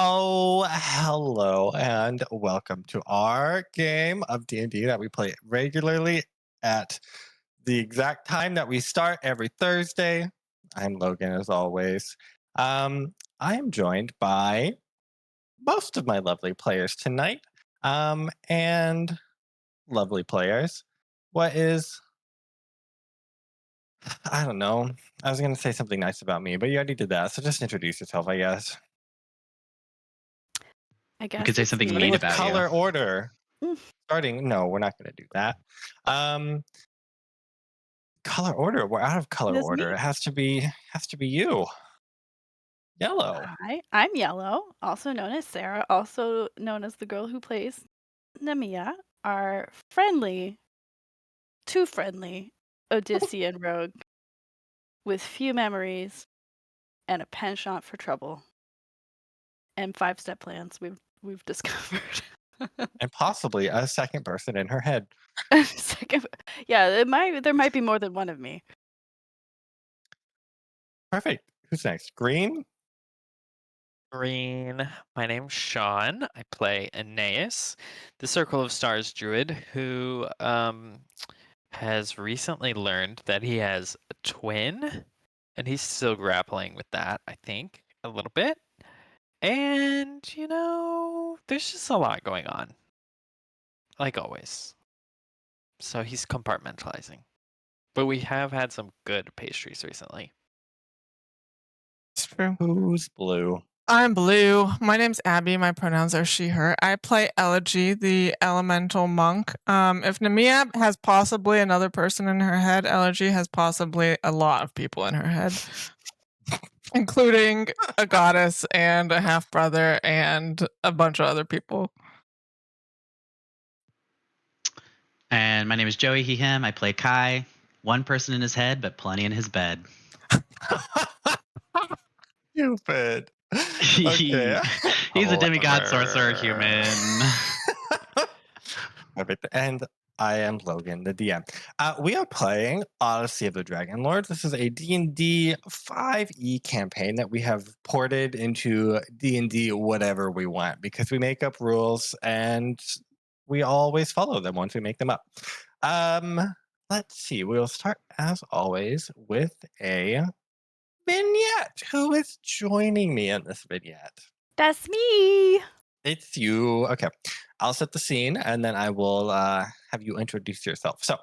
Oh, hello and welcome to our game of D&D that we play regularly at the exact time that we start every Thursday. I'm Logan as always. I am joined by most of my lovely players tonight. And lovely players. What is I don't know. I was going to say something nice about me, but you already did that. So just introduce yourself, I guess. I You could guess say it's something Starting mean me. with about you. color order. Mm, No, we're not going to do that. Um, Color order. We're out of color That's order. me. It has to be you. Yellow. Hi, I'm Yellow, also known as Sarah, also known as the girl who plays Nemea, our too friendly Odyssean rogue with few memories and a penchant for trouble and five-step plans we've discovered. And possibly a second person in her head. Second, yeah, there might be more than one of me. Perfect. Who's next? Green? Green. My name's Sean. I play Aeneas, the Circle of Stars druid who has recently learned that he has a twin, and he's still grappling with that, I think, a little bit. And, there's just a lot going on, like always. So he's compartmentalizing. But we have had some good pastries recently. It's true. Who's blue? I'm Blue. My name's Abby. My pronouns are she, her. I play Elegy, the elemental monk. If Nemea has possibly another person in her head, Elegy has possibly a lot of people in her head, including a goddess and a half brother and a bunch of other people. And my name is Joey, he, him. I play Kai. One person in his head, but plenty in his bed. Stupid. Okay. He's a demigod sorcerer human. Perfect. And I am Logan, the DM. We are playing Odyssey of the Dragonlords. This is a D&D 5e campaign that we have ported into D&D whatever we want because we make up rules and we always follow them once we make them up. Let's see. We'll start as always with a vignette. Who is joining me in this vignette? That's me. It's you. Okay. I'll set the scene and then I will have you introduce yourself. So,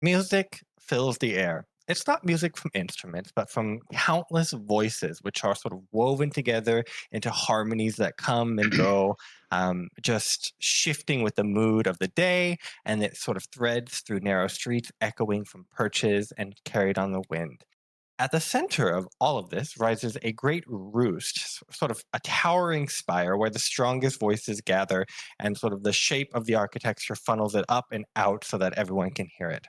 music fills the air. It's not music from instruments, but from countless voices, which are sort of woven together into harmonies that come and go, just shifting with the mood of the day. And it sort of threads through narrow streets, echoing from perches and carried on the wind. At the center of all of this rises a great roost, sort of a towering spire where the strongest voices gather, and sort of the shape of the architecture funnels it up and out so that everyone can hear it.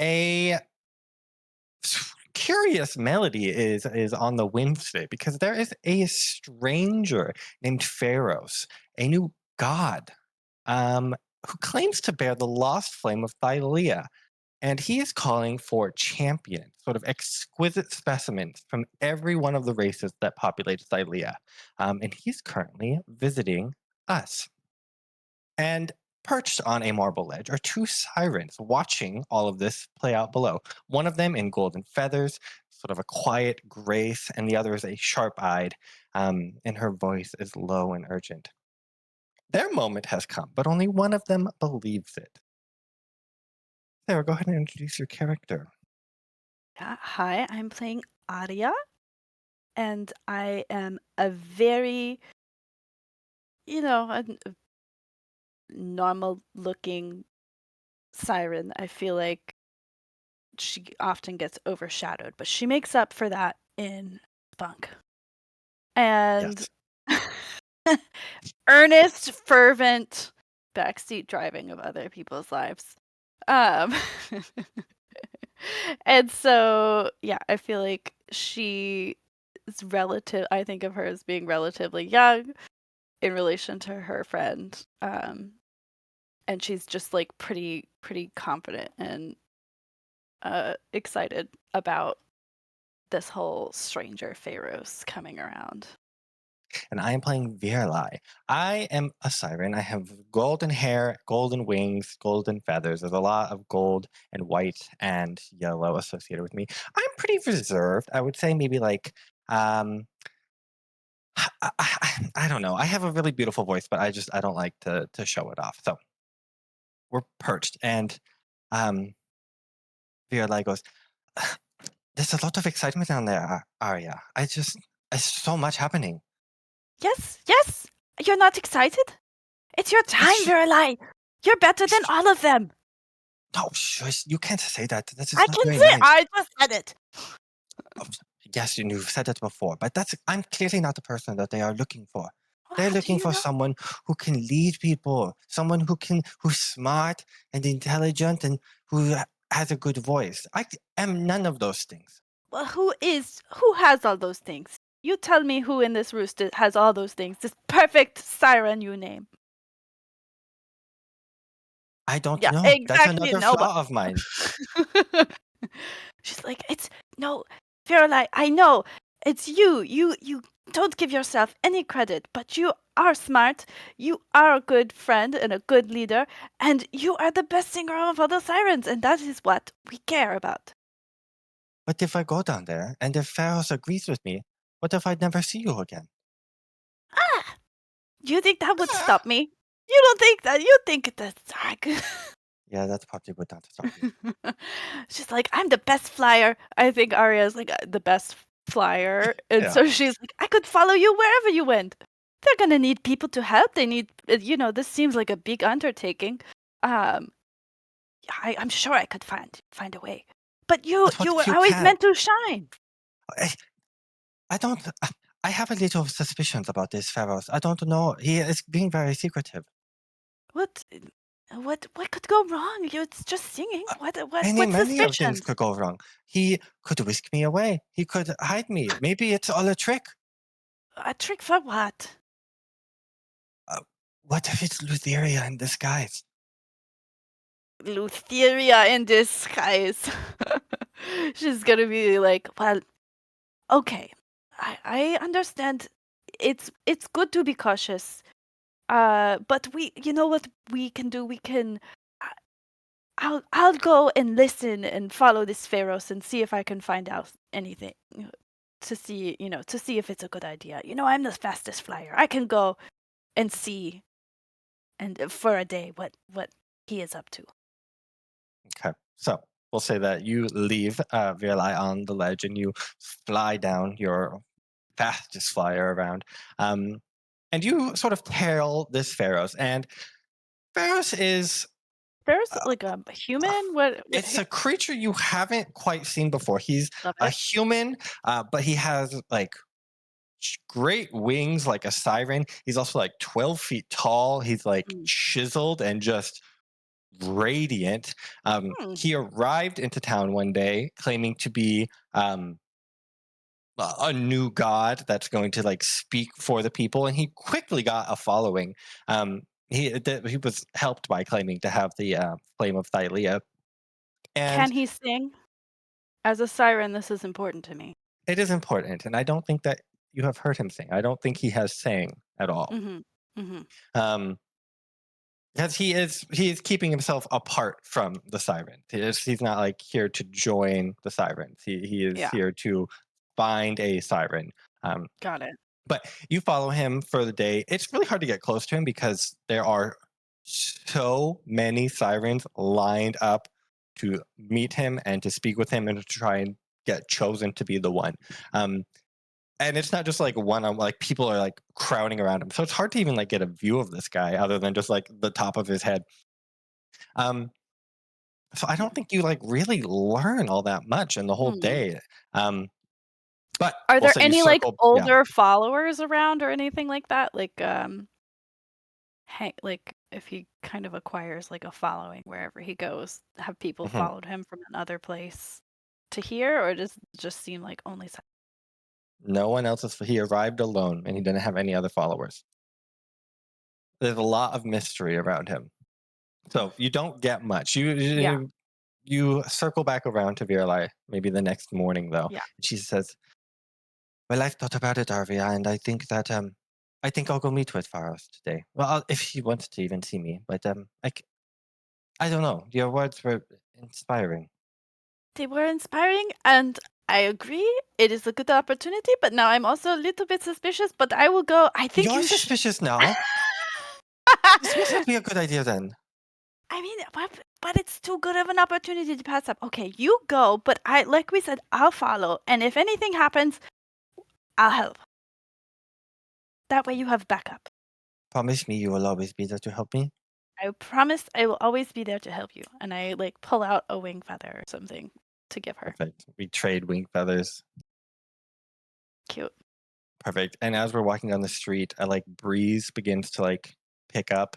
A curious melody is on the wind today because there is a stranger named Pharos, a new god, who claims to bear the lost flame of Thylea. And he is calling for champions, sort of exquisite specimens from every one of the races that populate Thylea. And he's currently visiting us. And perched on a marble ledge are two sirens watching all of this play out below. One of them in golden feathers, sort of a quiet grace, and the other is a sharp eyed, and her voice is low and urgent. Their moment has come, but only one of them believes it. Sarah, go ahead and introduce your character. Yeah, hi, I'm playing Aria, and I am a very, a normal looking siren. I feel like she often gets overshadowed, but she makes up for that in spunk. And Yes. earnest, fervent backseat driving of other people's lives. Um, and so, yeah, I feel like she is I think of her as being relatively young in relation to her friend. And she's just like pretty confident and excited about this whole stranger Pharaohs coming around. And I am playing Virlai. I am a siren. I have golden hair, golden wings, golden feathers. There's a lot of gold and white and yellow associated with me. I'm pretty reserved. I would say maybe like um I don't know. I have a really beautiful voice, but I don't like to show it off. So we're perched, and Virlai goes, "There's a lot of excitement down there, Arya. It's so much happening." Yes, yes. You're not excited? It's your time, Sh- Virlai. You're better than all of them. No, shush! You can't say that. This is I not can very say nice. I just said it. Oh, yes, and you've said it before, but I'm clearly not the person that they are looking for. Well, They're how do looking you for know? someone who can lead people, someone who's smart and intelligent and who has a good voice. I am none of those things. Well, who has all those things? You tell me who in this roost has all those things. This perfect siren you name. I don't Yeah, know. That's exactly. another No, but flaw of mine. she's like, it's no, Verily, I know it's you. You don't give yourself any credit, but you are smart. You are a good friend and a good leader, and you are the best singer of all the sirens, and that is what we care about. But if I go down there and if Pharaoh agrees with me, what if I never see you again? Ah, do you think that would stop me? You don't think that? You think that's Yeah, that's probably what not to stop me. She's like, I'm the best flyer. I think Arya's like the best flyer. And Yeah. so she's like, I could follow you wherever you went. They're going to need people to help. They need, this seems like a big undertaking. I'm sure I could find a way. But you But what were if you always can't? meant to shine. I don't. I have a little suspicions about this Pharaoh. I don't know. He is being very secretive. What could go wrong? It's just singing. What Many of things suspicions? could go wrong. He could whisk me away. He could hide me. Maybe it's all a trick. A trick for what? What if it's Lutheria in disguise? Lutheria in disguise. She's gonna be like, well, okay, I understand. It's good to be cautious. But you know what we can do? We can. I'll go and listen and follow this Pharaohs and see if I can find out anything to see if it's a good idea. I'm the fastest flyer. I can go and see and for a day what he is up to. Okay, so we'll say that you leave Virlai on the ledge and you fly down your fastest flyer around. And you sort of tail this Pharaohs. And Pharaohs is There's like a human. What? it's a creature you haven't quite seen before. He's Love a it. human, but he has like great wings like a siren. He's also like 12 feet tall. He's like chiseled and just radiant. He arrived into town one day claiming to be a new god that's going to like speak for the people, and he quickly got a following. He was helped by claiming to have the flame of Thylea, and Can he sing? As a siren, this is important to me. it is important. And I don't think that you have heard him sing. I don't think he has sang at all. Um, because he is keeping himself apart from the sirens. He's not like here to join the sirens. He is Yeah. here to find a siren. Got it. But you follow him for the day. It's really hard to get close to him because there are so many sirens lined up to meet him and to speak with him and to try and get chosen to be the one. And it's not just like like people are like crowding around him. So it's hard to even like get a view of this guy other than just like the top of his head. So I don't think you like really learn all that much in the whole day. But Are there also you any like circle- yeah. older followers around or anything like that? Like like if he kind of acquires like a following wherever he goes, have people Mhm. followed him from another place to here, or does it just seem like only No one else he arrived alone and he didn't have any other followers. There's a lot of mystery around him. So you don't get much. Yeah. You circle back around to Viralai maybe the next morning, though. Yeah. She says, "Well, I've thought about it, Arvia, and I think that I think I'll go meet with Faros today. Well, if he wants to even see me, but I don't know. Your words were inspiring." They were inspiring, and I agree. It is a good opportunity, but now I'm also a little bit suspicious. But I will go. I think You're you should. suspicious now. This mustn't be a good idea then. I mean, but it's too good of an opportunity to pass up. Okay, you go, but like we said, I'll follow, and if anything happens, I'll help. That way you have backup. Promise me you will always be there to help me. I promise I will always be there to help you. And I pull out a wing feather or something to give her. Perfect. We trade wing feathers. Cute. Perfect. And as we're walking down the street, a breeze begins to pick up,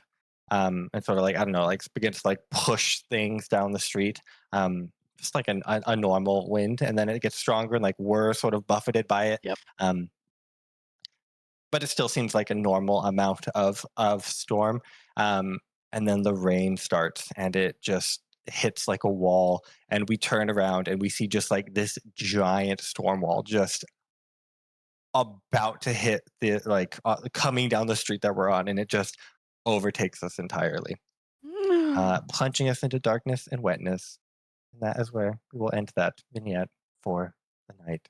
and sort of I don't know, begins to push things down the street. Just like a normal wind, and then it gets stronger, and we're sort of buffeted by it. Yep. But it still seems like a normal amount of storm. And then the rain starts, and it just hits like a wall, and we turn around and we see just this giant storm wall just about to hit the coming down the street that we're on, and it just overtakes us entirely, plunging us into darkness and wetness. And that is where we will end that vignette for the night.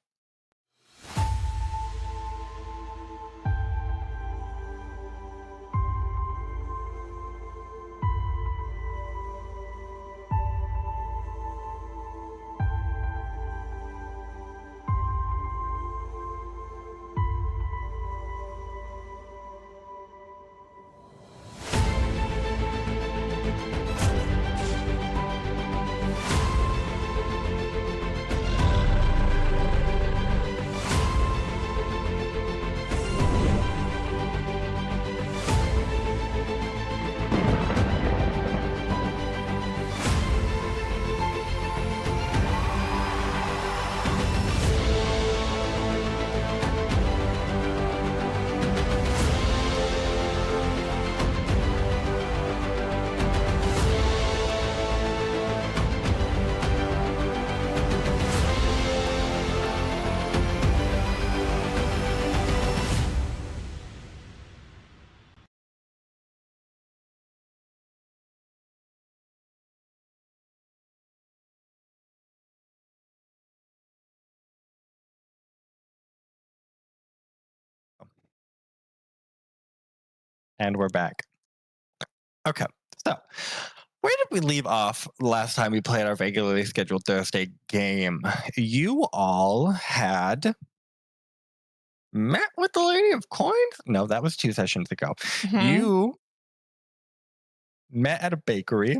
And we're back. Okay, so where did we leave off last time we played our regularly scheduled Thursday game? You all had met with the Lady of Coins? No, that was 2 sessions ago. You met at a bakery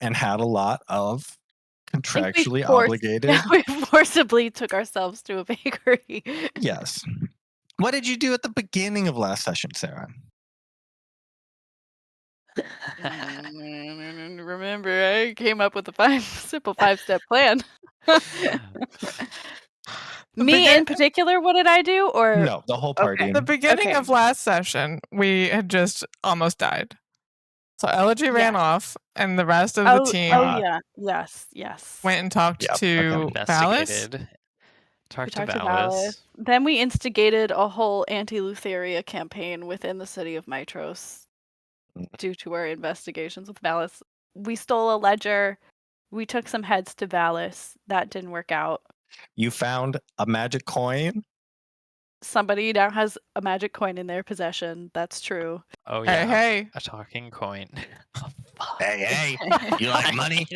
and had a lot of contractually obligated. Yeah, we forcibly took ourselves to a bakery. Yes. What did you do at the beginning of last session, Sarah? Remember, I came up with a simple 5-step plan. Me in particular, what did I do? Or no, the whole party. Okay. The beginning of last session, we had just almost died. So Elegy ran off, and the rest of the team yes. went and talked to Valis. Talked to Valis. Then we instigated a whole anti-Lutheria campaign within the city of Mitros due to our investigations with Valis. We stole a ledger. We took some heads to Valis. That didn't work out. You found a magic coin? Somebody now has a magic coin in their possession. That's true. Oh yeah. Hey. A talking coin. Hey. You like money?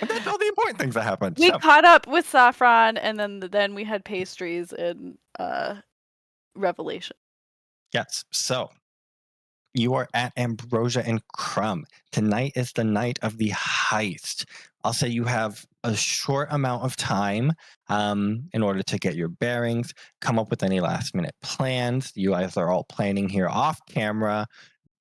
That's all the important things that happened. We caught up with Sophron, and then we had pastries and Revelation. Yes. So you are at Ambrosia and Crumb. Tonight is the night of the heist. I'll say you have a short amount of time in order to get your bearings, come up with any last minute plans. You guys are all planning here off camera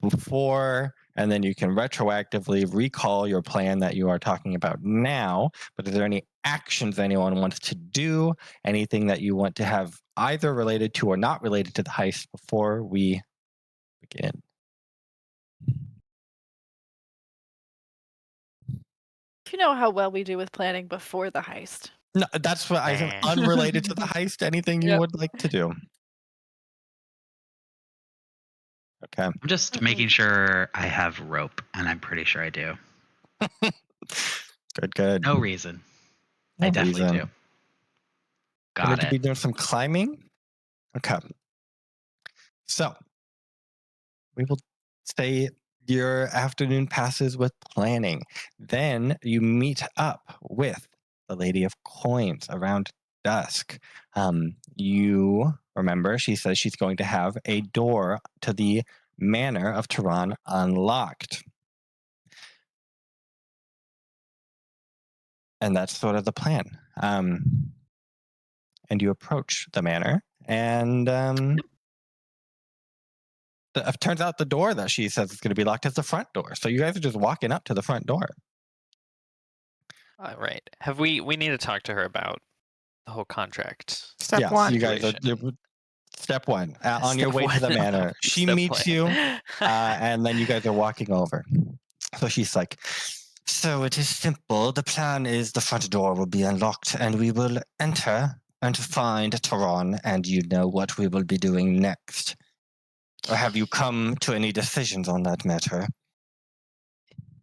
before, and then you can retroactively recall your plan that you are talking about now. But is there any actions anyone wants to do? Anything that you want to have either related to or not related to the heist before we begin? you know how well we do with planning before the heist. No, that's what I said. Unrelated to the heist, anything you Yep. would like to do? Okay. I'm just making sure I have rope, and I'm pretty sure I do. Good. No reason. No I definitely reason. do. Gonna Got be it. doing some climbing. Okay. So we will say your afternoon passes with planning. Then you meet up with the Lady of Coins around dusk. You remember she says she's going to have a door to the manor of Taran unlocked. And that's sort of the plan. And you approach the manor, and it turns out the door that she says is going to be locked is the front door. So you guys are just walking up to the front door. All right. Have we need to talk to her about the whole contract. Step Yes, one. you guys are Situation. step one on your Step way to the one manor. of She the meets you, plan. and then you guys are walking over. So she's like, "So it is simple. The plan is the front door will be unlocked, and we will enter and find Taran, and you know what we will be doing next. Or have you come to any decisions on that matter?"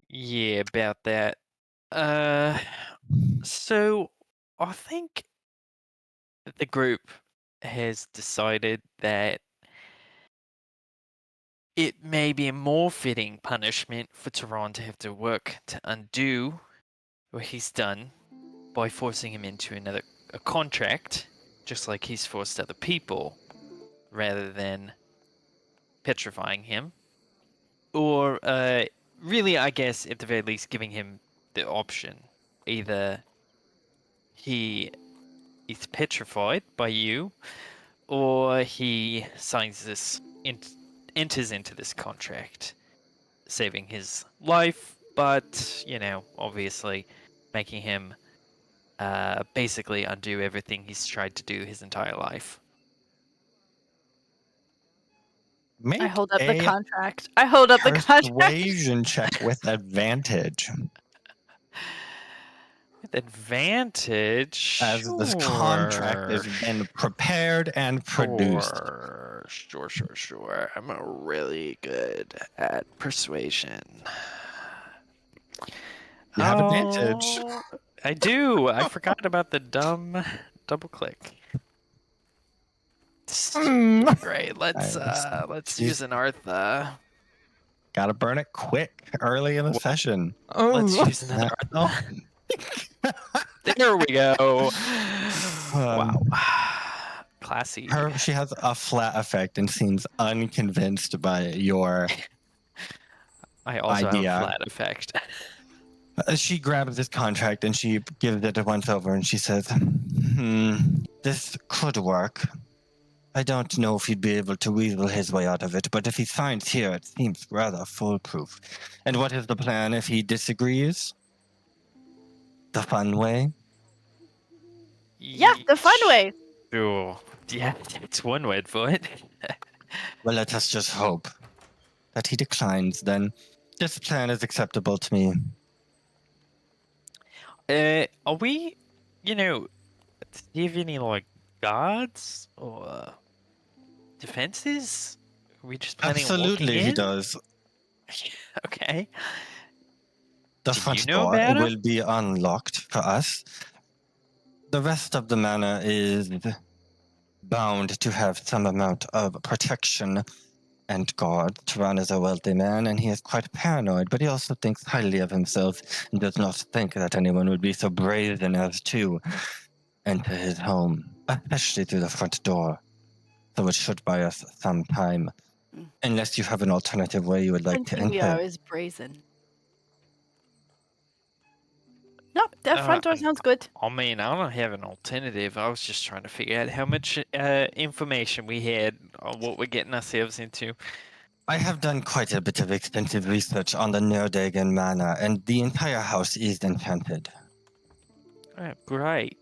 Yeah, about that. So I think the group has decided that it may be a more fitting punishment for Taran to have to work to undo what he's done by forcing him into a contract, just like he's forced other people, rather than petrifying him. Or really, I guess, at the very least, giving him the option. Either he is petrified by you, or he signs this, enters into this contract, saving his life, but, obviously making him basically undo everything he's tried to do his entire life. I Make hold up the a contract. I hold up the contract. persuasion check with advantage, With advantage, as this contract has been prepared and produced. Sure. I'm really good at persuasion. You have advantage. I do. I forgot about the dumb double click. Great. Let's use an Artha. Gotta burn it quick early in the session. Let's Oh, use another Oh. Artha. There we go. Wow. Classy. She has a flat effect and seems unconvinced by your I also have idea. a flat effect. She grabs this contract and she gives it once over and she says, this could work. I don't know if he'd be able to weasel his way out of it, but if he signs here, it seems rather foolproof. And what is the plan if he disagrees? The fun way? Yeah, the fun way. Sure. Yeah, it's one word for it. Well, let us just hope that he declines then. This plan is acceptable to me. Are we, do you have any, guards or defenses? Are we just planning on walking Absolutely, he in? does. Okay. The Do you front know door about him? will be unlocked for us. The rest of the manor is bound to have some amount of protection and guard. Taran is a wealthy man, and he is quite paranoid, but he also thinks highly of himself and does not think that anyone would be so brazen as to enter his home, especially through the front door. So it should buy us some time, unless you have an alternative way you would like to Continue enter. is brazen. No, that front door sounds good. I mean, I don't have an alternative. I was just trying to figure out how much information we had on what we're getting ourselves into. I have done quite a bit of extensive research on the Nerdagan Manor, and the entire house is enchanted. Oh, great.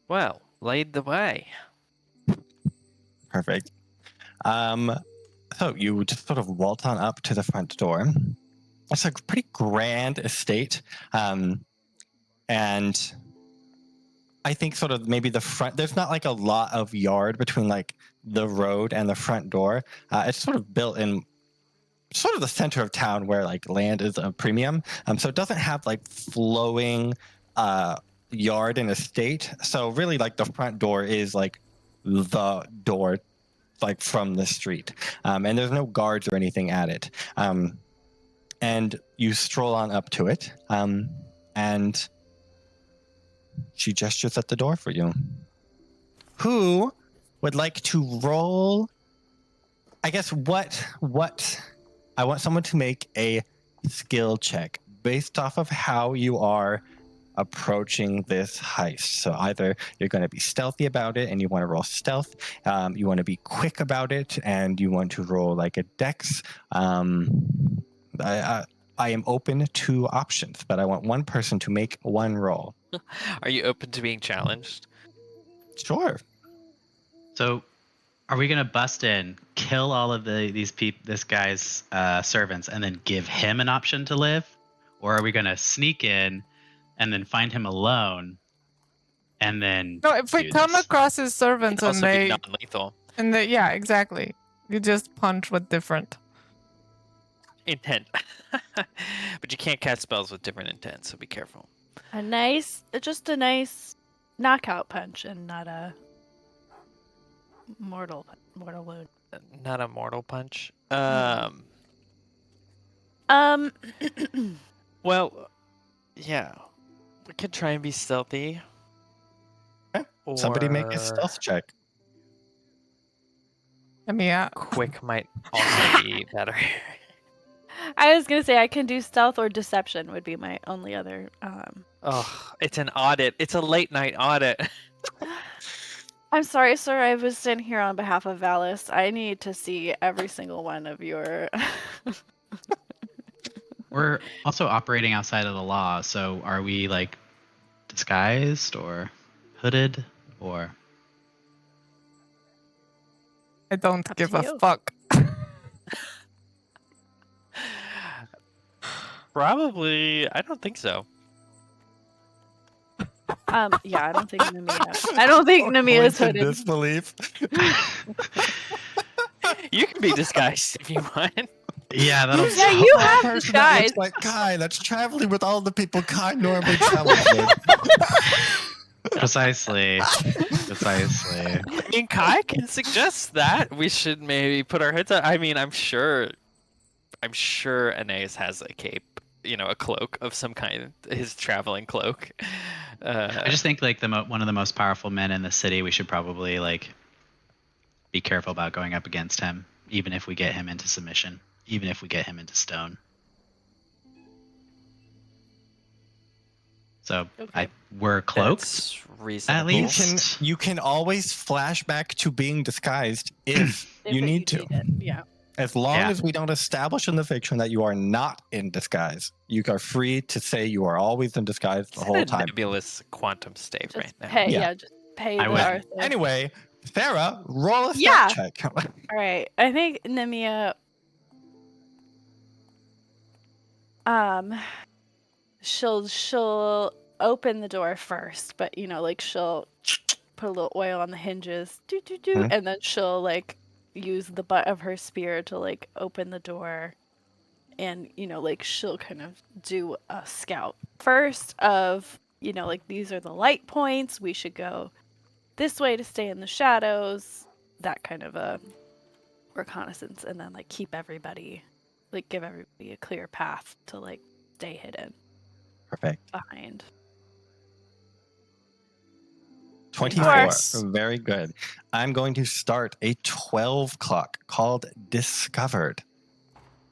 Well, lead the way. Perfect. So you just sort of waltz on up to the front door, it's a pretty grand estate, and I think sort of maybe the front. There's not like a lot of yard between like the road and the front door. It's sort of built in sort of the center of town where like land is a premium. So it doesn't have like flowing yard and estate. So really like the front door is like the door like from the street. And there's no guards or anything at it. And you stroll on up to it. And she gestures at the door for you. Who would like to roll? I guess what I want someone to make a skill check based off of how you are approaching this heist. So either you're going to be stealthy about it and you want to roll stealth, you want to be quick about it and you want to roll like a dex. I am open to options, but I want one person to make one roll. Are you open to being challenged? Sure. So, are we gonna bust in, kill all of this guy's servants, and then give him an option to live, or are we gonna sneak in and then find him alone, and then No, if we do come this? across his servants Can and also be they non-lethal. yeah, exactly. You just punch with different. Intent. But you can't cast spells with different intent, so be careful. Just a nice knockout punch and not a mortal wound. Not a mortal punch. Well, yeah. We could try and be stealthy. Okay. Somebody make a or stealth check. I mean, yeah. Quick might also be better. I was gonna say I can do stealth or deception would be my only other. Oh, it's an audit. It's a late night audit. I'm sorry, sir. I was sent here on behalf of Valis. I need to see every single one of your. We're also operating outside of the law, so are we like disguised or hooded or? I don't Up give to a you. fuck. Probably. I don't think so. Yeah, I don't think Nemea. I don't think Nemea is Points in hooded. disbelief. You can be disguised if you want. Yeah, that'll. Yeah, you have Person that disguise. looks like Kai that's traveling with all the people Kai normally travels with. Precisely. I mean, Kai can suggest that we should maybe put our heads up. I mean, I'm sure Aeneas has a cape, a cloak of some kind, his traveling cloak. I just think like one of the most powerful men in the city. We should probably like be careful about going up against him, even if we get him into submission, even if we get him into stone. So Okay. we're cloaked. That's reasonable. At least. You can always flash back to being disguised if you need to. it, yeah. As long Yeah. as we don't establish in the fiction that you are not in disguise, you are free to say you are always in disguise the It's whole in a time. nebulous quantum state Just right now. pay. Yeah. Yeah, just pay I the would- Arthur. Anyway, Sarah, roll a stealth Yeah. check. All right. I think Nemea. She'll open the door first, but like she'll put a little oil on the hinges, Mhm. and then she'll like use the butt of her spear to like open the door, and like she'll kind of do a scout first of like these are the light points. We should go this way to stay in the shadows. That kind of a reconnaissance, and then like give everybody a clear path to like stay hidden Perfect. behind. 24. course. Very good. I'm going to start a 12 clock called Discovered.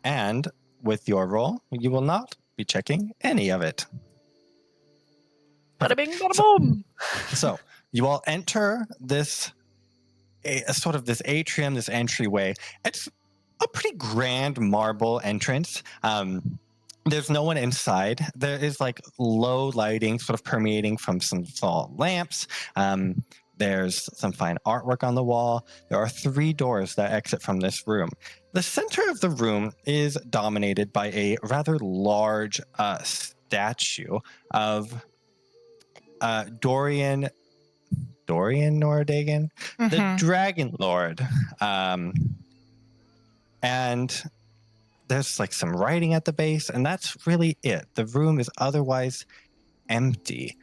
And with your roll, you will not be checking any of it. Bada bing, bada boom. So you all enter this sort of this atrium, this entryway. It's a pretty grand marble entrance. There's no one inside. There is like low lighting sort of permeating from some small lamps. There's some fine artwork on the wall. There are 3 doors that exit from this room. The center of the room is dominated by a rather large statue of Dorian Nordagan, the Mhm. Dragonlord. And there's like some writing at the base, and that's really it. The room is otherwise empty.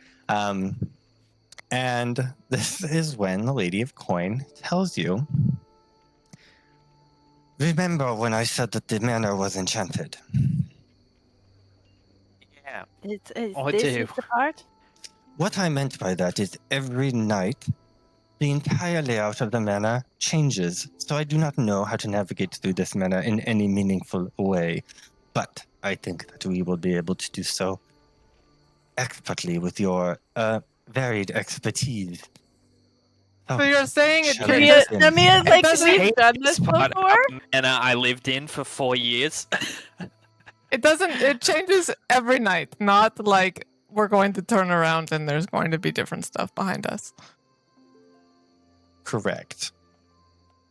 And this is when the Lady of Coin tells you, remember when I said that the manor was enchanted? Yeah. Is I this do. is the part? What I meant by that is every night, the entire layout of the manor changes, so I do not know how to navigate through this manor in any meaningful way. But I think that we will be able to do so expertly with your varied expertise. So you're saying it shall I changes? begin? Nemia's It like, doesn't we've hate done this this part before. and I lived in for 4 years. It doesn't. It changes every night. Not like we're going to turn around and there's going to be different stuff behind us. Correct.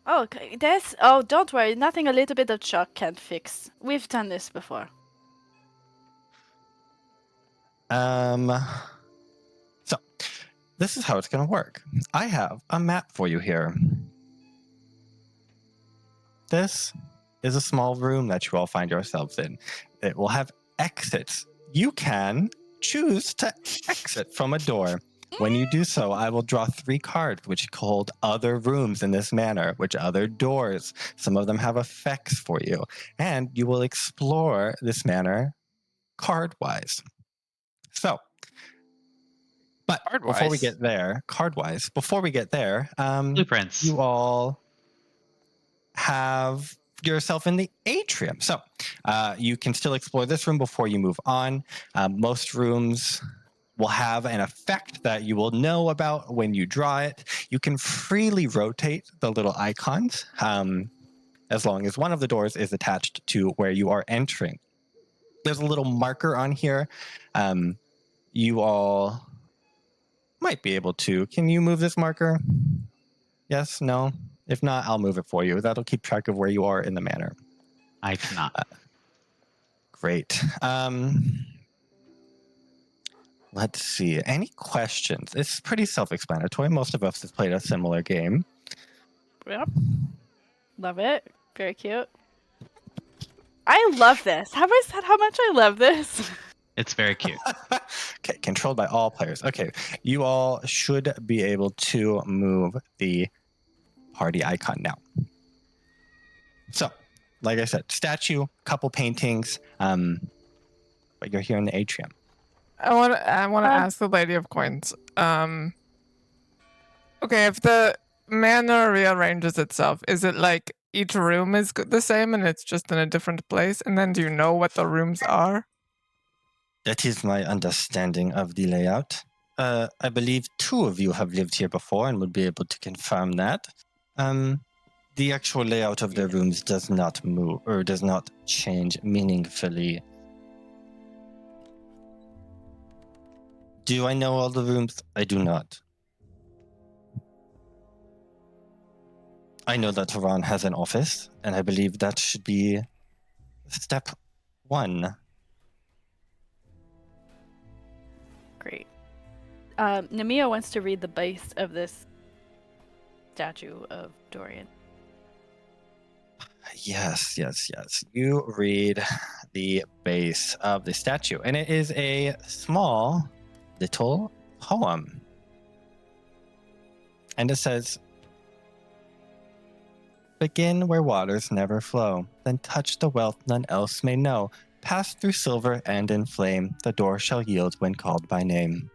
Oh, okay. Oh, don't worry. Nothing a little bit of chalk can't fix. We've done this before. So this is how it's going to work. I have a map for you here. This is a small room that you all find yourselves in. It will have exits. You can choose to exit from a door. When you do so, I will draw 3 cards which hold other rooms in this manner, which other doors. Some of them have effects for you. And you will explore this manor card-wise. So, but before we Card-wise? get there, card-wise, before we get there, Blueprints. you all have yourself in the atrium. So you can still explore this room before you move on. Most rooms will have an effect that you will know about when you draw it. You can freely rotate the little icons as long as one of the doors is attached to where you are entering. There's a little marker on here. You all might be able to. Can you move this marker? Yes? No? If not, I'll move it for you. That'll keep track of where you are in the manor. I cannot. Great. Let's see. Any questions? It's pretty self-explanatory. Most of us have played a similar game. Yep. Love it. Very cute. I love this. Have I said how much I love this? It's very cute. Okay, controlled by all players. Okay, you all should be able to move the party icon now. So, like I said, statue, couple paintings, but you're here in the atrium. I want to ask the Lady of Coins. Okay, if the manor rearranges itself, is it like each room is the same and it's just in a different place? And then do you know what the rooms are? That is my understanding of the layout. I believe 2 of you have lived here before and would be able to confirm that. The actual layout of the rooms does not move or does not change meaningfully. Do I know all the rooms? I do not. I know that Taran has an office, and I believe that should be step 1. Great. Nemea wants to read the base of this statue of Dorian. Yes. You read the base of the statue, and it is a small little poem. And it says, begin where waters never flow, then touch the wealth none else may know. Pass through silver and in flame, the door shall yield when called by name.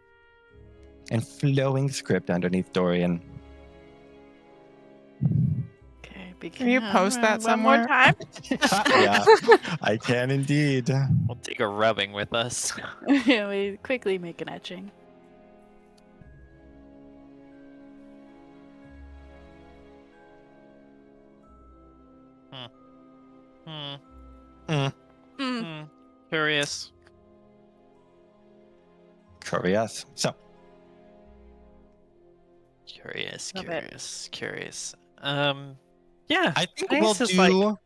And flowing script underneath Dorian. Okay, Can you post that one more somewhere? time? Yeah, I can indeed. We'll take a rubbing with us. Yeah, we quickly make an etching. Curious. Curious. So, Love it. Curious. Yeah. I think Aeneas we'll is like, do.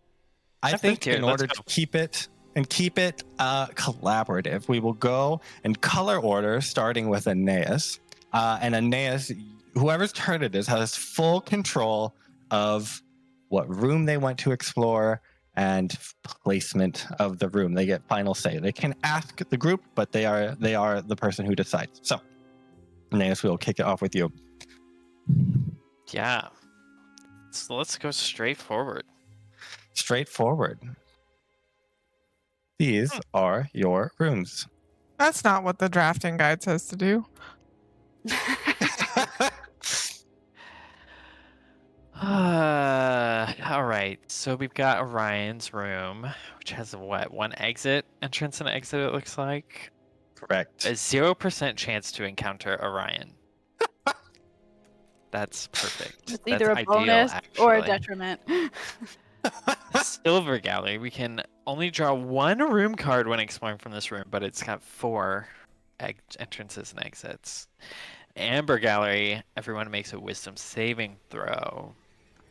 I I've think lived here, in let's order go. to keep it collaborative, we will go in color order, starting with Aeneas. And Aeneas, whoever's turn it is, has full control of what room they want to explore and placement of the room. They get final say. They can ask the group, but they are the person who decides. So, Aeneas, we'll kick it off with you. Yeah. So let's go straight forward. Straightforward. These are your rooms. That's not what the drafting guide says to do. All right. So we've got Orion's room, which has one entrance and exit, it looks like. Correct. A 0% chance to encounter Orion. That's perfect. It's either That's a bonus ideal, or a actually. detriment. Silver Gallery. We can only draw one room card when exploring from this room, but it's got 4 entrances and exits. Amber Gallery. Everyone makes a wisdom saving throw.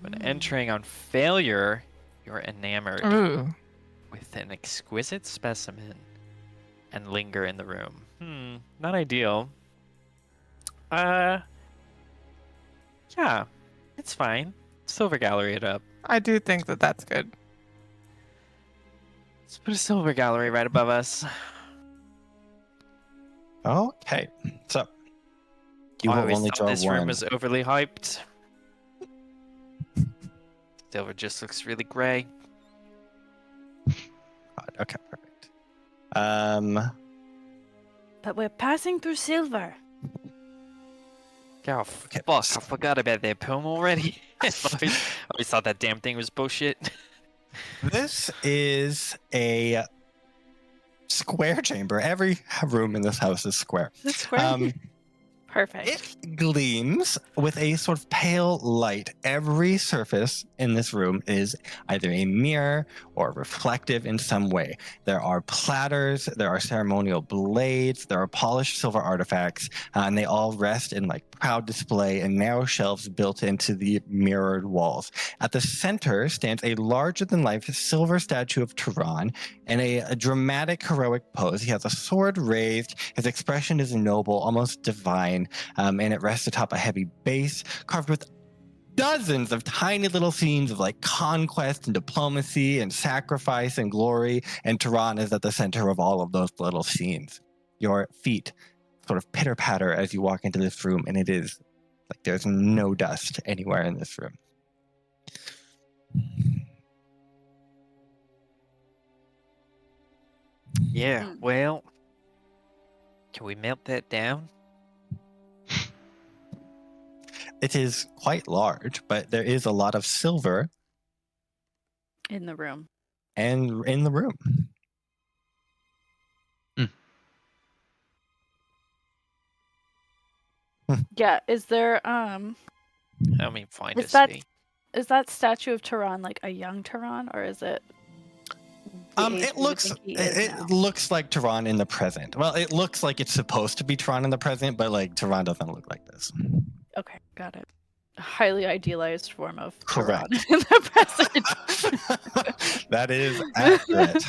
When entering on failure, you're enamored Ooh. with an exquisite specimen and linger in the room. Not ideal. Yeah, it's fine. Silver Gallery it up. I do think that that's good. Let's put a Silver Gallery right above us. Okay. So you I will always only thought draw this one. room was overly hyped. Silver just looks really gray. Okay, perfect. But we're passing through silver. Oh, Okay. fuck, I forgot about that poem already. I always thought that damn thing was bullshit. This is a square chamber. Every room in this house is square. It's square. Perfect. It gleams with a sort of pale light. Every surface in this room is either a mirror or reflective in some way. There are platters, there are ceremonial blades, there are polished silver artifacts, and they all rest in like proud display and narrow shelves built into the mirrored walls. At the center stands a larger-than-life silver statue of Taran in a dramatic, heroic pose. He has a sword raised. His expression is noble, almost divine. And it rests atop a heavy base carved with dozens of tiny little scenes of like conquest and diplomacy and sacrifice and glory. And Taran is at the center of all of those little scenes. Your feet sort of pitter patter as you walk into this room, and it is like there's no dust anywhere in this room. Yeah, well, can we melt that down? It is quite large, but there is a lot of silver In the room. and in the room. Yeah, is there I mean, fine Is to that- see. is that statue of Taran like a young Taran, or is it the age It we would looks think he is now? looks like Taran in the present. Well, it looks like it's supposed to be Taran in the present, but like Taran doesn't look like this. Okay, got it. A highly idealized form of Correct. Taran in the present. That is accurate.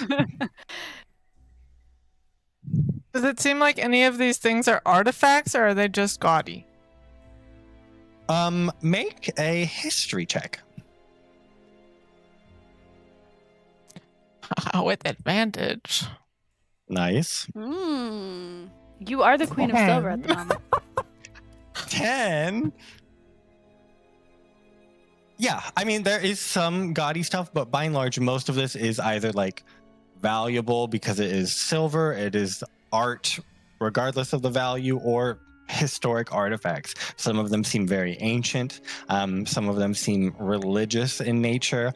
Does it seem like any of these things are artifacts or are they just gaudy? Make a history check. With advantage. Nice. You are the queen of silver at the moment. 10. Yeah, I mean, there is some gaudy stuff, but by and large, most of this is either like valuable because it is silver, it is art, regardless of the value, or historic artifacts. Some of them seem very ancient. Some of them seem religious in nature.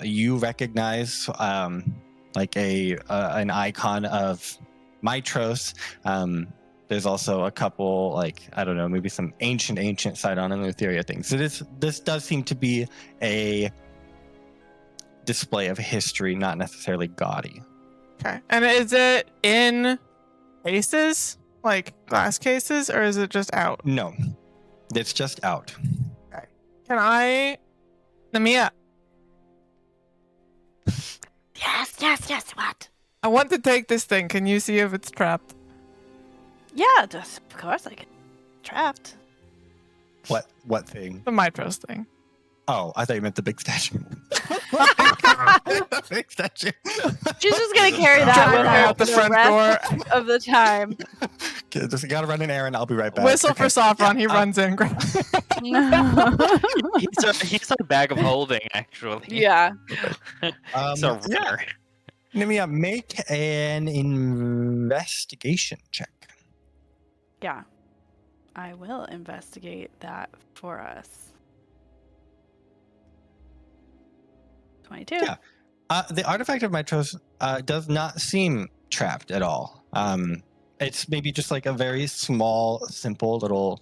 You recognize like an icon of Mitros. There's also a couple, like, I don't know, maybe some ancient Sidon and Lutheria things. So this does seem to be a display of history, not necessarily gaudy. Okay. And is it in cases? Like glass cases, or is it just out? No. It's just out. Can I, Nemea? Yes. What? I want to take this thing. Can you see if it's trapped? Yeah, of course I can. Trapped. What thing? The Mitros thing. Oh, I thought you meant the big statue. The big statue. She's just gonna carry that Drive with her her out the for front rest of the time. Okay, just gotta run an errand. I'll be right back. Whistle for Okay. Sophron. He Yeah, runs in. He's a bag of holding, actually. Yeah. He's a yeah. runner. Nemea, make an investigation check. Yeah. I will investigate that for us. 22. Yeah. The artifact of Mitros does not seem trapped at all. It's maybe just like a very small, simple little.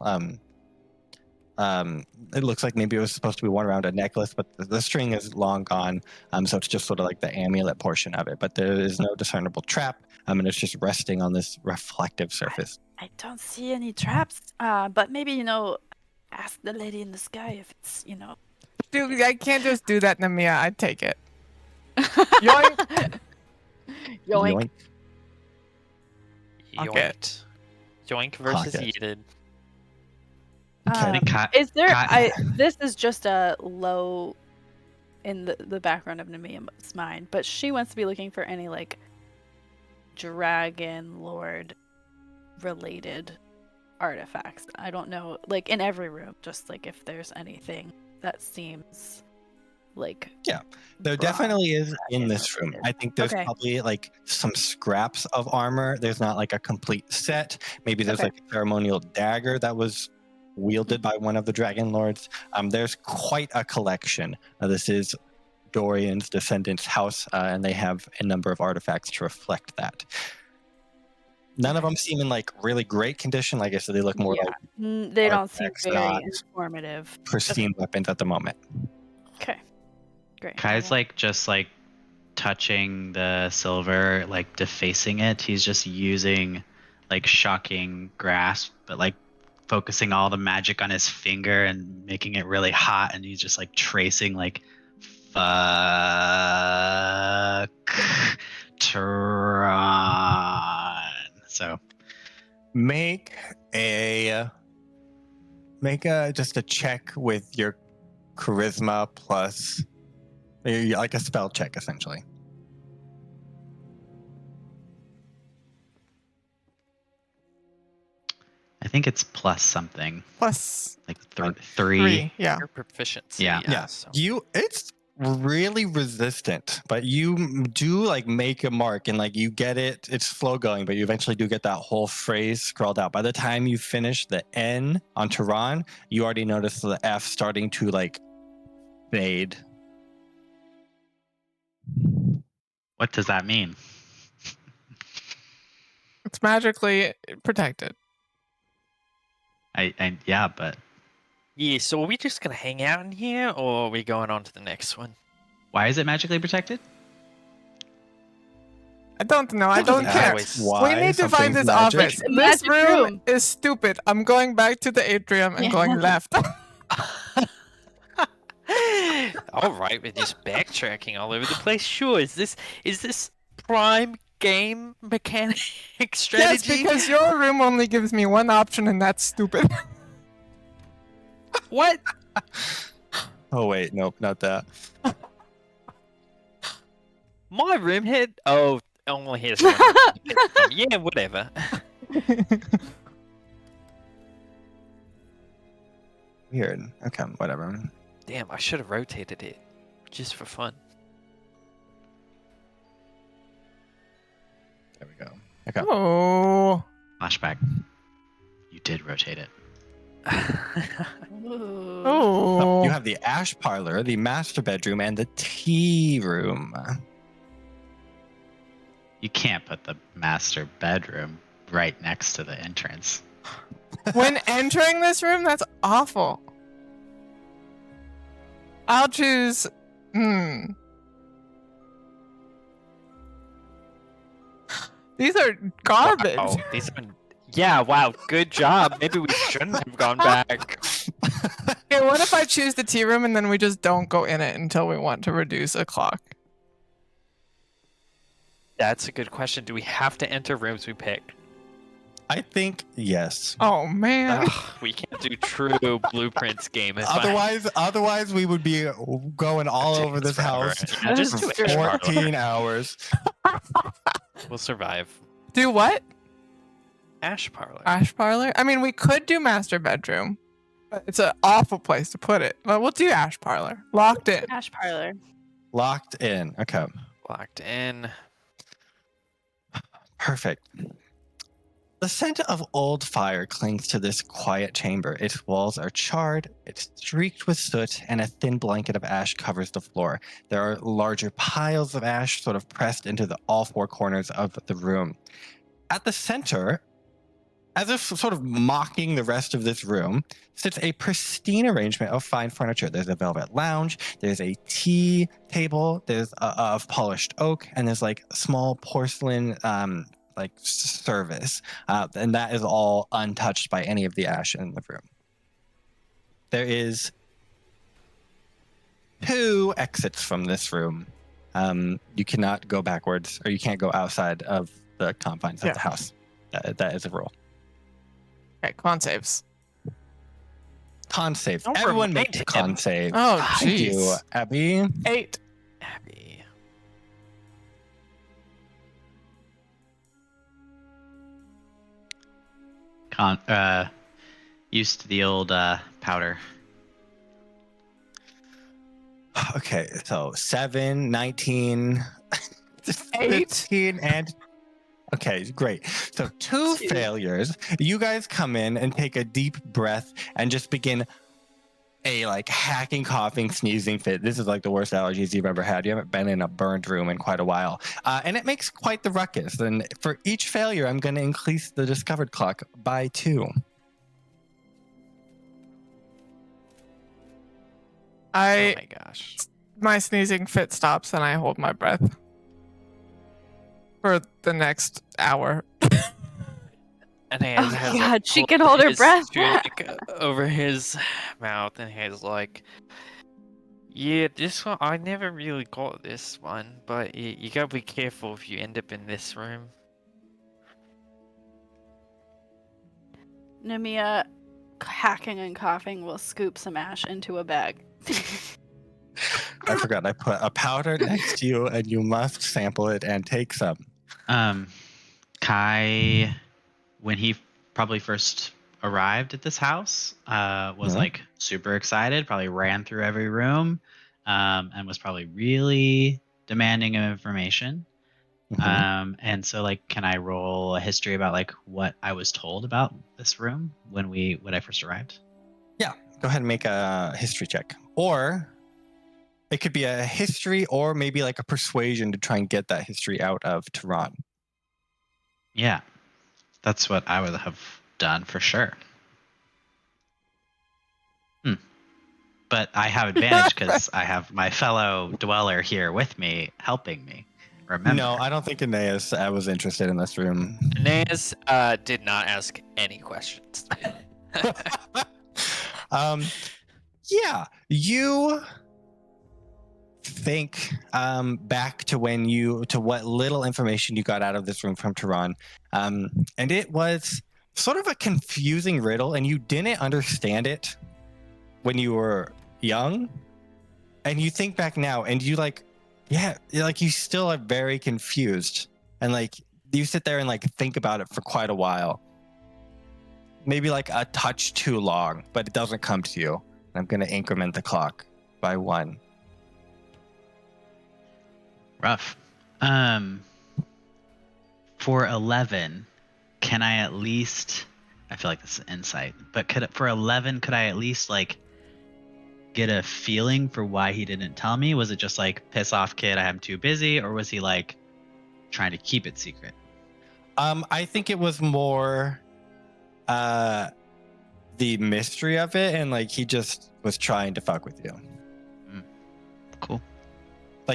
It looks like maybe it was supposed to be worn around a necklace, but the string is long gone. So it's just sort of like the amulet portion of it. But there is no discernible trap. And it's just resting on this reflective surface. I don't see any traps. But maybe, ask the lady in the sky if it's, Dude, I can't just do that, Nemea. I'd take it. Yoink. Yoink. Okay. Yoinked. Yoink versus Pocket. yeeted. I think Is there? Kai- This is just a low in the background of Nemea's mind, but she wants to be looking for any like Dragonlord related artifacts. I don't know, like in every room, just like if there's anything that seems like There broad definitely is in this room. related. I think there's Okay. probably like some scraps of armor. There's not like a complete set. Maybe there's Okay. like a ceremonial dagger that was wielded by one of the Dragonlords. There's quite a collection. This is Dorian's descendants' house, and they have a number of artifacts to reflect that. None of them seem in like really great condition. Like I said, they look more Yeah. like They don't seem artifacts, very not informative. pristine weapons at the moment. Okay. Great. Kai's like just like touching the silver, like defacing it. He's just using like shocking grasp, but like focusing all the magic on his finger and making it really hot, and he's just like tracing like fuck Taran. So Make a just a check with your charisma plus like a spell check essentially. I think it's plus something, Plus like Like three. Yeah. Your proficiency. Yeah. So. It's really resistant, but you do like make a mark and like you get it. It's slow going, but you eventually do get that whole phrase scrawled out. By the time you finish the N on Taran, you already notice the F starting to like fade. What does that mean? It's magically protected. I yeah, but Yeah, so are we just going to hang out in here, or are we going on to the next one? why is it magically protected? I don't know. I don't Doesn't care. always- Why We need to find something's this magic. office. It's a This magic room room. is stupid. I'm going back to the atrium and going left. All right, we're just backtracking all over the place. Sure, is this prime game mechanic Yes, strategy? because your room only gives me one option, and that's stupid. What? Oh wait, nope, not that. My room had only has one. Yeah, whatever. Weird. Okay, whatever. Damn, I should have rotated it just for fun. There we go. Okay. Oh. Flashback. You did rotate it. Ooh. Oh. You have the ash parlor, the master bedroom, and the tea room. You can't put the master bedroom right next to the entrance. When entering this room, that's awful. I'll choose. These are garbage. Oh, these are Yeah, wow, good job. Maybe we shouldn't have gone back. Okay, what if I choose the tea room and then we just don't go in it until we want to reduce a clock? That's a good question. Do we have to enter rooms we pick? I think yes. Oh man. Ugh, we can't do true blueprints game. Otherwise, we would be going all Takes over this forever. house Yeah, just for do Ash Parlor. 14 hours. We'll survive. Do what? Ash Parlor. Ash parlor? I mean, we could do master bedroom. But it's an awful place to put it. But we'll do ash parlor. Locked in. Ash parlor. Locked in. Okay. Locked in. Perfect. The scent of old fire clings to this quiet chamber. Its walls are charred, it's streaked with soot, and a thin blanket of ash covers the floor. There are larger piles of ash sort of pressed into all four corners of the room. At the center, as if sort of mocking the rest of this room, sits a pristine arrangement of fine furniture. There's a velvet lounge, there's a tea table, there's of polished oak, and there's like small porcelain service, and that is all untouched by any of the ash in the room. There is 2 exits from this room. You cannot go backwards, or you can't go outside of the confines of the house. That is a rule. Okay, con saves. Con save. Don't Everyone remind makes a con him. save. Oh, Thank you, jeez. Abby. 8. Abby. Used to the old powder. Okay, so 7, 19, 15, and... Okay, great. So 2 failures. You guys come in and take a deep breath and just begin a hacking, coughing, sneezing fit. This is like the worst allergies you've ever had. You haven't been in a burned room in quite a while. And it makes quite the ruckus. And for each failure, I'm going to increase the discovered clock by 2. Oh my gosh. My sneezing fit stops and I hold my breath for the next hour. Aeneas Oh has God, she can hold her his breath. tunic over his mouth, and he's like, "Yeah, this one I never really got this one, but you gotta be careful if you end up in this room." Nemea, hacking and coughing, will scoop some ash into a bag. I forgot I put a powder next to you, and you must sample it and take some. Kai, when he probably first arrived at this house, was super excited, probably ran through every room, and was probably really demanding of information. Mhm. And so can I roll a history about what I was told about this room when I first arrived? Yeah, go ahead and make a history check. Or it could be a history or maybe a persuasion to try and get that history out of Taran. Yeah, that's what I would have done for sure. But I have advantage because I have my fellow dweller here with me, helping me. Remember? No, I don't think Aeneas was interested in this room. Aeneas did not ask any questions. Yeah, you think back to what little information you got out of this room from Taran, and it was sort of a confusing riddle, and you didn't understand it when you were young, and you think back now, and you you still are very confused, and you sit there and think about it for quite a while, maybe a touch too long, but it doesn't come to you. I'm going to increment the clock by 1. Rough. For 11, can I at least? I feel like this is insight, but for 11, could I at least get a feeling for why he didn't tell me? Was it just piss off, kid, I'm too busy, or was he trying to keep it secret? I think it was more the mystery of it, and he just was trying to fuck with you. Cool.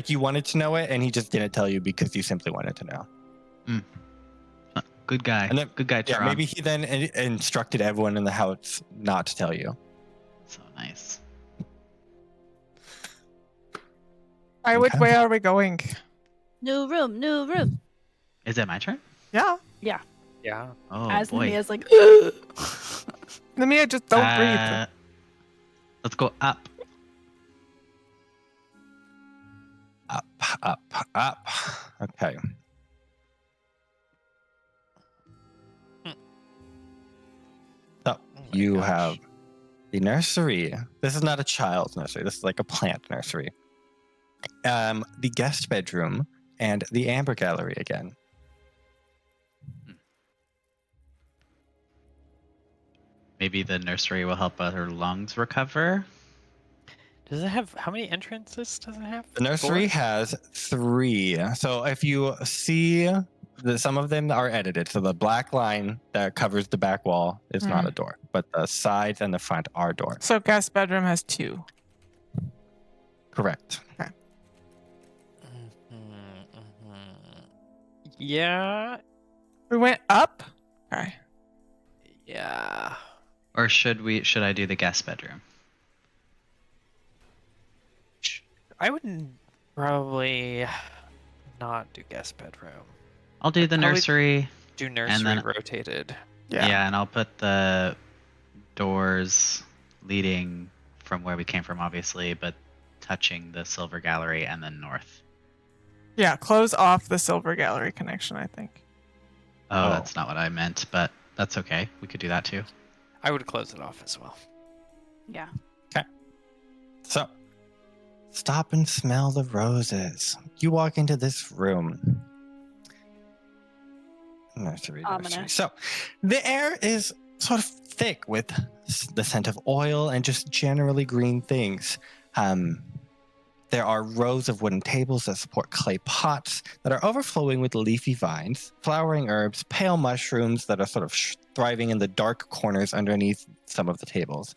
You wanted to know it, and he just didn't tell you because you simply wanted to know. good guy. And then, Good guy, yeah, Taran. maybe he then instructed everyone in the house not to tell you. So nice. Alright, which Okay. way are we going? New room, new room. Is it my turn? Yeah. Yeah. Yeah. Oh As boy. Nemea's like, Nemea, just don't breathe. Let's go up. Up, up, up. Okay. So Oh my you gosh. have the nursery. This is not a child's nursery. This is like a plant nursery. The guest bedroom and the amber gallery again. Maybe the nursery will help her lungs recover. Does it have how many entrances does it have? The nursery 4? has 3. So if you see, some of them are edited. So the black line that covers the back wall is not a door, but the sides and the front are doors. So guest bedroom has 2. Correct. Yeah. We went up? Okay. Yeah. Or should I do the guest bedroom? I would probably not do guest bedroom. I'll do the probably nursery. Do nursery then- rotated. Yeah, and I'll put the doors leading from where we came from, obviously, but touching the silver gallery and then north. Yeah, close off the silver gallery connection, I think. Oh, Oh. that's not what I meant, but that's okay. We could do that too. I would close it off as well. yeah. So stop and smell the roses. You walk into this room. Nursery. Ominous. So the air is sort of thick with the scent of oil and just generally green things. There are rows of wooden tables that support clay pots that are overflowing with leafy vines, flowering herbs, pale mushrooms that are sort of thriving in the dark corners underneath some of the tables.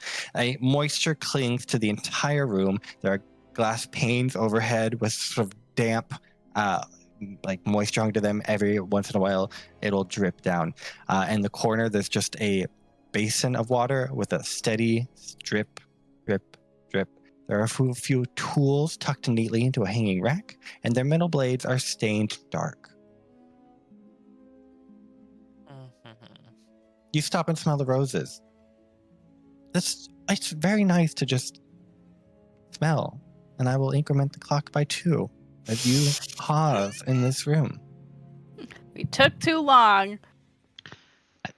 Moisture clings to the entire room. There are glass panes overhead with sort of damp, like moisture onto them. Every once in a while, it'll drip down. In the corner, there's just a basin of water with a steady drip, drip, drip. There are a few tools tucked neatly into a hanging rack, and their metal blades are stained dark. You stop and smell the roses. It's very nice to just smell, and I will increment the clock by 2 as you pause in this room. We took too long. I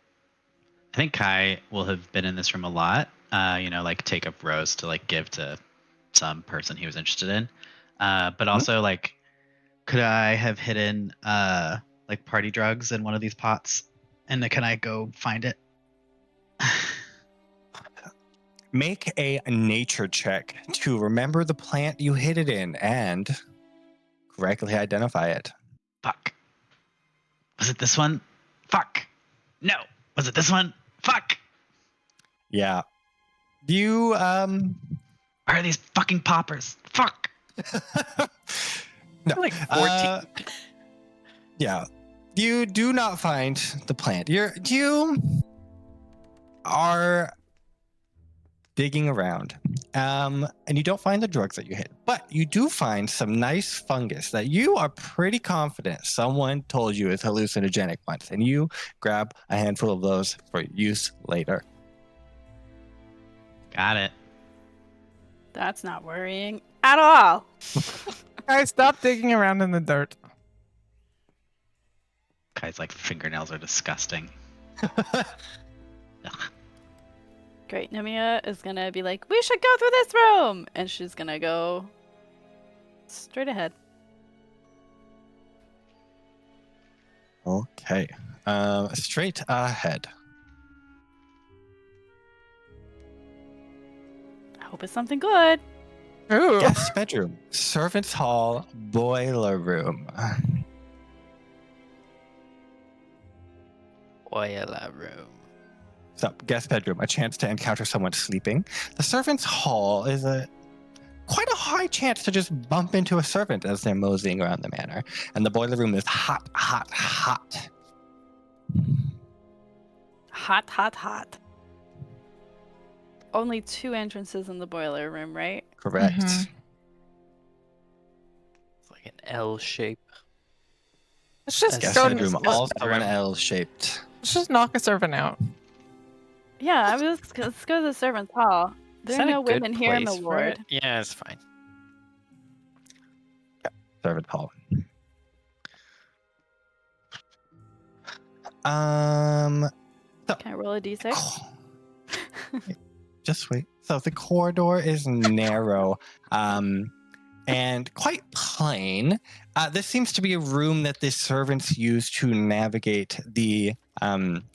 think Kai will have been in this room a lot. Like take up rose to like give to some person he was interested in. But also like, could I have hidden like party drugs in one of these pots? And can I go find it? Make a nature check to remember the plant you hid it in and correctly identify it. Fuck. Was it this one? Fuck. No. Was it this one? Fuck. Yeah. You, Where are these fucking poppers? Fuck. no. Like 14. Yeah. You do not find the plant. You are digging around, and you don't find the drugs that you hid, but you do find some nice fungus that you are pretty confident someone told you is hallucinogenic once, and you grab a handful of those for use later. Got it. That's not worrying at all. Guys, stop digging around in the dirt. Kai's like fingernails are disgusting. Ugh. Great. Nemea is going to be like, we should go through this room. And she's going to go straight ahead. Okay. Straight ahead. I hope it's something good. Ooh. Guest bedroom, servants' hall, boiler room. Boiler room. So, guest bedroom, a chance to encounter someone sleeping. The servants' hall is quite a high chance to just bump into a servant as they're moseying around the manor. And the boiler room is hot, hot, hot. Hot, hot, hot. Only 2 entrances in the boiler room, right? Correct. Mhm. It's like an L shape. Let's just Guest Guest go. bedroom, guest also an bedroom. L-shaped. Let's just knock a servant out. Yeah, let's go to the servant's hall. There Is are that a no good women here, my place for lord. it? Yeah, it's fine. Servant hall. Um, Can I roll a d6? just wait. So the corridor is narrow, and quite plain. This seems to be a room that the servants use to navigate the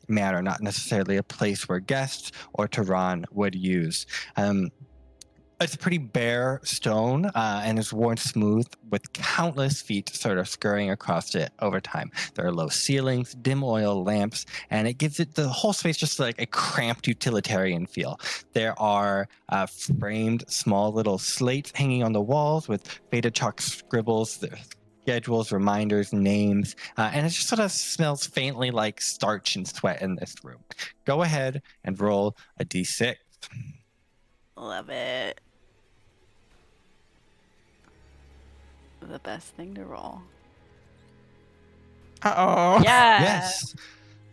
manor, not necessarily a place where guests or Taran would use. It's a pretty bare stone and is worn smooth with countless feet sort of scurrying across it over time. There are low ceilings, dim oil lamps, and it gives it the whole space just like a cramped utilitarian feel. There are framed small little slates hanging on the walls with faded chalk scribbles, schedules, reminders, names, and it just sort of smells faintly like starch and sweat in this room. Go ahead and roll a d6. Love it. The best thing to roll. Uh-oh. Yeah. Yes.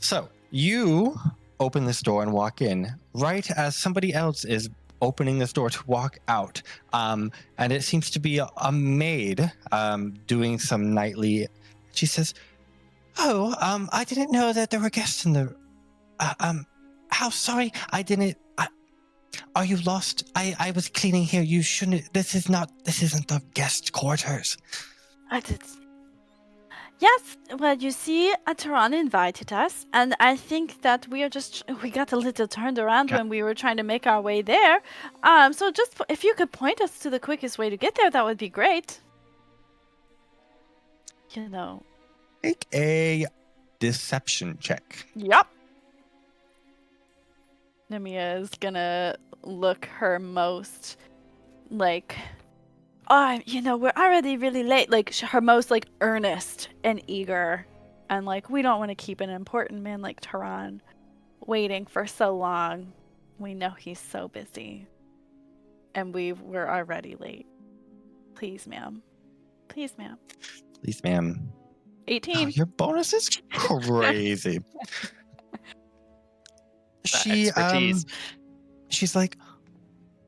So you open this door and walk in right as somebody else is opening this door to walk out. And it seems to be a maid doing some nightly. She says, "Oh, I didn't know that there were guests in the. How sorry I didn't. Are you lost? I was cleaning here. You shouldn't. This isn't the guest quarters." I did. Yes, well, you see, Taran invited us, and I think that we got a little turned around Yeah. when we were trying to make our way there. So just if you could point us to the quickest way to get there, that would be great. You know. Make a deception check. Yup. Nemea is gonna look her most like, oh, we're already really late. Like her most like earnest and eager, and like we don't want to keep an important man like Taran waiting for so long. We know he's so busy, and we're already late. Please, ma'am. Please, ma'am. Please, ma'am. 18. Oh, your bonus is crazy. Expertise. She's like,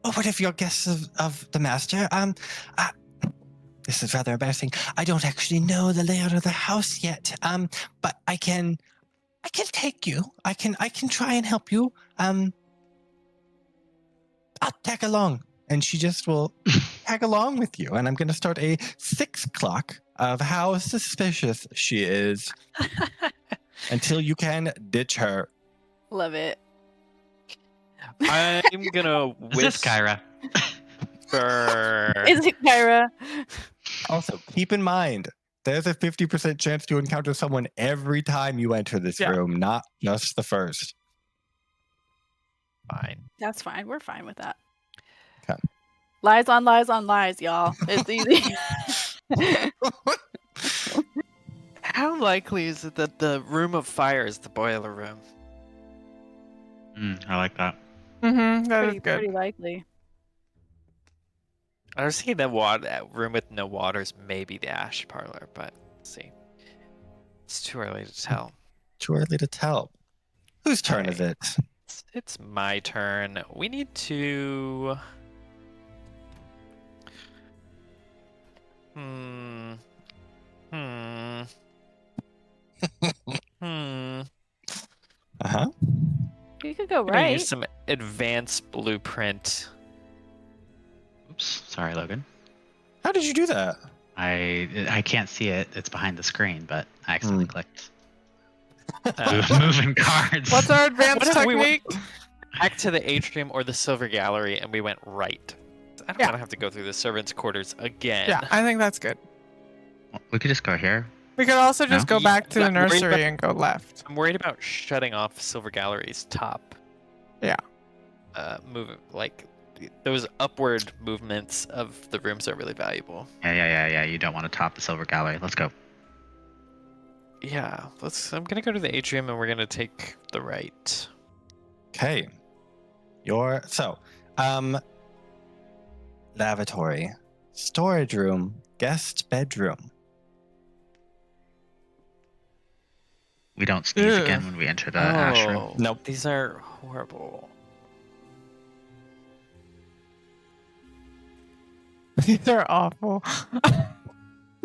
"Oh, what if you're guests of the master? This is rather embarrassing. I don't actually know the layout of the house yet. But I can take you. I can try and help you. I'll tag along." And she just will tag along with you. And I'm going to start a 6 clock of how suspicious she is until you can ditch her. Love it. I'm gonna Is this Kyra? whisper. Is it Kyra? Also, keep in mind, there's a 50% chance to encounter someone every time you enter this Yeah. room, not just the first. Fine. That's fine. We're fine with that. Okay. Lies on lies on lies, y'all. It's easy. How likely is it that the room of fire is the boiler room? I like that. Mm-hmm. That is pretty, good. pretty likely. I was thinking that room with no water is maybe the ash parlor, but let's see. It's too early to tell. Too early to tell. Whose turn is Okay. it? It's my turn. We need to. Hmm. Uh-huh. You could go I'm gonna right. use some advanced blueprint. Oops. Sorry, Logan. How did you do that? I can't see it. It's behind the screen, but I accidentally clicked. Uh, Moving cards. What's our advanced What if we technique? back to the atrium or the silver gallery and we went right? I don't Yeah. want to have to go through the servants' quarters again. Yeah, I think that's good. We could just go here. We could also just No? go back to the I'm worried nursery about- and go left. I'm worried about shutting off silver gallery's top. Yeah. Moving like those upward movements of the rooms are really valuable. Yeah. You don't want to top the silver gallery. Let's go. Yeah, I'm gonna go to the atrium and we're gonna take the right. Okay. Lavatory, storage room, guest bedroom. We don't sneeze Ew. again when we enter the ash room. Nope. These are horrible. These are awful.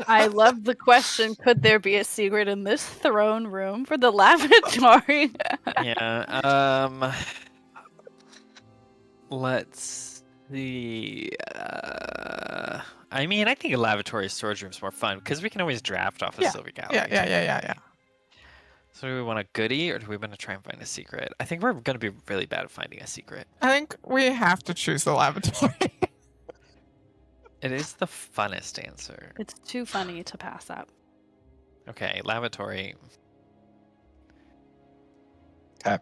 I love the question, could there be a secret in this throne room for the lavatory? Yeah. Let's see. I mean, I think a lavatory storage room is more fun because we can always draft off of Yeah, Silver Gallery. Yeah. So do we want a goodie or do we want to try and find a secret? I think we're going to be really bad at finding a secret. I think we have to choose the lavatory. It is the funnest answer. It's too funny to pass up. Okay, lavatory. Okay.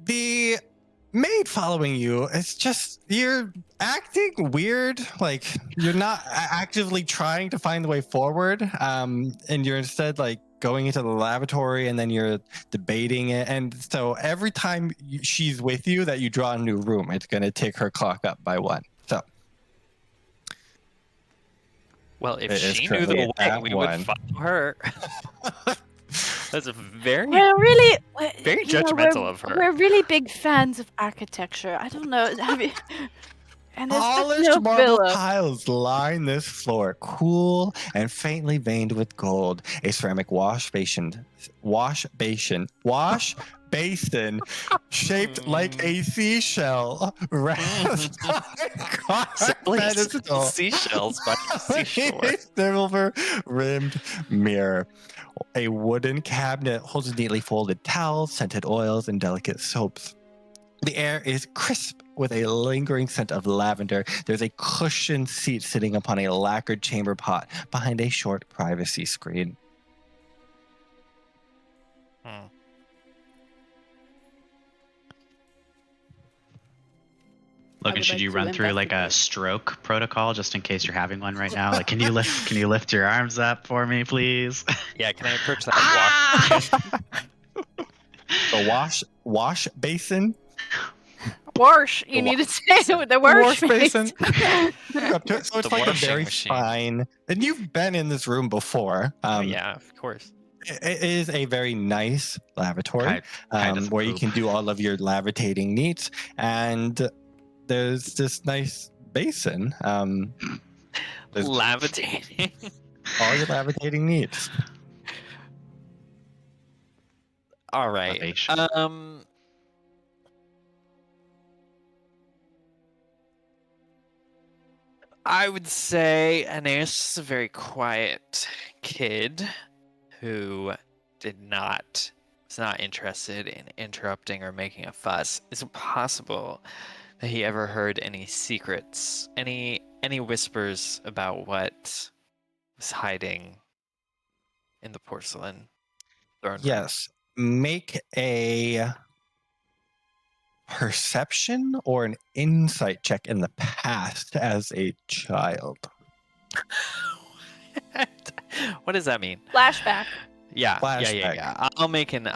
The maid following you, it's just, you're acting weird. Like, you're not actively trying to find the way forward. And you're instead like going into the lavatory and then you're debating it. And so every time she's with you that you draw a new room, it's going to tick her clock up by 1. So. Well, if It is she knew the currently way, at we 1. would follow her. That's a very, We're really very you know, judgmental of her. We're really big fans of architecture. I don't know. Have you... And there's just Polished no marble villa. tiles line this floor, cool and faintly veined with gold. A ceramic wash basin shaped like a seashell rests on a carved pedestal. Seashells by the seashore. A silver-rimmed mirror. A wooden cabinet holds neatly folded towels, scented oils, and delicate soaps. The air is crisp with a lingering scent of lavender. There's a cushioned seat sitting upon a lacquered chamber pot behind a short privacy screen. Logan, would should like you to run through like a investigate. stroke protocol just in case you're having one right now? Like, can you lift your arms up for me, please? Yeah, can I approach that The wash basin. Wash. You need to say with the wash basin. Up to it. So it's The like a washing very machine. fine. And you've been in this room before. Oh, yeah, of course. It is a very nice lavatory Kind of where you poop. can do all of your lavitating needs. And there's this nice basin. There's Lavitating. all your lavitating needs. All right. Lavation. I would say Aeneas is a very quiet kid who is not interested in interrupting or making a fuss. Is it possible that he ever heard any secrets, any whispers about what was hiding in the porcelain throne room? Yes. Make a perception or an insight check in the past as a child. What does that mean? Flashback. Yeah. Flashback. I'll make an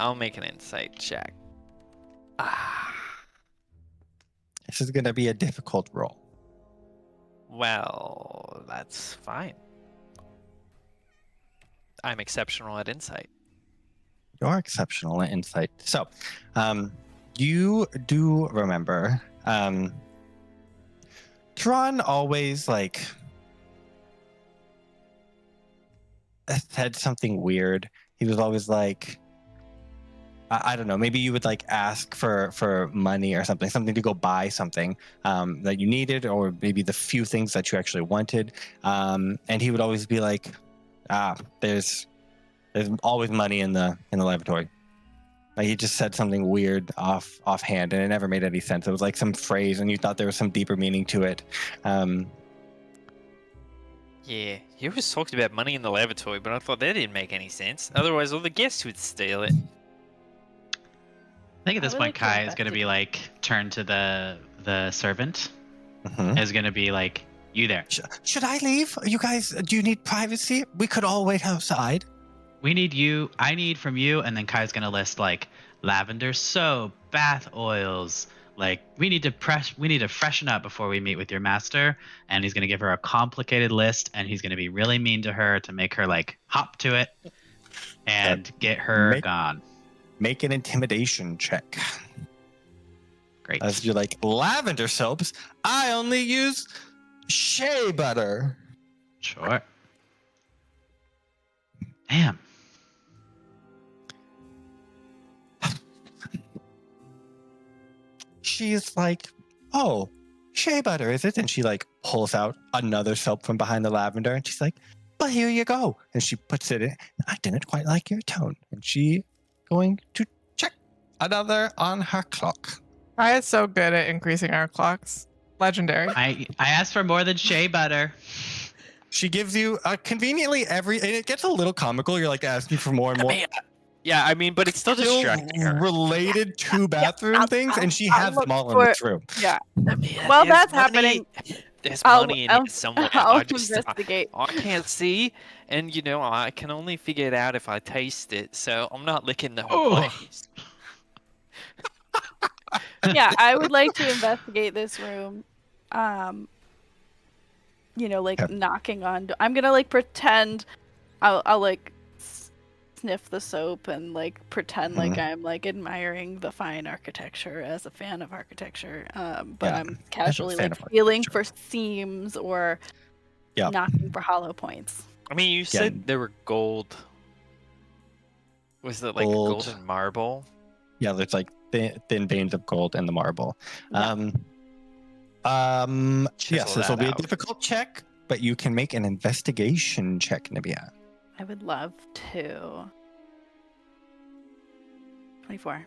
insight check. This is going to be a difficult roll. Well, that's fine. I'm exceptional at insight. You're exceptional at insight. So, you do remember, Taran always said something weird. He was always like, I don't know, maybe you would ask for money or something to go buy something that you needed, or maybe the few things that you actually wanted. And he would always be like, there's always money in the lavatory. Like, he just said something weird offhand, and it never made any sense. It was like some phrase, and you thought there was some deeper meaning to it. Yeah, he always talked about money in the lavatory, but I thought that didn't make any sense. Otherwise, all the guests would steal it. I think at this I would point, like to Kai is going to be turn to the servant. Mhm. Is going to be like, You there. Should I leave? You guys, do you need privacy? We could all wait outside. We need you. I need from you, and then Kai's gonna list like lavender soap, bath oils. Like we need to freshen up before we meet with your master. And he's gonna give her a complicated list, and he's gonna be really mean to her to make her like hop to it and get her gone. Make an intimidation check. Great. As you're like, lavender soaps? I only use shea butter. Sure. Damn. She's like, oh, shea butter, is it? And she like pulls out another soap from behind the lavender, and she's like, well, here you go. And she puts it in. I didn't quite like your tone. And she going to check another on her clock. I is so good at increasing our clocks. Legendary. I asked for more than shea butter. She gives you conveniently and it gets a little comical. You're like asking for more and more. Yeah, I mean, but it's still distracting her. Related to bathroom things, and she I'll has look them all in for- this room. Yeah. Nemea, Well, there's that's money- happening. There's I'll- money in I'll- it somewhere. I'll I just investigate. I can't see, and I can only figure it out if I taste it. So I'm not licking the whole Oh. place. Yeah, I would like to investigate this room. Like knocking on. I'm gonna like pretend. I'll like sniff the soap and like pretend like I'm like admiring the fine architecture as a fan of architecture. But Yeah, I'm casually fan like of feeling for architecture. seams or Yeah. knocking for hollow points. I mean, you said there were gold. Was it like Gold. golden marble? Yeah, there's like thin veins of gold in the marble. Yeah. Yes, this will that be a out. difficult check, but you can make an investigation check, Nemea. I would love to. 24.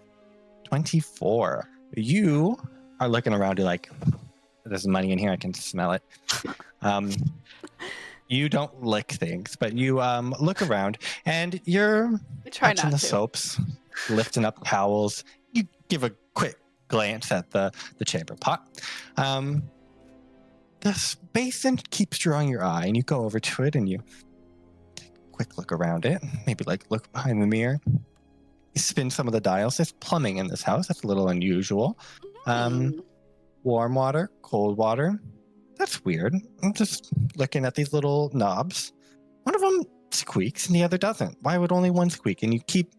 24. You are looking around, you're like, there's money in here, I can smell it. You don't lick things, but you look around and you're I try touching not the to. soaps, lifting up towels. You give a quick glance at the chamber pot. This basin keeps drawing your eye, and you go over to it and you take a quick look around it. Maybe like look behind the mirror. You spin some of the dials. There's plumbing in this house. That's a little unusual. Warm water, cold water. That's weird. I'm just looking at these little knobs. One of them squeaks and the other doesn't. Why would only one squeak? And you keep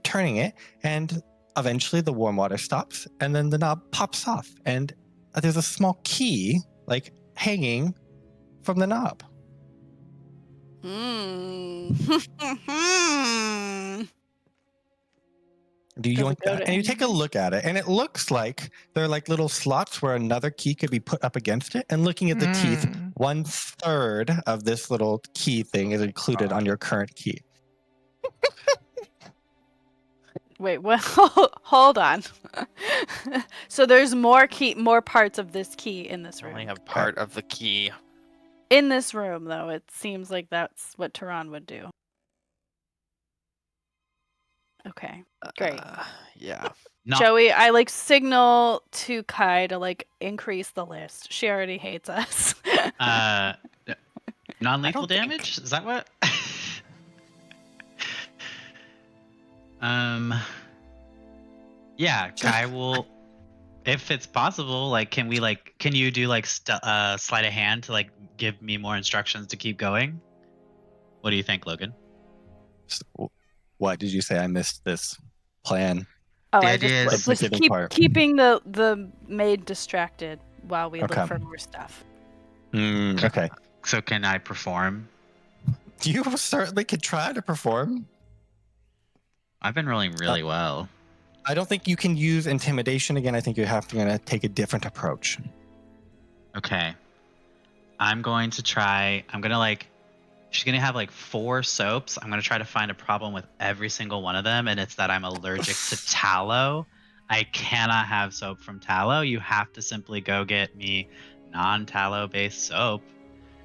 turning it, and eventually the warm water stops, and then the knob pops off, and there's a small key like hanging from the knob. Do you Does it want go that? to And you take a anything? look at it, and it looks like there are like little slots where another key could be put up against it. And looking at the teeth, 1/3 of this little key thing is included on your current key. Wait, what? Hold on. So there's more parts of this key in this I only room. have part of the key. In this room, though, it seems like that's what Taran would do. Okay, great. Yeah. Not Joey, I like signal to Kai to like increase the list. She already hates us. non-lethal I don't think- damage. Is that what? Yeah, Kai will, if it's possible. Like, can you do like sleight of hand to like give me more instructions to keep going? What do you think, Logan? What did you say? I missed this plan. Oh, The I idea just, is- The beginning part. keeping the maid distracted while we Okay. look for more stuff. Okay. So can I perform? You certainly could try to perform. I've been rolling really well. I don't think you can use intimidation again. I think you have to take a different approach. Okay. I'm going to try. She's going to have like 4 soaps. I'm going to try to find a problem with every single one of them. And it's that I'm allergic to tallow. I cannot have soap from tallow. You have to simply go get me non-tallow based soap.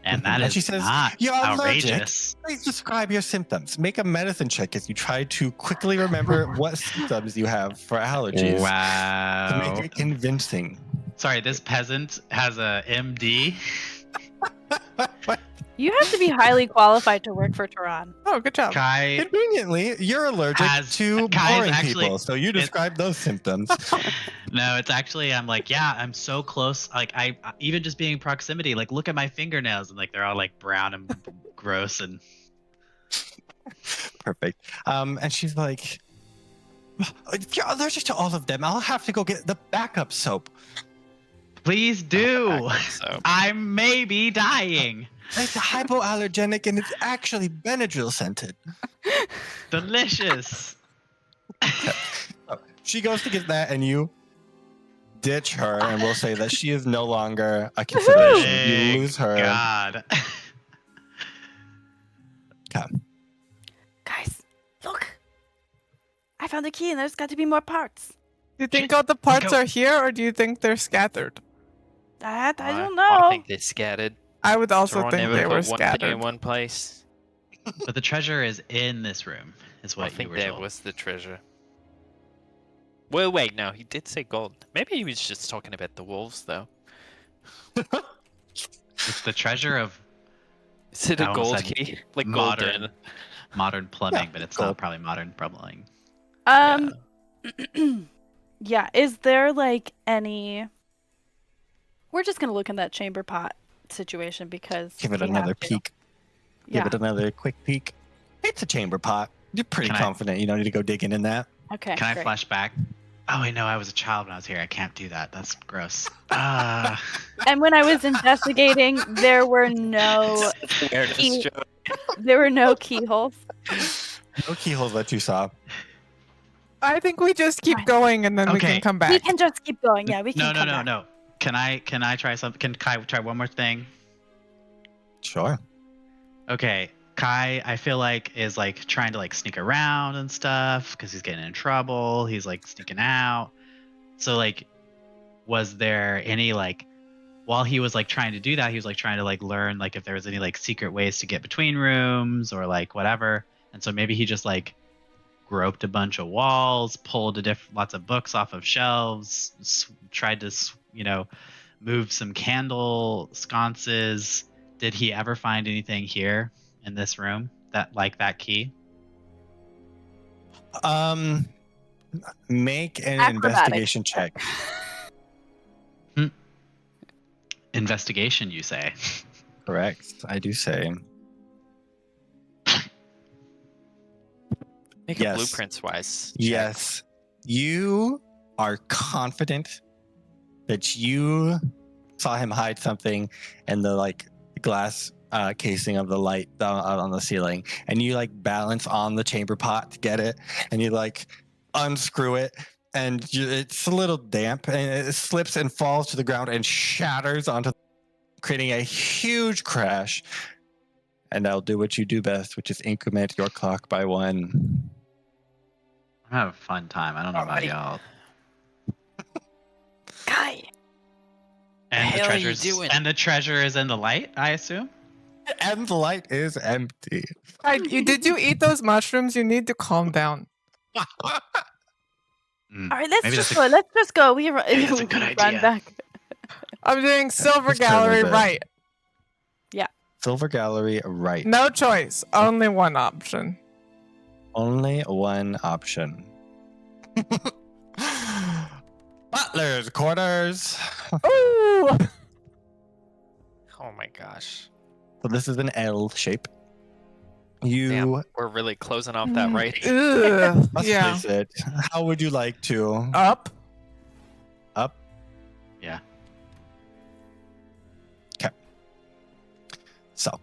And that And is she says, not "You're allergic." outrageous. Please describe your symptoms. Make a medicine check as you try to quickly remember what symptoms you have for allergies. To Wow. make it convincing. Sorry, this peasant has a MD. You have to be highly qualified to work for Taran. Oh, good job. Kai Conveniently, you're allergic to Kai's boring actually- people, so you describe those symptoms. No, it's actually I'm like, yeah, I'm so close. Like I even just being in proximity, like look at my fingernails and like they're all like brown and gross and Perfect. And she's like, if you're allergic to all of them, I'll have to go get the backup soap. please do. So I may be dying. It's hypoallergenic and it's actually Benadryl scented. Delicious. So she goes to get that, and you ditch her, and we'll say that she is no longer a consideration. You Big lose her. God. Guys, look! I found the key and there's got to be more parts. Do you think all the parts go. are here, or do you think they're scattered? That I don't I know. think they scattered. I would also Taran think never they put were one thing in scattered. one place. But the treasure is in this room, is I what you think were that told. was the treasure. Well, wait, no, he did say gold. Maybe he was just talking about the wolves, though. It's the treasure of Is it I a almost gold said key? Like modern- golden? modern plumbing, Yeah, but it's gold. not probably modern plumbing. Yeah, is there like any... We're just gonna look in that chamber pot situation because Give it we another have to. peek. Yeah. Give it another quick peek. It's a chamber pot. You're pretty Can I- confident you don't need to go digging in that. Okay. Can I great. flash back? Oh wait, no, I was a child when I was here. I can't do that. That's gross. And when I was investigating, there were no key- there were no keyholes. No keyholes that you saw. I think we just keep Fine. going, and then we Okay. can come We back. can just keep going. Yeah, we can. no, come no, back. no. Can I try something? Can Kai try one more thing? Sure. Okay, Kai, I feel like is like trying to like sneak around and stuff because he's getting in trouble. He's like sneaking out. So like, was there any like, while he was like trying to do that, he was like trying to like learn like if there was any like secret ways to get between rooms or like whatever. And so maybe he just like groped a bunch of walls, pulled lots of books off of shelves, tried to move some candle sconces. Did he ever find anything here in this room that key? Make an Acrobatics. investigation check. Investigation, you say? Correct. I do say. Make Yes. a blueprints wise. Yes. You are confident that you saw him hide something in the like glass casing of the light on the ceiling, and you like balance on the chamber pot to get it, and you like unscrew it, and it's a little damp, and it slips and falls to the ground and shatters onto, creating a huge crash. And I'll do what you do best, which is increment your clock by 1. I'm having a fun time. I don't know about Alrighty. y'all. Guy. And hell are you doing? And the treasure is in the light, I assume. And the light is empty. Did you eat those mushrooms? You need to calm down. Mm. All right, let's Maybe just that's go. Let's just go. We run, Maybe that's a good run idea. back. I'm doing Silver Just turn Gallery it. right. Silver Gallery right. No choice. Only one option. Only one option. Butler's quarters. Ooh! Oh my gosh. So this is an L shape. You Damn, we're really closing off that right. Ugh. must Yeah. place it. How would you like to? Up. Up. Yeah. So.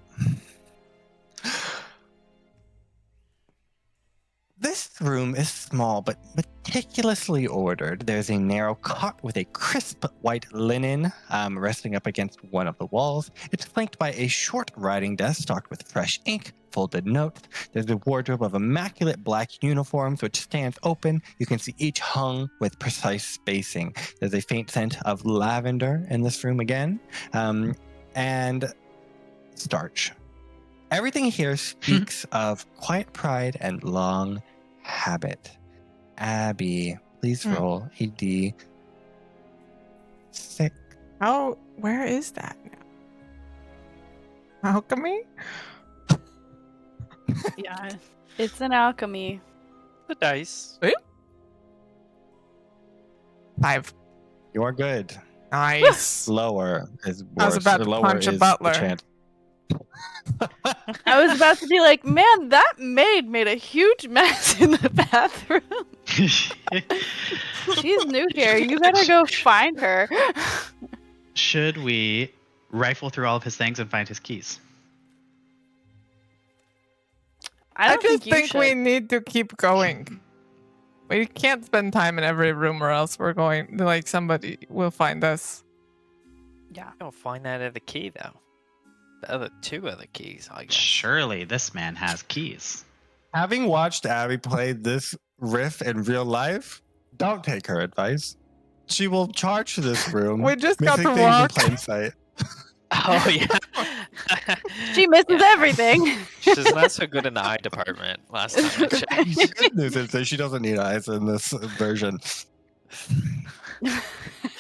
This room is small but meticulously ordered. There's a narrow cot with a crisp white linen resting up against one of the walls. It's flanked by a short writing desk stocked with fresh ink, folded notes. There's a wardrobe of immaculate black uniforms which stands open. You can see each hung with precise spacing. There's a faint scent of lavender in this room again, and starch. Everything here speaks of quiet pride and long habit. Abby, please roll a D6. Where is that now? Alchemy? Yeah, it's an alchemy. The dice. 5. You're good. Nice. Lower is worse. I was about to Lower punch a is the butler. chance. I was about to be like, man, that maid made a huge mess in the bathroom. She's new here. You better go find her. Should we rifle through all of his things and find his keys? I I don't just think you think we should. need to keep going. We can't spend time in every room or else we're going, like, somebody will find us. Yeah. Don't find that other key though. The other 2 other keys, I guess. Surely this man has keys. Having watched Abby play this riff in real life, don't take her advice. She will charge this room. We just got missing to things in walk. plain sight. Oh yeah. She misses everything. She's not so good in the eye department last time I checked. The good news is that she doesn't need eyes in this version.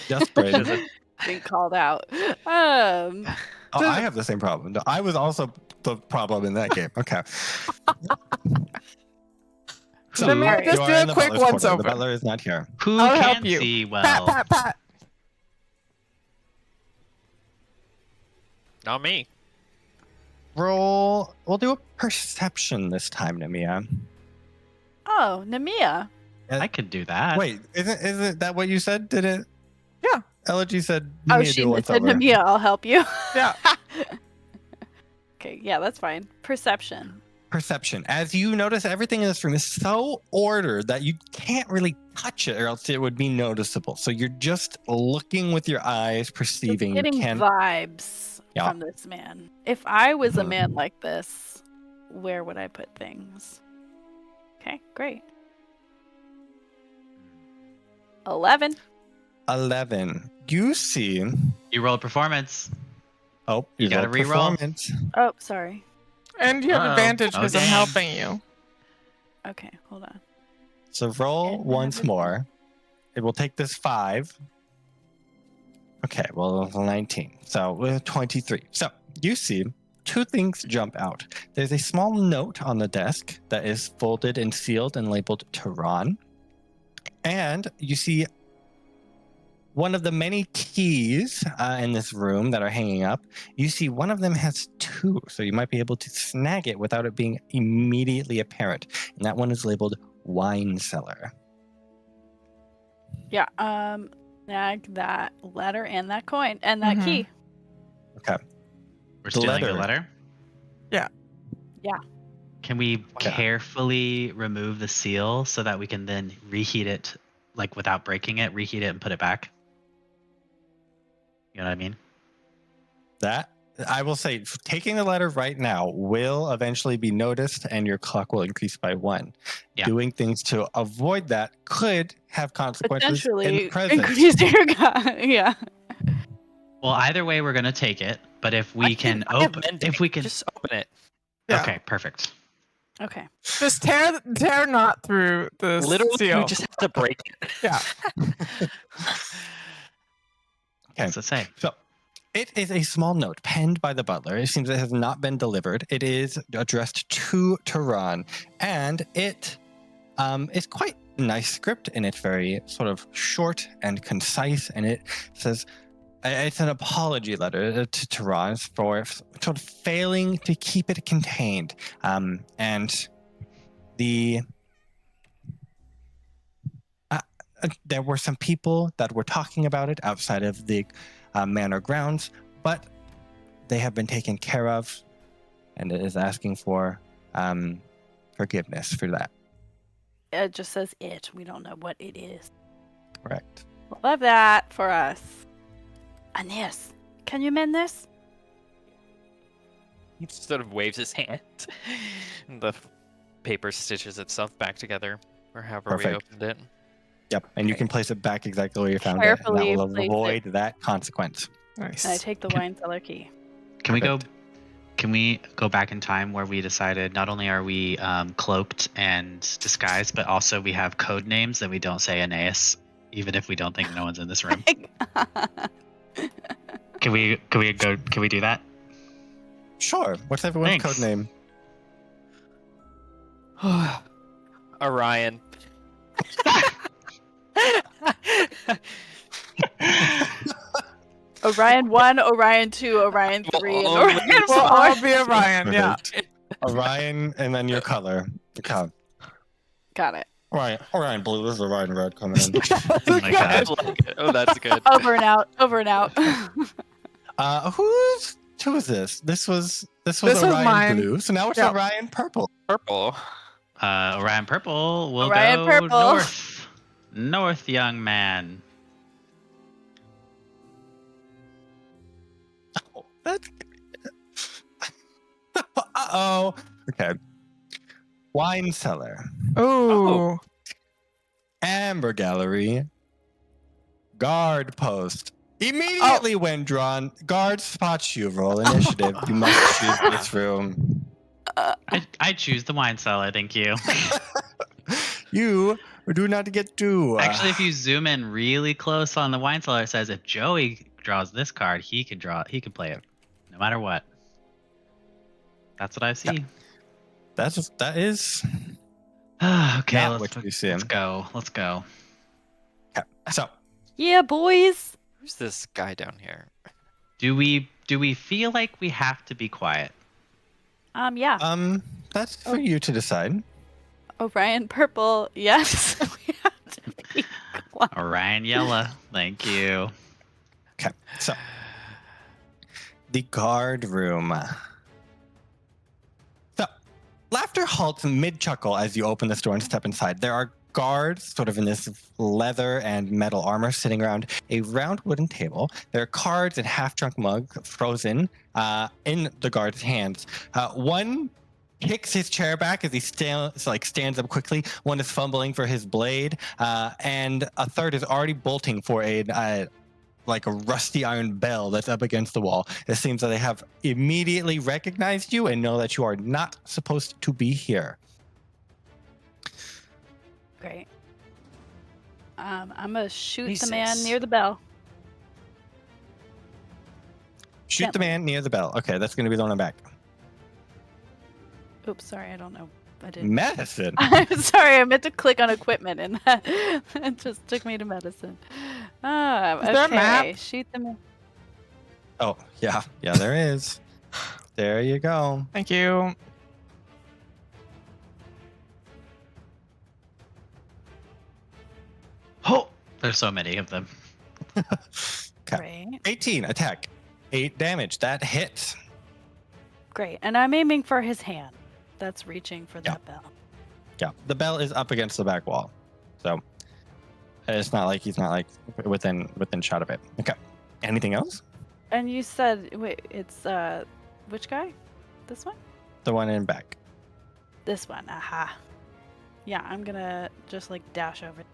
Just brain. Being called out. Oh, I have the same problem. No, I was also the problem in that game. Okay. So, Nemea, just you are do in a the quick butler's once quarter. over. The butler is not here. Who I'll help can you. see Pat, well? pat, pat. Not me. Roll. We'll do a perception this time, Nemea. Oh, Nemea. I could do that. Wait, isn't that what you said? Did it? Yeah. Elegy said. Oh, Nemea she do once said over. Nemea, I'll help you. Yeah. Okay, yeah, that's fine. Perception. Perception. As you notice, everything in this room is so ordered that you can't really touch it, or else it would be noticeable. So you're just looking with your eyes, Just perceiving. You getting can't. vibes Yeah. from this man. If I was a Mhm. man like this, where would I put things? Okay, great. 11. 11. You see. You rolled performance. Oh, You gotta rolled re-roll. performance. Oh, sorry. And you have Uh-oh. advantage because Oh, I'm dang. helping you. Okay, hold on. So roll And once everything. more. It will take this 5. Okay, well, 19. So 23. So you see 2 things jump out. There's a small note on the desk that is folded and sealed and labeled Taran. And you see one of the many keys in this room that are hanging up. You see one of them has 2, so you might be able to snag it without it being immediately apparent. And that one is labeled Wine Cellar. Yeah, snag that letter and that coin and that Mhm. key. Okay. We're The stealing the letter. letter? Yeah. Yeah. Can we Okay. carefully remove the seal so that we can then reheat it, like without breaking it, reheat it and put it back? You know what I mean? That, I will say, taking the letter right now will eventually be noticed and your clock will increase by 1. Yeah. Doing things to avoid that could have consequences in the Potentially present. increase your god. Yeah. Well, either way, we're gonna take it. But if we I can think I have open, mending. if we can, just open it. Yeah. okay, perfect. Okay. Just tear not through the Literally, seal. we just have to break it. Yeah. Okay. What's it say? So it is a small note penned by the butler. It seems it has not been delivered. It is addressed to Taran, and it is quite nice script, and it's very sort of short and concise. And it says it's an apology letter to Taran for sort of failing to keep it contained, and the. There were some people that were talking about it outside of the manor grounds, but they have been taken care of, and it is asking for forgiveness for that. It just says it. We don't know what it is. Correct. Love that for us. Aeneas, can you mend this? He sort of waves his hand. And the paper stitches itself back together, or however we Perfect. opened it. Yep, and you Okay. can place it back exactly where you found Carefully it, and that will place avoid that consequence. Nice. And I take the wine cellar key. Can Perfect. we go back in time where we decided not only are we cloaked and disguised, but also we have code names that we don't say Aeneas, even if we don't think no one's in this room. Can we do that? Sure. What's everyone's Thanks. code name? Orion. Orion 1, Orion 2, Orion 3, and Well, Orion only 4. We'll all be Orion. Yeah. Perfect. Orion, and then your color. Okay. Got it. Orion blue. This is Orion red coming in. Oh my I god. like it. Oh, that's good. Over and out. Over and out. Who is this? This was This was Orion mine. blue. So now it's Yeah. Orion purple. Purple. Orion Purple will Orion go Purple. north. North, young man. Oh, that's uh-oh. Okay. Wine cellar. Ooh. Amber gallery. Guard post. Immediately when drawn, guard spots you. Roll initiative. You must choose this room. I choose the wine cellar, thank you. You do not get to. Actually, if you zoom in really close on the wine cellar, it says if Joey draws this card, he can play it, no matter what. That's what I see. that is. Okay, Not let's what you see. go. Let's go. Okay. So Yeah, boys. Who's this guy down here? Do we feel like we have to be quiet? Yeah. that's for you to decide. Orion Purple. Yes. We have to be quiet. Orion Yellow, thank you. Okay. So the guard room. So laughter halts mid chuckle as you open this door and step inside. There are guards sort of in this leather and metal armor sitting around a round wooden table. There are cards and half-drunk mug frozen in the guard's hands. One kicks his chair back as he stands up quickly. One is fumbling for his blade, and a third is already bolting for a rusty iron bell that's up against the wall. It seems that they have immediately recognized you and know that you are not supposed to be here. Great. I'm gonna shoot the man Jesus. near the bell. Shoot the man near the bell. Okay, that's going to be the one I'm back. Oops, sorry, I don't know. I didn't. Medicine. I'm sorry, I meant to click on equipment and that it just took me to medicine. Is there a map? Okay, shoot the man. Oh, yeah, there is. There you go. Thank you. Oh, there's so many of them. Okay. Great. 18 attack. 8 damage. That hits. Great. And I'm aiming for his hand. That's reaching for that bell. Yeah, the bell is up against the back wall, so it's not like he's not within shot of it. Okay. Anything else? And you said, wait, it's which guy? This one? The one in back. This one. Aha. Yeah, I'm gonna just dash over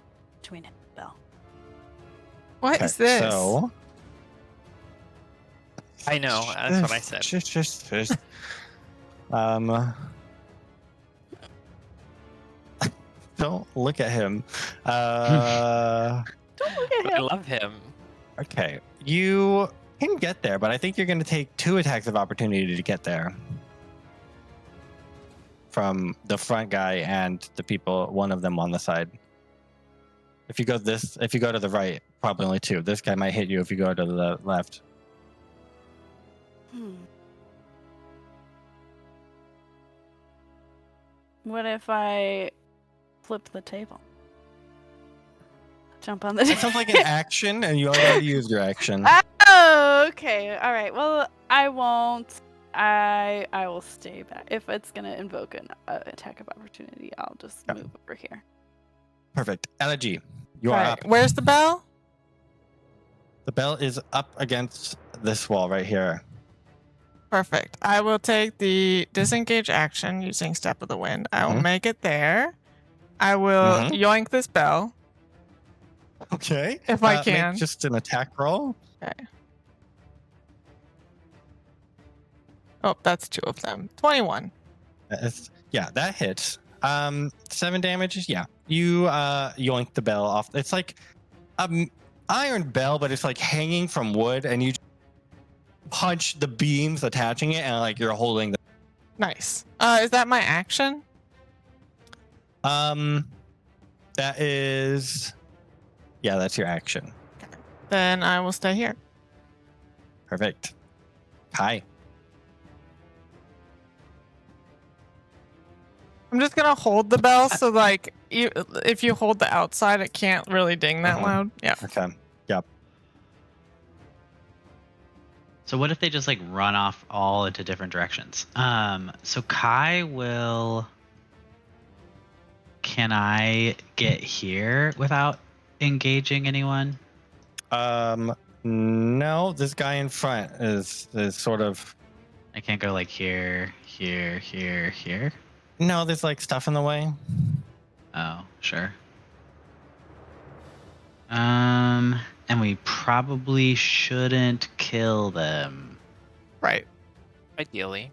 between him and the bell. What is this? So I know. That's what I said. Just don't look at him. Don't look at But I him. love him. Okay, you can get there, but I think you're going to take 2 attacks of opportunity to get there. From the front guy and the people, one of them on the side. If you go to the right, probably only 2. This guy might hit you if you go to the left. What if I flip the table? Jump on the It table. sounds like an action, and you already used your action. Oh, okay. All right. Well, I won't. I will stay back. If it's gonna invoke an attack of opportunity, I'll just move over here. Perfect. Elegy, you are Right. up. Where's the bell? The bell is up against this wall right here. Perfect. I will take the disengage action using Step of the Wind. I will Mhm. make it there. I will Mhm. yoink this bell. Okay. If I Make can. just an attack roll. Okay. Oh, that's 2 of them. 21. That hits. 7 damage. Yeah. You yoink the bell off. It's like iron bell, but it's hanging from wood, and you punch the beams attaching it, and like you're holding the. Nice. Is that my action? That is. Yeah, that's your action. Then I will stay here. Perfect. Hi. I'm just gonna hold the bell so like if you hold the outside, it can't really ding that loud. Yeah. Okay. Yep. So what if they just like run off all into different directions? So Kai will. Can I get here without engaging anyone? No, this guy in front is sort of. I can't go like here, here, here, here. No, there's like stuff in the way. Oh, sure. And we probably shouldn't kill them. Right. Ideally.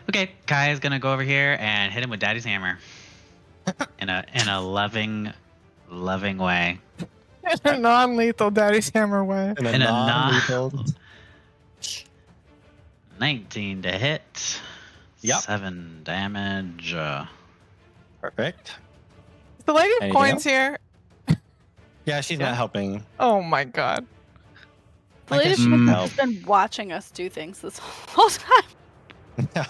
Okay, Kai is gonna go over here and hit him with Daddy's hammer. in a loving way. In a non-lethal Daddy's Hammer way. In a In a non-lethal. 19 to hit. Yep. 7 damage. Perfect. Is the Lady of Anything Coins else? here? Yeah, she's not helping. Oh my god. The I lady guess she can has been watching us do things this whole time.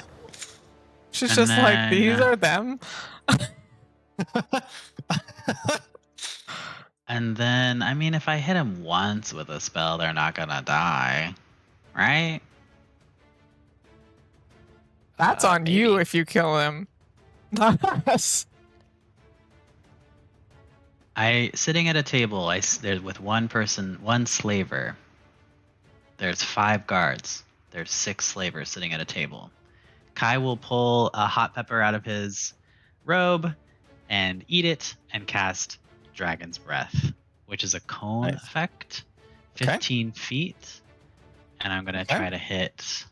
She's And just like, then- these are them. And then, I mean, if I hit him once with a spell, they're not gonna die. Right? That's on you maybe. if you kill him. Not us. Sitting at a table, there's with one person, one slaver. There's 5 guards. There's 6 slavers sitting at a table. Kai will pull a hot pepper out of his robe and eat it and cast Dragon's Breath, which is a cone Nice. effect, Okay. 15 feet. And I'm going to Okay. try to hit.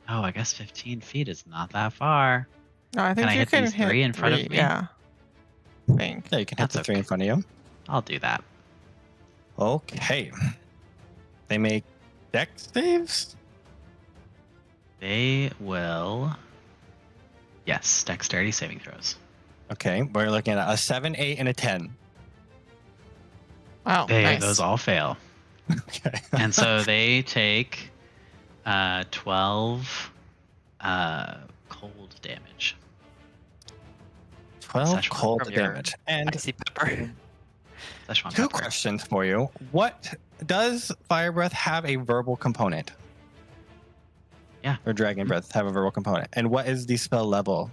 Oh, I guess 15 feet is not that far. No, I think I you hit can these hit 3 in front of 3, me? Yeah. I think. Yeah, you can hit That's the 3 in okay. front of you. I'll do that. Okay. They make dex saves? They will. Yes, dexterity saving throws. Okay, we're looking at a 7, 8, and a 10. Wow. Nice. Those all fail. Okay. And so they take 12 cold damage. 12 Session cold from your damage. And Icy pepper. Szechuan 2 pepper. questions for you. What does Fire Breath have a verbal component? Yeah. Or Dragon Breath have a verbal component? And what is the spell level?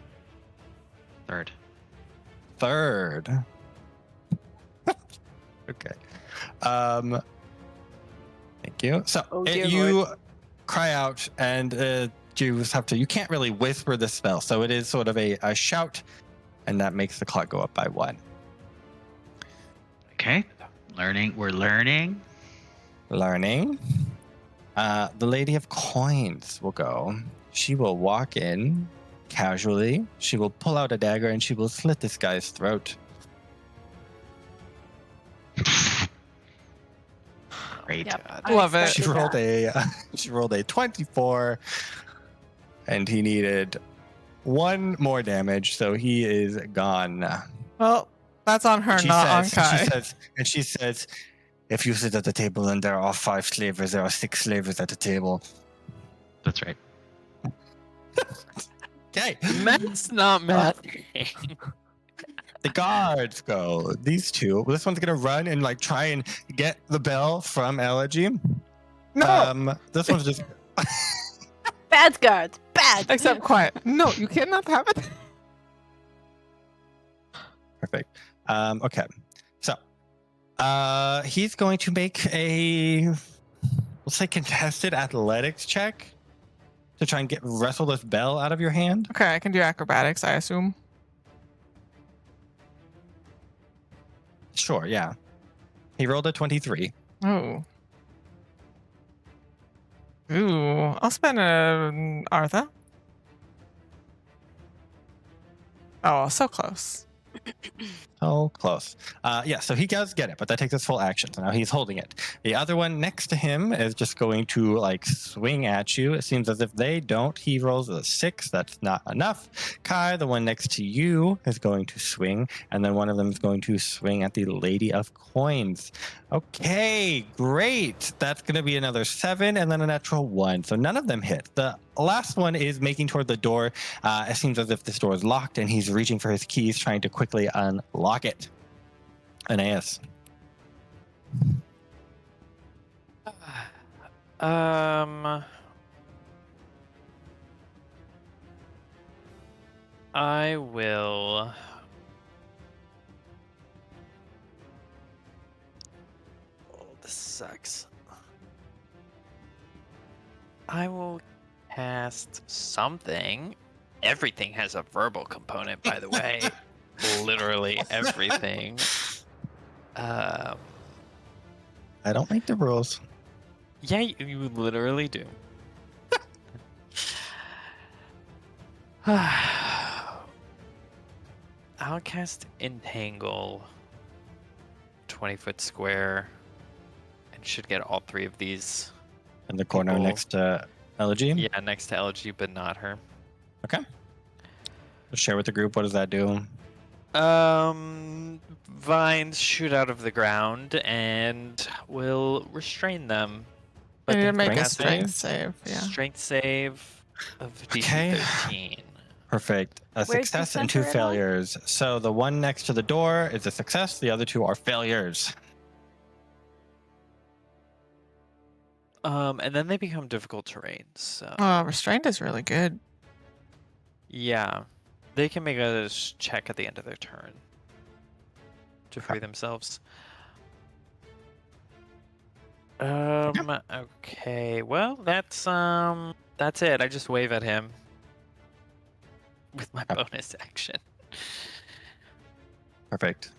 3rd. 3rd. Okay. Thank you. So Oh, dear you cry out, and you have to. You can't really whisper the spell, so it is sort of a shout, and that makes the clock go up by 1. Okay. We're learning. Learning. The Lady of Coins will go. She will walk in casually. She will pull out a dagger and she will slit this guy's throat. Great. Yep. Love it. She rolled a 24, and he needed 1 more damage, so he is gone. Well, that's on her, not on Kai. She says, if you sit at the table and there are 5 slavers, there are 6 slavers at the table. That's right. Okay. That's not mathing. The guards go. These 2. This one's gonna run and like try and get the bell from Elegy. No. This one's just. Bad guards. Bad. Except quiet. No, you cannot have it. Perfect. Okay. So, he's going to make a, let's say, contested athletics check to try and wrestle this bell out of your hand. Okay, I can do acrobatics, I assume. Sure. Yeah. He rolled a 23. Oh. Ooh, I'll spend an Artha. Oh, so close. Oh, close. Yeah, so he does get it, but that takes his full action. So now he's holding it. The other one next to him is just going to like swing at you. It seems as if they don't. He rolls a 6. That's not enough. Kai, the one next to you, is going to swing, and then one of them is going to swing at the Lady of Coins. Okay, great. That's going to be another 7 and then a natural 1. So none of them hit. The last one is making toward the door. It seems as if this door is locked and he's reaching for his keys, trying to quickly unlock it. Aeneas. I will. Oh, this sucks. I will cast something. Everything has a verbal component, by the way. Literally everything. I don't make the rules. Yeah, you literally do. I'll cast Entangle. 20-foot square. And should get all 3 of these. In the corner People. next to Elegy? Yeah, next to Elegy, but not her. Okay. Share with the group. What does that do? Vines shoot out of the ground and will restrain them. I need to then make a strength strength save. Yeah. Strength save of DC Okay. 13. Perfect. A Where'd you success and 2 center it on? failures. So the one next to the door is a success. The other 2 are failures. And then they become difficult terrain. So Oh, restraint is really good. yeah, they can make a check at the end of their turn to free themselves. Okay. Well, that's it. I just wave at him with my bonus action. Perfect.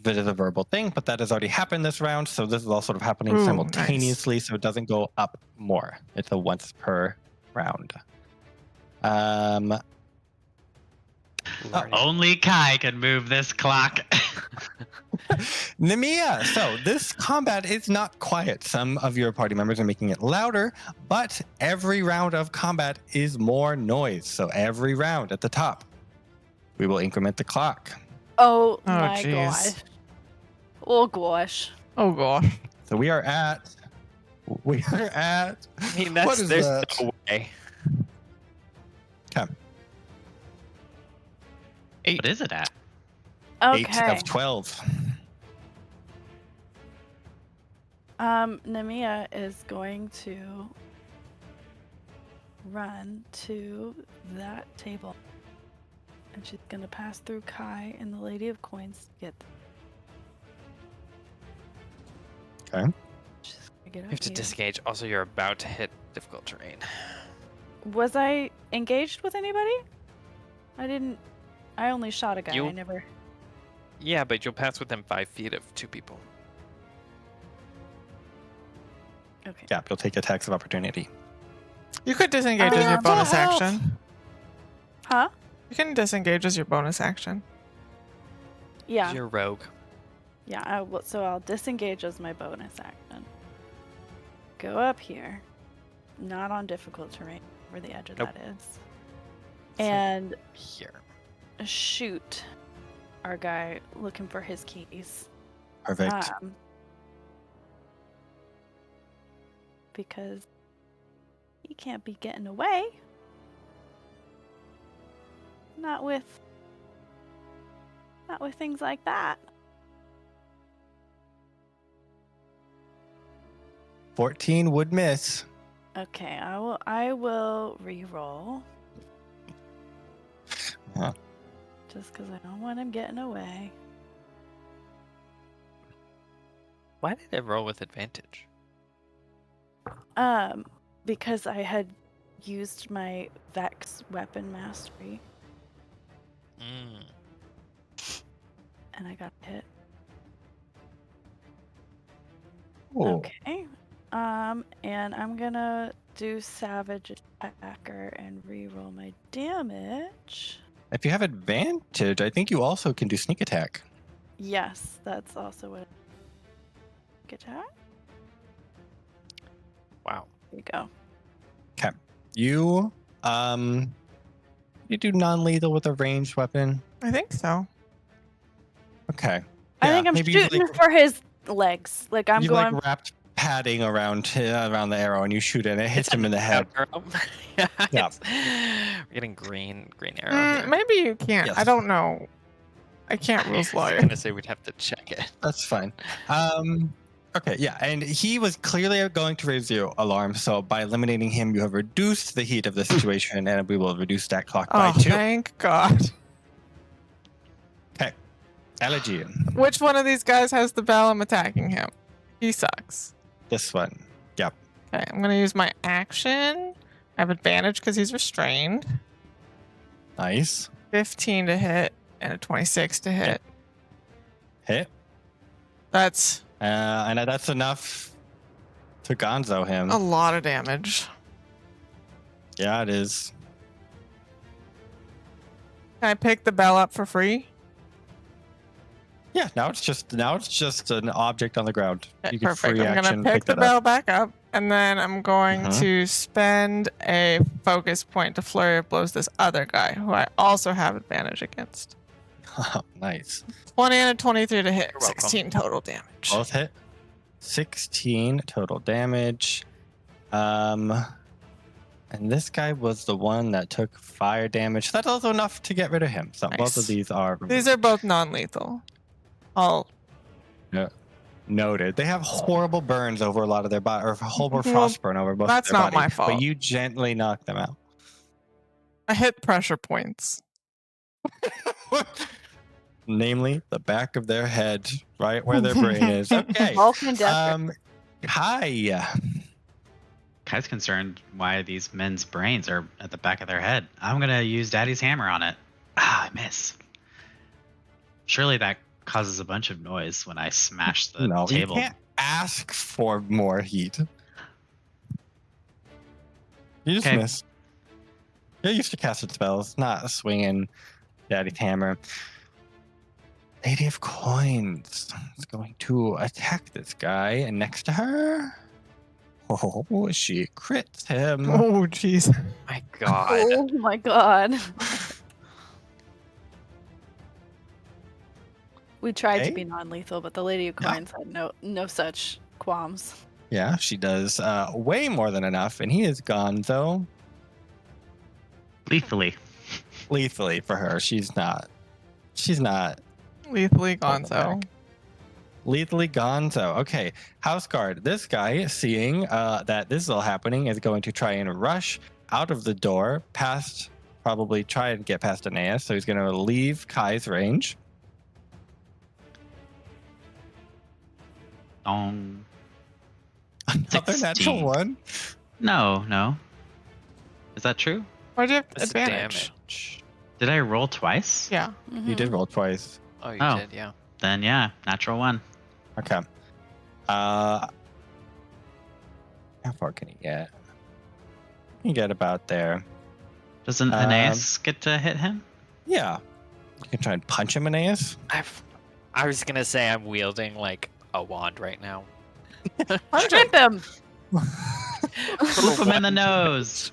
Bit of a verbal thing, but that has already happened this round, so this is all sort of happening Ooh, simultaneously, so it doesn't go up more. It's a once per round. Lordy. Only Kai can move this clock. Nemea, so this combat is not quiet. Some of your party members are making it louder, but every round of combat is more noise. So every round at the top, we will increment the clock. Oh, Oh, my jeez. gosh. Oh gosh. Oh gosh. So we are at. I mean, What that's is there's that? no way. Okay. What is it at? 8 Okay. of 12. Nemea is going to run to that table. And she's going to pass through Kai and the Lady of Coins to get Okay. She's gonna get You up have to here. disengage. Also, you're about to hit difficult terrain. Was I engaged with anybody? I only shot a guy. You- I never. Yeah, but you'll pass within 5 feet of 2 people. Okay. Yeah, you'll take attacks of opportunity. You could disengage as your Yeah, bonus that helps. action. Huh? You can disengage as your bonus action. Yeah. You're rogue. Yeah, I will, so I'll disengage as my bonus action. Go up here. Not on difficult terrain, where the edge of Nope. that is. like- And Here. shoot our guy looking for his keys. Perfect. Because he can't be getting away. Not with things like that. 14 would miss. Okay, I will re-roll. Uh-huh. Just because I don't want him getting away. Why did it roll with advantage? Because I had used my Vex weapon mastery Mm. and I got hit. Ooh. Okay. And I'm gonna do Savage Attacker and re-roll my damage. If you have advantage, I think you also can do sneak attack. Yes, that's also what. Good attack. Wow. There you go. You you do non-lethal with a ranged weapon. I think so. Okay. I think I'm maybe you've, shooting for his legs. Like I'm you've going. like wrapped padding around the arrow and you shoot it and it hits It's him in the head. arrow. Yeah, Yeah. We're getting green arrow here. Maybe you can't. Yes. I don't know. I can't I rules was lawyer. gonna say we'd have to check it. That's fine. Okay, yeah, and he was clearly going to raise the alarm, so by eliminating him, you have reduced the heat of the situation, and we will reduce that clock by Oh, 2. thank God. Okay, Elegy, Which one of these guys has the bell? I'm attacking him. He sucks. this one. Yep. Okay, I'm gonna use my action. I have advantage because he's restrained. Nice. 15 to hit and a 26 to hit. Hit. That's And that's enough to gonzo him. a lot of damage. Yeah, it is. Can I pick the bell up for free? Yeah, now it's just an object on the ground. Okay, You can perfect. free I'm action gonna pick the that bell up. back up, and then I'm going Mhm. to spend a focus point to flurry of blows this other guy, who I also have advantage against. Nice. 20 and a 23 to hit. You're welcome. 16 total damage. Both hit. 16 total damage. And this guy was the one that took fire damage. That's also enough to get rid of him. So both Nice. of these are These are both non-lethal. All noted. They have horrible burns over a lot of their body, or horrible Well, frost burn over both. that's of their not body, my fault. But you gently knock them out. I hit pressure points. Namely, the back of their head, right where their brain is. Okay. Vulcan death. Kai. Kai's concerned why these men's brains are at the back of their head. I'm gonna use Daddy's hammer on it. I miss. Surely that causes a bunch of noise when I smash the No, table. you can't ask for more heat. You just Okay. miss. You're used to casting spells, not swinging Daddy's hammer. Lady of Coins is going to attack this guy, and next to her, she crits him. Oh, jeez. My God. Oh my god. We tried Okay. to be non-lethal, but the Lady of Yeah. Coins had no such qualms. Yeah, she does way more than enough, and he is gone though. Lethally. Lethally for her, she's not. Lethally Hold them gonzo. back. Lethally gonzo. Okay, house guard. This guy, seeing that this is all happening, is going to try and rush out of the door, probably try and get past Aeneas. So he's going to leave Kai's range. Dong. Another natural 16. one. No. Is that true? Why do you have That's advantage? damage. Did I roll twice? Yeah. You did roll twice. Oh, you Oh. did, yeah. Then yeah, natural 1. Okay. How far can he get? He can get about there. Doesn't Aeneas get to hit him? Yeah. You can try and punch him, Aeneas. I was gonna say I'm wielding like a wand right now. Strip him. Boop him in the nose.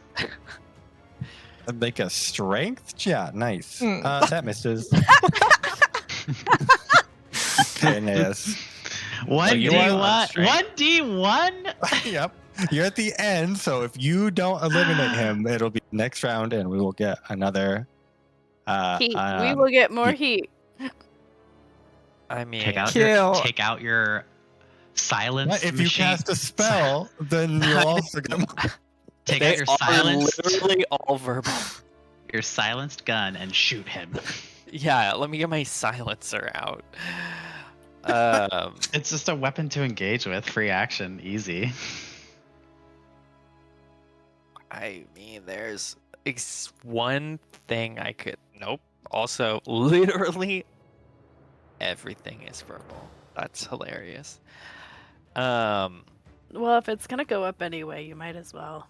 Make a strength? Yeah, nice. Hmm. That misses. Okay, Aeneas. 1d1. strength. 1d1? Yep. You're at the end, so if you don't eliminate him, it'll be next round and we will get another Heat. We will get more heat. heat. I mean, Take out your silence What? If you machine. cast a spell, then you'll also get more. Take they out your are silenced literally all verbal. your silenced gun and shoot him. Yeah, let me get my silencer out. It's just a weapon to engage with, free action, easy. I mean, there's one thing I could. Nope. Also, literally everything is verbal. That's hilarious. Well, if it's gonna go up anyway, you might as well.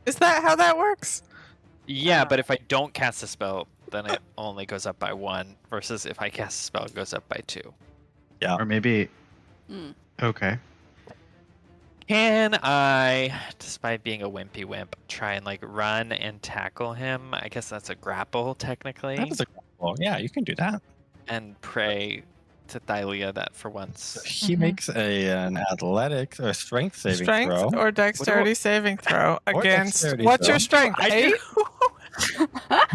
Is that how that works? Yeah, but if I don't cast a spell, then it only goes up by 1. Versus if I cast a spell, it goes up by 2. Or maybe. Mm. Okay. Can I, despite being a wimpy wimp, try and like run and tackle him? I guess that's a grapple technically. That is a well, yeah, you can do that. And pray to Thylea that for once. He makes an athletics or strength saving Strength throw. or dexterity saving throw Or against. dexterity What's throw. your strength? I 8?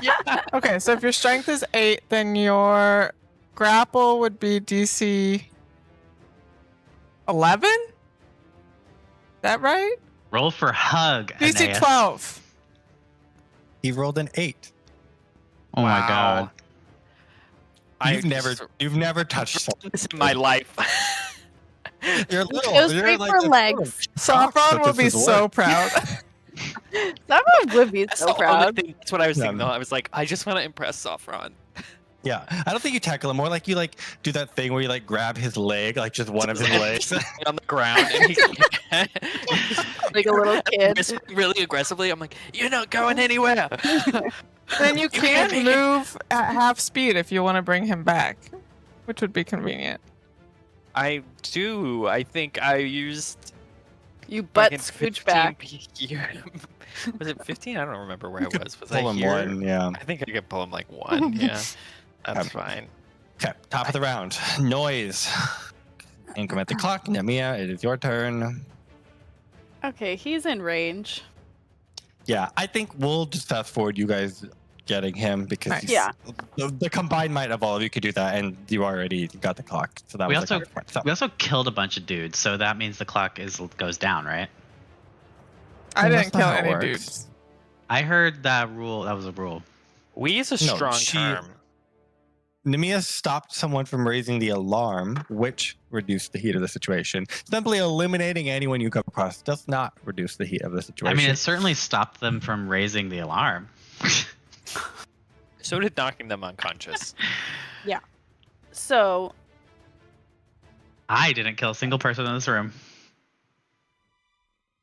Yeah. Okay, so if your strength is 8, then your grapple would be DC 11? Is that right? Roll for hug. DC Aeneas. 12. He rolled an 8. Oh my Wow. god. You've never touched someone. this in my life. You're little. Goes You're straight like for a legs. shocked Sophron that will this be has so worked. proud. Someone would be That's so the only proud. thing. That's what I was thinking. Yeah. Though. I was like, I just want to impress Sophron. Yeah, I don't think you tackle him. More like you like do that thing where you like grab his leg, like just one of his legs. on the ground, and he's Like a little kid. really aggressively. I'm like, you're not going anywhere. Then you can't can make it. move at half speed if you want to bring him back, which would be convenient. I do. I think I used You butt fucking scooch 15 back. Was it 15? I don't remember where I was. Was Pull I him here? one, yeah. I think I could pull him like 1. Yeah, that's Okay. fine. Okay, top of the round. Noise. Increment the clock. Nemea, it is your turn. Okay, he's in range. Yeah, I think we'll just fast forward you guys getting him because Nice. he's- Yeah. the combined might of all of you could do that, and you already got the clock. So that We was also- the point. So, We also killed a bunch of dudes, so that means the clock goes down, right? I Well, didn't that's not kill how it any works. dudes. I heard that rule. That was a rule. We use a No, strong she- term. Nemea stopped someone from raising the alarm, which reduced the heat of the situation. Simply eliminating anyone you come across does not reduce the heat of the situation. I mean, it certainly stopped them from raising the alarm. So did knocking them unconscious. So I didn't kill a single person in this room.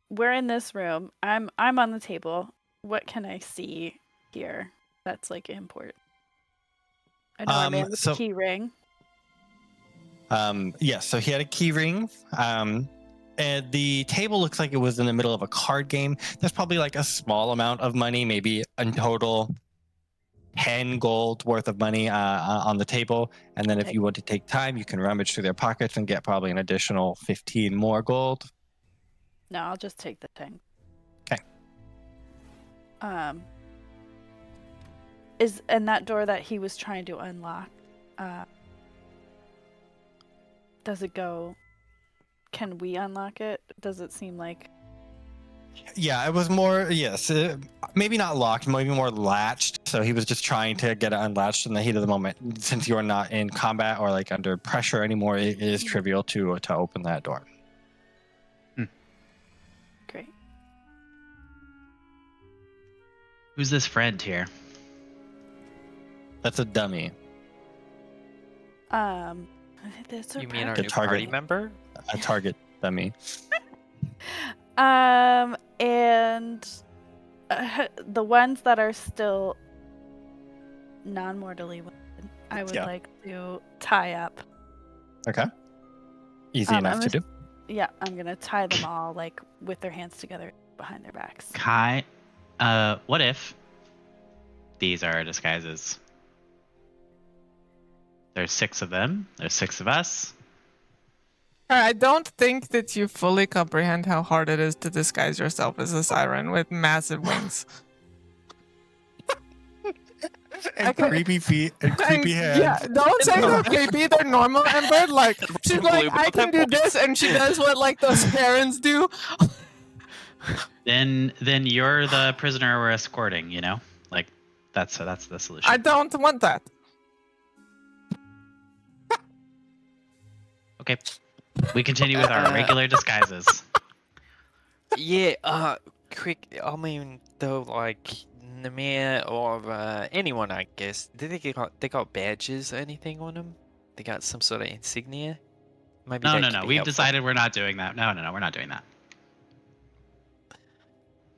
we're in this room. I'm on the table. What can I see here that's like important? I know our man with so- the key ring. Yes, so he had a key ring. And the table looks like it was in the middle of a card game. There's probably like a small amount of money, maybe in total 10 gold worth of money on the table. And then if Okay. you want to take time, you can rummage through their pockets and get probably an additional 15 more gold. No, I'll just take the 10. 'Kay. Is and that door that he was trying to unlock, does it go? Can we unlock it? Does it seem like? Yeah, it was more, yes, maybe not locked, maybe more latched. So he was just trying to get it unlatched in the heat of the moment. Since you are not in combat or like under pressure anymore, it is trivial to open that door. Great. Who's this friend here? That's a dummy. That's a You mean our The new target. party member? A target dummy. And the ones that are still non-mortally wounded, I would Yeah. like to tie up. Okay. Easy enough I'm to do. Yeah, I'm gonna tie them all like with their hands together behind their backs. Kai, what if these are disguises? There's 6 of them. There's 6 of us. I don't think that you fully comprehend how hard it is to disguise yourself as a siren with massive wings. And Okay. creepy feet and creepy hands. Yeah, don't say they're creepy. They're normal, Ember. Like she's like, I can do this, and she does what like those parents do. Then you're the prisoner we're escorting. You know, like that's the solution. I don't want that. Okay, we continue with our regular disguises. Yeah, quick. I mean, though, like Nemea or anyone, I guess. Did they got badges or anything on them? They got some sort of insignia. Maybe No, that no, could no. be We've helpful. decided we're not doing that. No, we're not doing that.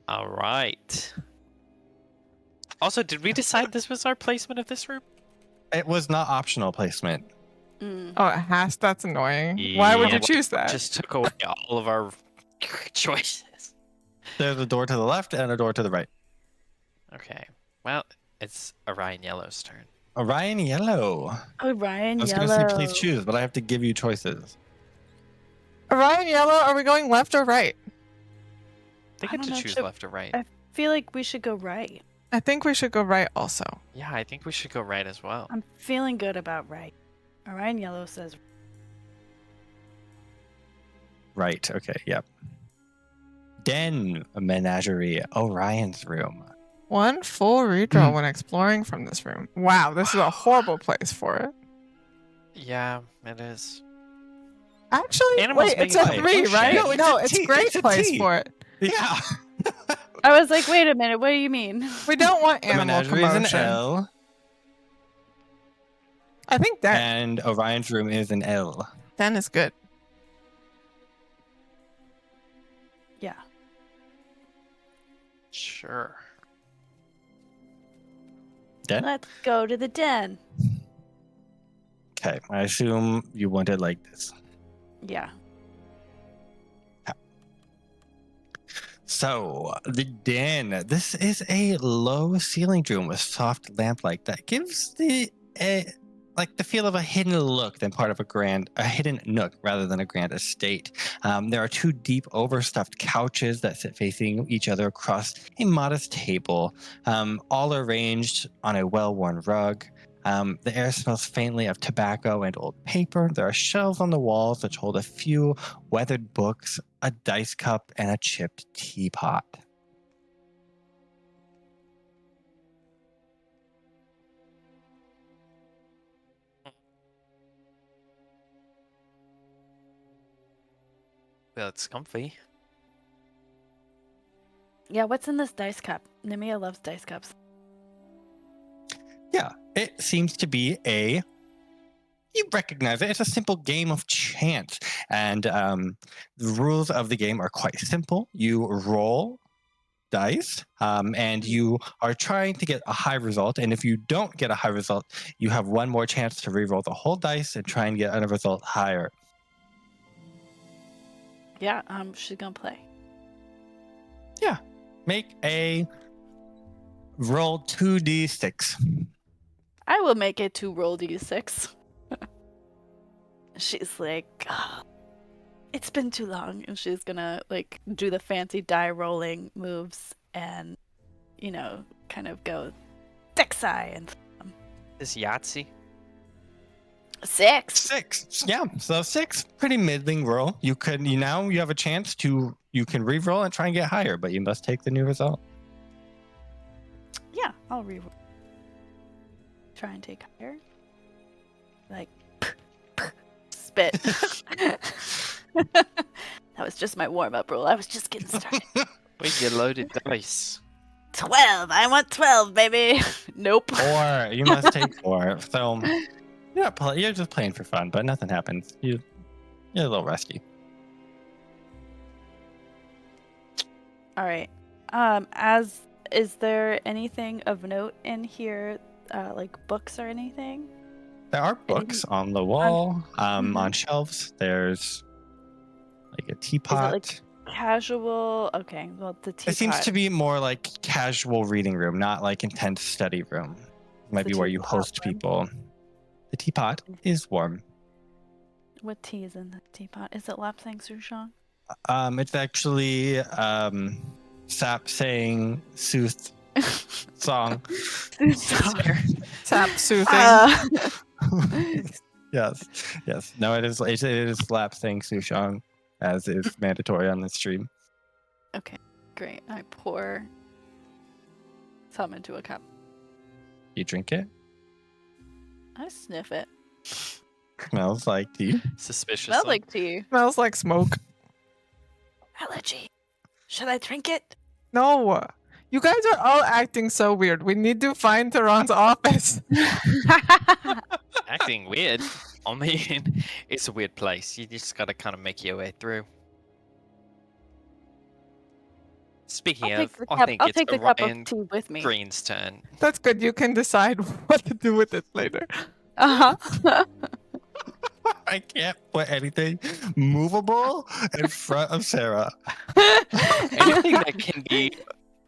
All right. Also, did we decide this was our placement of this room? It was not optional placement. Oh, it has. That's annoying. Why would Yeah. you choose that? Just took away all of our choices. There's a door to the left and a door to the right. Okay. Well, it's Orion Yellow's turn. Orion Yellow. Orion I was Yellow. going to say please choose, but I have to give you choices. Orion Yellow, are we going left or right? They I get don't to know, choose should- left or right. I feel like we should go right. I think we should go right also. Yeah, I think we should go right as well. I'm feeling good about right. Orion Yellow says Right. Okay. Yep. Den Menagerie. Orion's room. 1 full redraw when exploring from this room. Wow, this is a horrible place for it. Yeah, it is. Actually, Animals wait, make it's it a fun. 3, Oh, right? shit. No, It's it's a a T. great It's a place T. for it. Yeah. I was like, wait a minute, what do you mean? We don't want The animal Menagerie is an commotion. L, I think that and Orion's room is an L. Den is good. Yeah. Sure. Den? Let's go to the den. Okay. I assume you want it like this. Yeah. So, the den. This is a low ceiling room with soft lamplight that gives the feel of a hidden look than part of a hidden nook rather than a grand estate. There are 2 deep overstuffed couches that sit facing each other across a modest table, all arranged on a well-worn rug. The air smells faintly of tobacco and old paper. There are shelves on the walls which hold a few weathered books, a dice cup, and a chipped teapot. Well, it's comfy. Yeah, what's in this dice cup? Nemea loves dice cups. Yeah, it seems to be you recognize it. It's a simple game of chance. And the rules of the game are quite simple. You roll dice, and you are trying to get a high result. And if you don't get a high result, you have one more chance to re-roll the whole dice and try and get a result higher. Yeah, she's gonna play. Make a roll 2d6. I will make it 2 roll d6. She's like, "Ah, it's been too long, and she's gonna like do the fancy die rolling moves and, kind of go 6 and This Yahtzee. 6. 6. Yeah, so 6, pretty middling roll. You have a chance you can re-roll and try and get higher, but you must take the new result. Yeah, I'll re-roll. Try and take higher. Like, spit. That was just my warm-up roll. I was just getting started. Wait, you loaded dice. 12. I want 12, baby. Nope. 4. You must take 4. So you're just playing for fun, but nothing happens. You're a little rusty. All right. Is there anything of note in here, like books or anything? There are books on the wall, on shelves. There's like a teapot. like Casual. Okay. Well, the teapot. It seems to be more like casual reading room, not like intense study room. Might be where you teapot host warm? people. The teapot is warm. What tea is in the teapot? Is it lapsang souchong? It's actually Sap saying sooth song. Tap soothing. Yes. No, it is lap saying Sushang, as is mandatory on this stream. Okay, great. I pour some into a cup. You drink it. I sniff it. Smells like tea. Suspicious. Smells like tea. Smells like smoke. Elegy. Should I drink it? No. You guys are all acting so weird. We need to find Taran's office. Acting weird. I mean, it's a weird place. You just gotta kind of make your way through. Speaking I'll of, take the I cup. think I'll it's take the cup of Orion tea with me. Green's turn. That's good. You can decide what to do with it later. Uh-huh. I can't put anything movable in front of Sarah. Anything that can be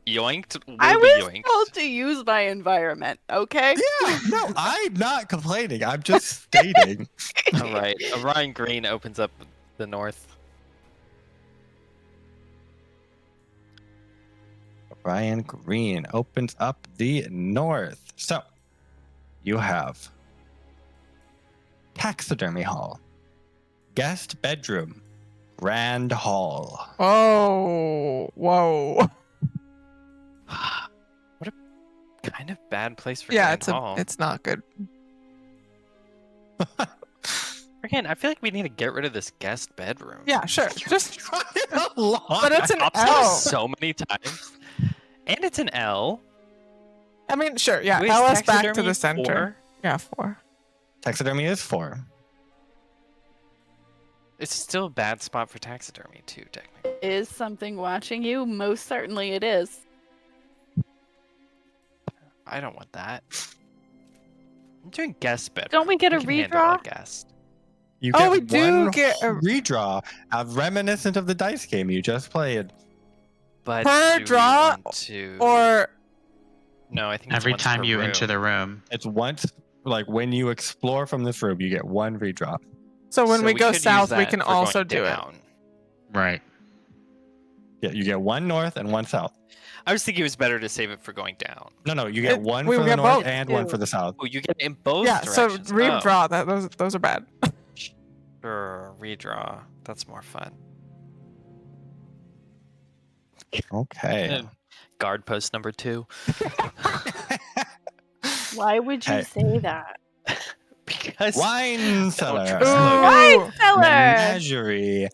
yoinked I will be was yoinked. told to use my environment, okay? Yeah, no, I'm not complaining. I'm just stating. All right, Orion Green opens up the north. Brian Green opens up the north. So you have taxidermy hall, guest bedroom, grand hall. Oh, whoa. What a kind of bad place for Yeah, Grand Hall. it's not good. Again, I feel like we need to get rid of this guest bedroom. Yeah, sure. Just, a lot. but it's an Pops up L. so many times, and it's an L. I mean, sure. Yeah, Wait, is L is back to taxidermy the center. 4? Yeah, 4. Taxidermy is 4. It's still a bad spot for taxidermy too, technically. Is something watching you? Most certainly it is. I don't want that. I'm doing guest bedroom. Don't we get a can handle redraw? a guest. You Oh, get we do one get a- redraw, reminiscent of the dice game you just played. But Per do we draw want to... Or no, I think it's Every once time per you room. enter the room. It's once, like when you explore from this room, you get one redraw. so when So we go could use south, we that can for going also do it. down. Right. Yeah, you get one north and one south. I was thinking it was better to save it for going down. No, you get one we for the get north both, and one too. for the south. Oh, you get it in both Yeah, so directions. redraw. Those are bad. Oh, sure, redraw. That's more fun. Okay. And guard post number 2. Why would you Hey. say that? Because Wine cellar. trust Logan. Wine cellar! Menagerie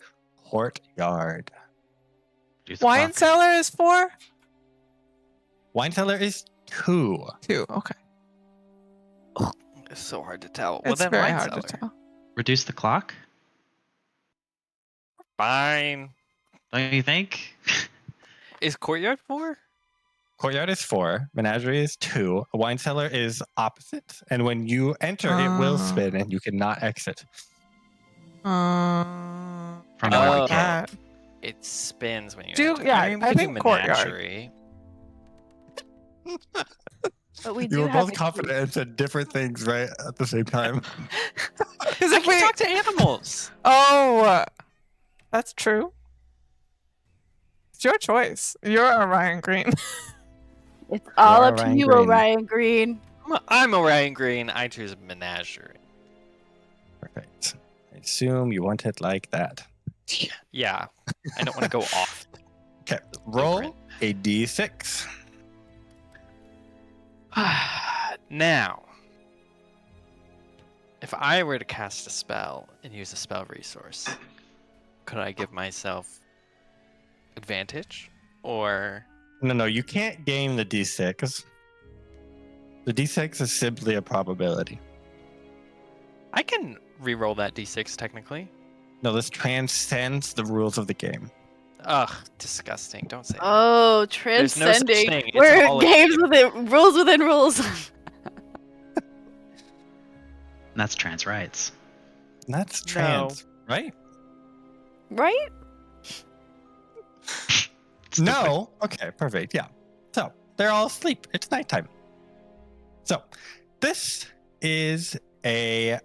courtyard. Use the Wine clock. cellar is 4? Wine cellar is 2. 2. Okay. it's so hard to tell. Well, It's then very wine hard cellar. to tell. Reduce the clock. Fine. Don't you think? Is courtyard 4? Courtyard is 4. Menagerie is 2. A wine cellar is opposite. And when you enter, it will Ah. spin and you cannot exit. Uh, From the I one like we that. It spins when you Do- enter. yeah, I, mean, I we could think do courtyard. menagerie. But we You do were have both a confident and said different things right at the same time. Because I if can we talk to animals. Oh, that's true. It's your choice. You're Orion Green. It's all You're up to Orion you, Green. Orion Green. I'm Orion Green. I choose menagerie. Perfect. I assume you want it like that. Yeah, I don't want to go off. Okay, roll Blueprint. a d6. Now, if I were to cast a spell and use a spell resource, could I give myself advantage? Or No, you can't gain the d6. The d6 is simply a probability. I can re-roll that d6 technically. No, this transcends the rules of the game. Ugh, disgusting. Don't say that. Oh, There's no such transcending. thing. It's We're all a games game. within rules within rules. And that's trans rights. That's trans, right? Right? No. Okay, perfect. Yeah. So they're all asleep. It's nighttime. So this is a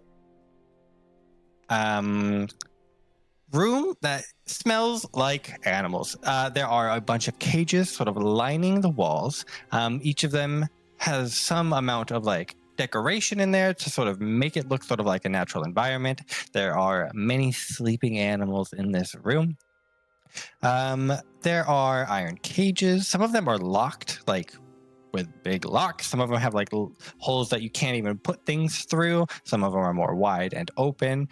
room that smells like animals. There are a bunch of cages sort of lining the walls. Each of them has some amount of like decoration in there to sort of make it look sort of like a natural environment. There are many sleeping animals in this room. There are iron cages. Some of them are locked, like with big locks. Some of them have like holes that you can't even put things through. Some of them are more wide and open.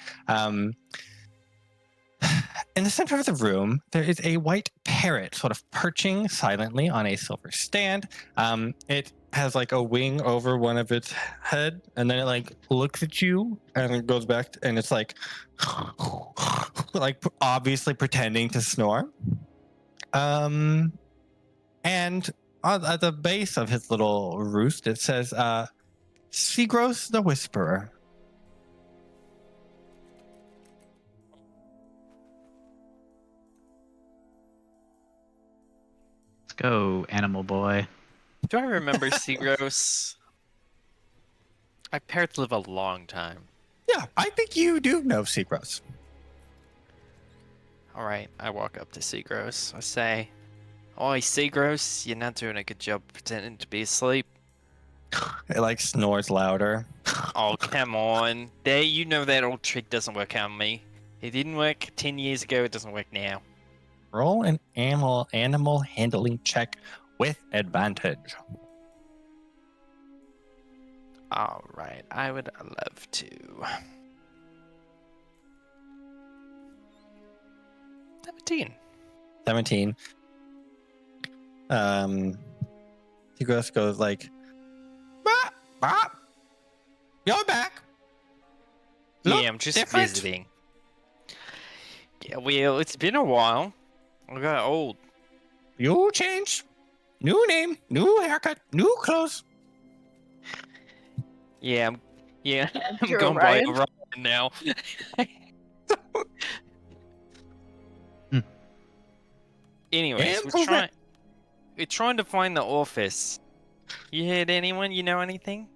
In the center of the room, there is a white parrot sort of perching silently on a silver stand. It has like a wing over one of its head, and then it like looks at you and it goes back and it's like like obviously pretending to snore. And at the base of his little roost, it says, Sigros the Whisperer. Let's go, animal boy. Do I remember Sigros? My parents live a long time. Yeah, I think you do know Sigros. All right, I walk up to Sigros. I say, "Oi, Sigros, you're not doing a good job pretending to be asleep." It like snores louder. Oh, come on. There, you know that old trick doesn't work on me. It didn't work 10 years ago, it doesn't work now. Roll an animal handling check with advantage. All right, I would love to. 17. 17. Sigros goes like, Bop, bop. You're back. Look Yeah, I'm just different. visiting. Yeah, well, it's been a while. I got old. You changed. New name, new haircut, new clothes. Yeah, I'm You're going by Orion? Orion now. Anyways, And we're trying to find the office. You heard anyone? You know anything?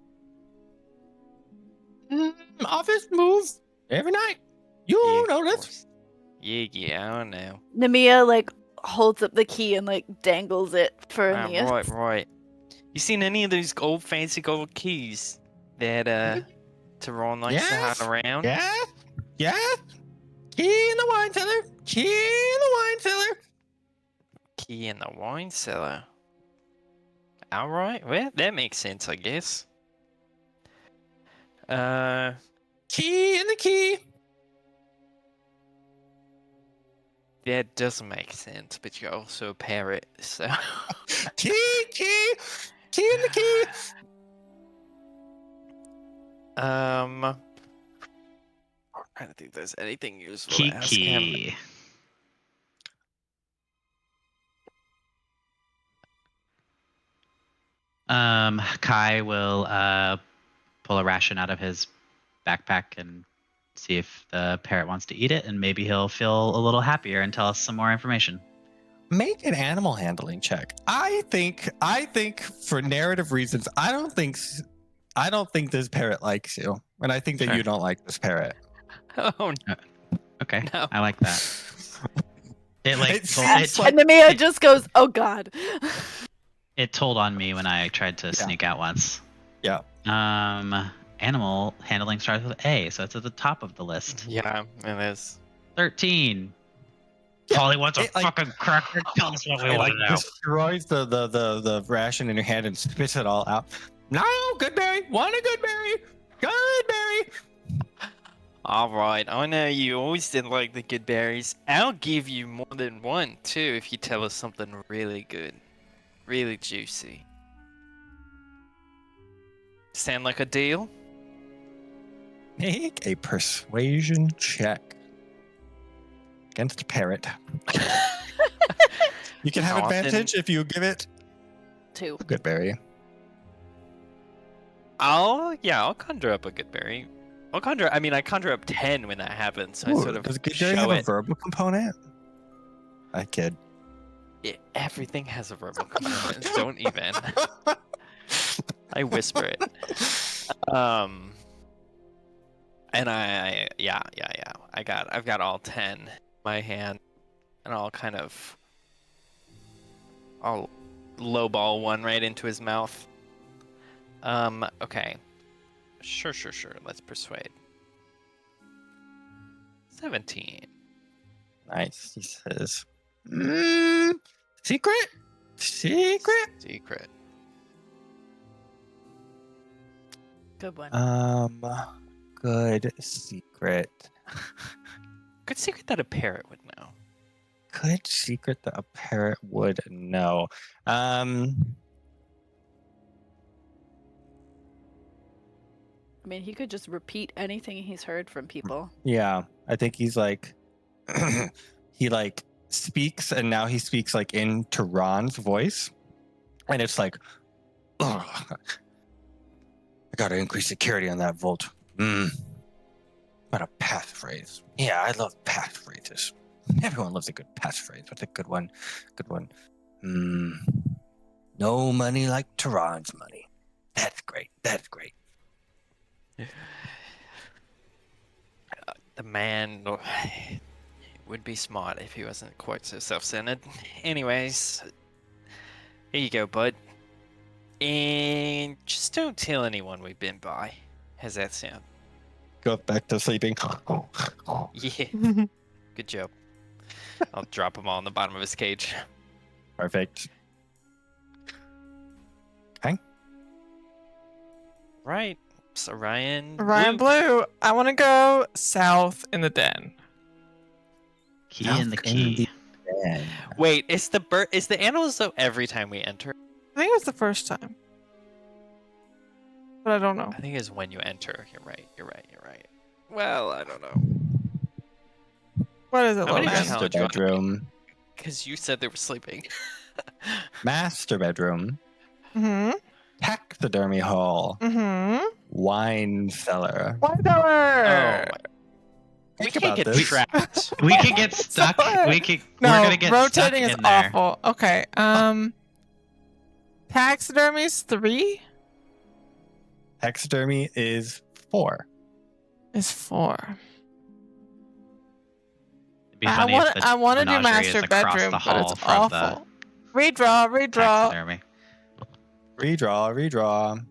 Office move every night. You know of this. course. Yeah, I don't know. Nemea like holds up the key and like dangles it for Aeneas. Right. You seen any of those old fancy gold keys that Taran likes to Yes. hide around? Yes. Key in the wine cellar. Key in the wine cellar. Key in the wine cellar. Alright, well, that makes sense, I guess. Key in the key. That doesn't make sense, but you're also a parrot, so... Key in the key. I'm trying to think if there's anything useful to ask him. Kiki. Kai will pull a ration out of his backpack and see if the parrot wants to eat it, and maybe he'll feel a little happier and tell us some more information. Make an animal handling check. I think for narrative reasons, I don't think this parrot likes you, and I think that Sure. you don't like this parrot. Oh, Okay, no. I like that. It like It told, seems it, And Nemea just goes, "Oh God." it told on me when I tried to sneak out once. Yeah. Animal handling starts with A, so it's at the top of the list. Yeah, it is. 13. Yeah, All he wants a it, like- fucking cracker. Tell us what we It want like to know. destroys the ration in your hand and spits it all out. No, good berry. Want a good berry? Good berry. Alright, I know you always didn't like the good berries. I'll give you more than one, too, if you tell us something really good. Really juicy. Sound like a deal? Make a persuasion check against a parrot. You can have How often- advantage if you give it 2. a good berry. I'll conjure up a good berry. I conjure up 10 when that happens, so I Ooh, sort of does good berry show have a it. verbal component? I kid. Everything has a verbal component. Don't even. I whisper it. And I've got all 10 in my hand, and I'll lowball one right into his mouth. Okay. Sure. Let's persuade. 17. Nice. He says, secret? Secret. Good one. Good secret. Good secret that a parrot would know. Good secret that a parrot would know. I mean, he could just repeat anything he's heard from people. Yeah, I think he's like, he like speaks, and now he speaks like in Taran's voice. And it's like, oh, I gotta increase security on that vault. What a passphrase. Yeah, I love passphrases. Everyone loves a good passphrase. What's a good one? Good one. No money like Taran's money. That's great. That's great. The man would be smart if he wasn't quite so self-centered. Anyways, here you go, bud. And just don't tell anyone we've been by. How's that sound? Go back to sleeping. Yeah. Good job. I'll drop him all on the bottom of his cage. Perfect. Okay. Right. So Ryan Blue, I want to go south in the den. Key in the key. Wait, is the animals though every time we enter? I think it's the first time. But I don't know. I think it's when you enter. You're right. Well, I don't know. What is it, How many Logan? rounds? Master bedroom. Because you said they were sleeping. Master bedroom. Mm-hmm. Taxidermy hall. Mm-hmm. Wine cellar. Wine cellar! Oh, we Think can't about get this. trapped. We could get stuck. Sorry. We're No, gonna get stuck rotating is in there. awful. Okay. Taxidermy's 3 Taxidermy is 4. is 4. It'd be funny if the I want to do menagerie is master across bedroom, the but hall it's from awful. Redraw. taxidermy. Redraw.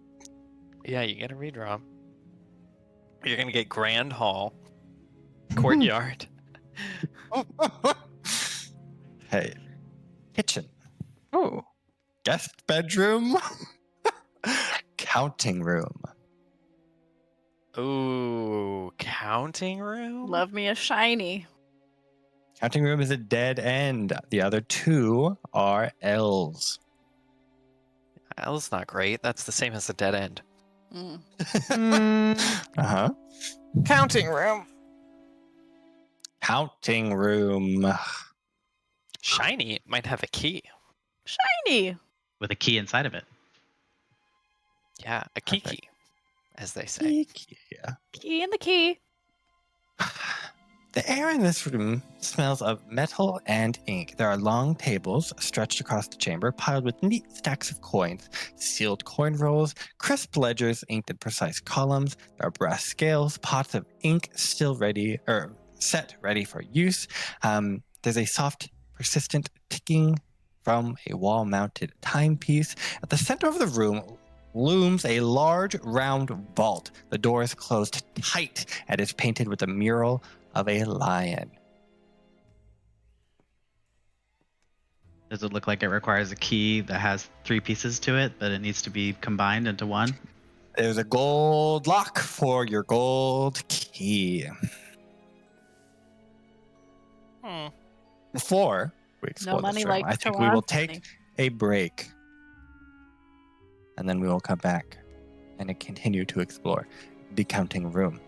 Yeah, you gotta redraw. You're gonna get grand hall, courtyard. Hey. Kitchen. Ooh. Guest bedroom. Counting room. Ooh, counting room. Love me a shiny. Counting room is a dead end. The other 2 are L's. L's not great. That's the same as a dead end. Uh-huh. Counting room. Counting room. Shiny might have a key. Shiny. With a key inside of it. Yeah, a key, Perfect. as they say. Yeah. Key in the key. The air in this room smells of metal and ink. There are long tables stretched across the chamber, piled with neat stacks of coins, sealed coin rolls, crisp ledgers inked in precise columns. There are brass scales, pots of ink still ready, or set ready for use. There's a soft, persistent ticking from a wall-mounted timepiece. At the center of the room looms a large, round vault. The door is closed tight and is painted with a mural of a lion. Does it look like it requires a key that has 3 pieces to it, but it needs to be combined into one? There's a gold lock for your gold key. Before we explore money this room, like I think we will Taran's money. take a break. And then we will come back and continue to explore the counting room.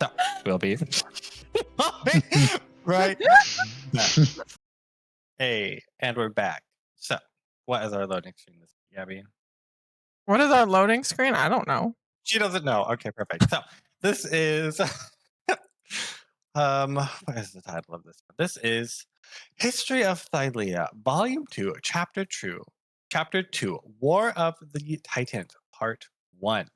So, we'll be right back. Hey, and we're back. So, what is our loading screen this week, Gabby? What is our loading screen? I don't know. She doesn't know. Okay, perfect. So, this is what is the title of this one? This is History of Thylea, Volume 2, Chapter 2, War of the Titans, Part 1.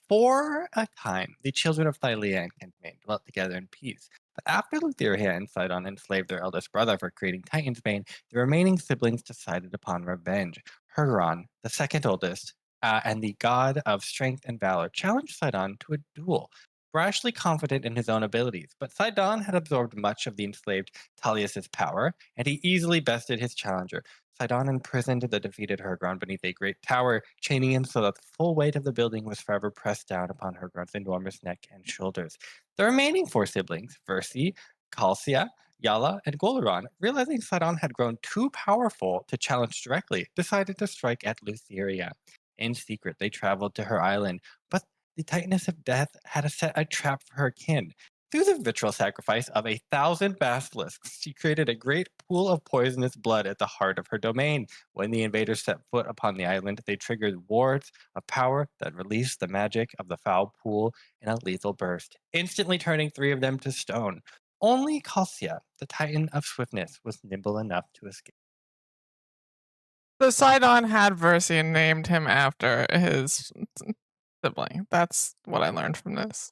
For a time, the children of Thylea and Kentmain dwelt together in peace. But after Lutheria and Sidon enslaved their eldest brother for creating Titan's Bane, the remaining siblings decided upon revenge. Hergon, the second oldest, and the god of strength and valor, challenged Sidon to a duel. Brashly confident in his own abilities, but Sidon had absorbed much of the enslaved Tullius's power, and he easily bested his challenger. Sidon imprisoned the defeated Hergon beneath a great tower, chaining him so that the full weight of the building was forever pressed down upon Hergon's enormous neck and shoulders. The remaining 4 siblings, Versi, Calcia, Yala, and Golaron, realizing Sidon had grown too powerful to challenge directly, decided to strike at Lutheria. In secret, they traveled to her island, but the Titaness of Death had set a trap for her kin. Through the ritual sacrifice of 1,000 basilisks, she created a great pool of poisonous blood at the heart of her domain. When the invaders set foot upon the island, they triggered wards of power that released the magic of the foul pool in a lethal burst, instantly turning 3 of them to stone. Only Calcia, the Titan of Swiftness, was nimble enough to escape. Poseidon had Versi and named him after his sibling. That's what I learned from this.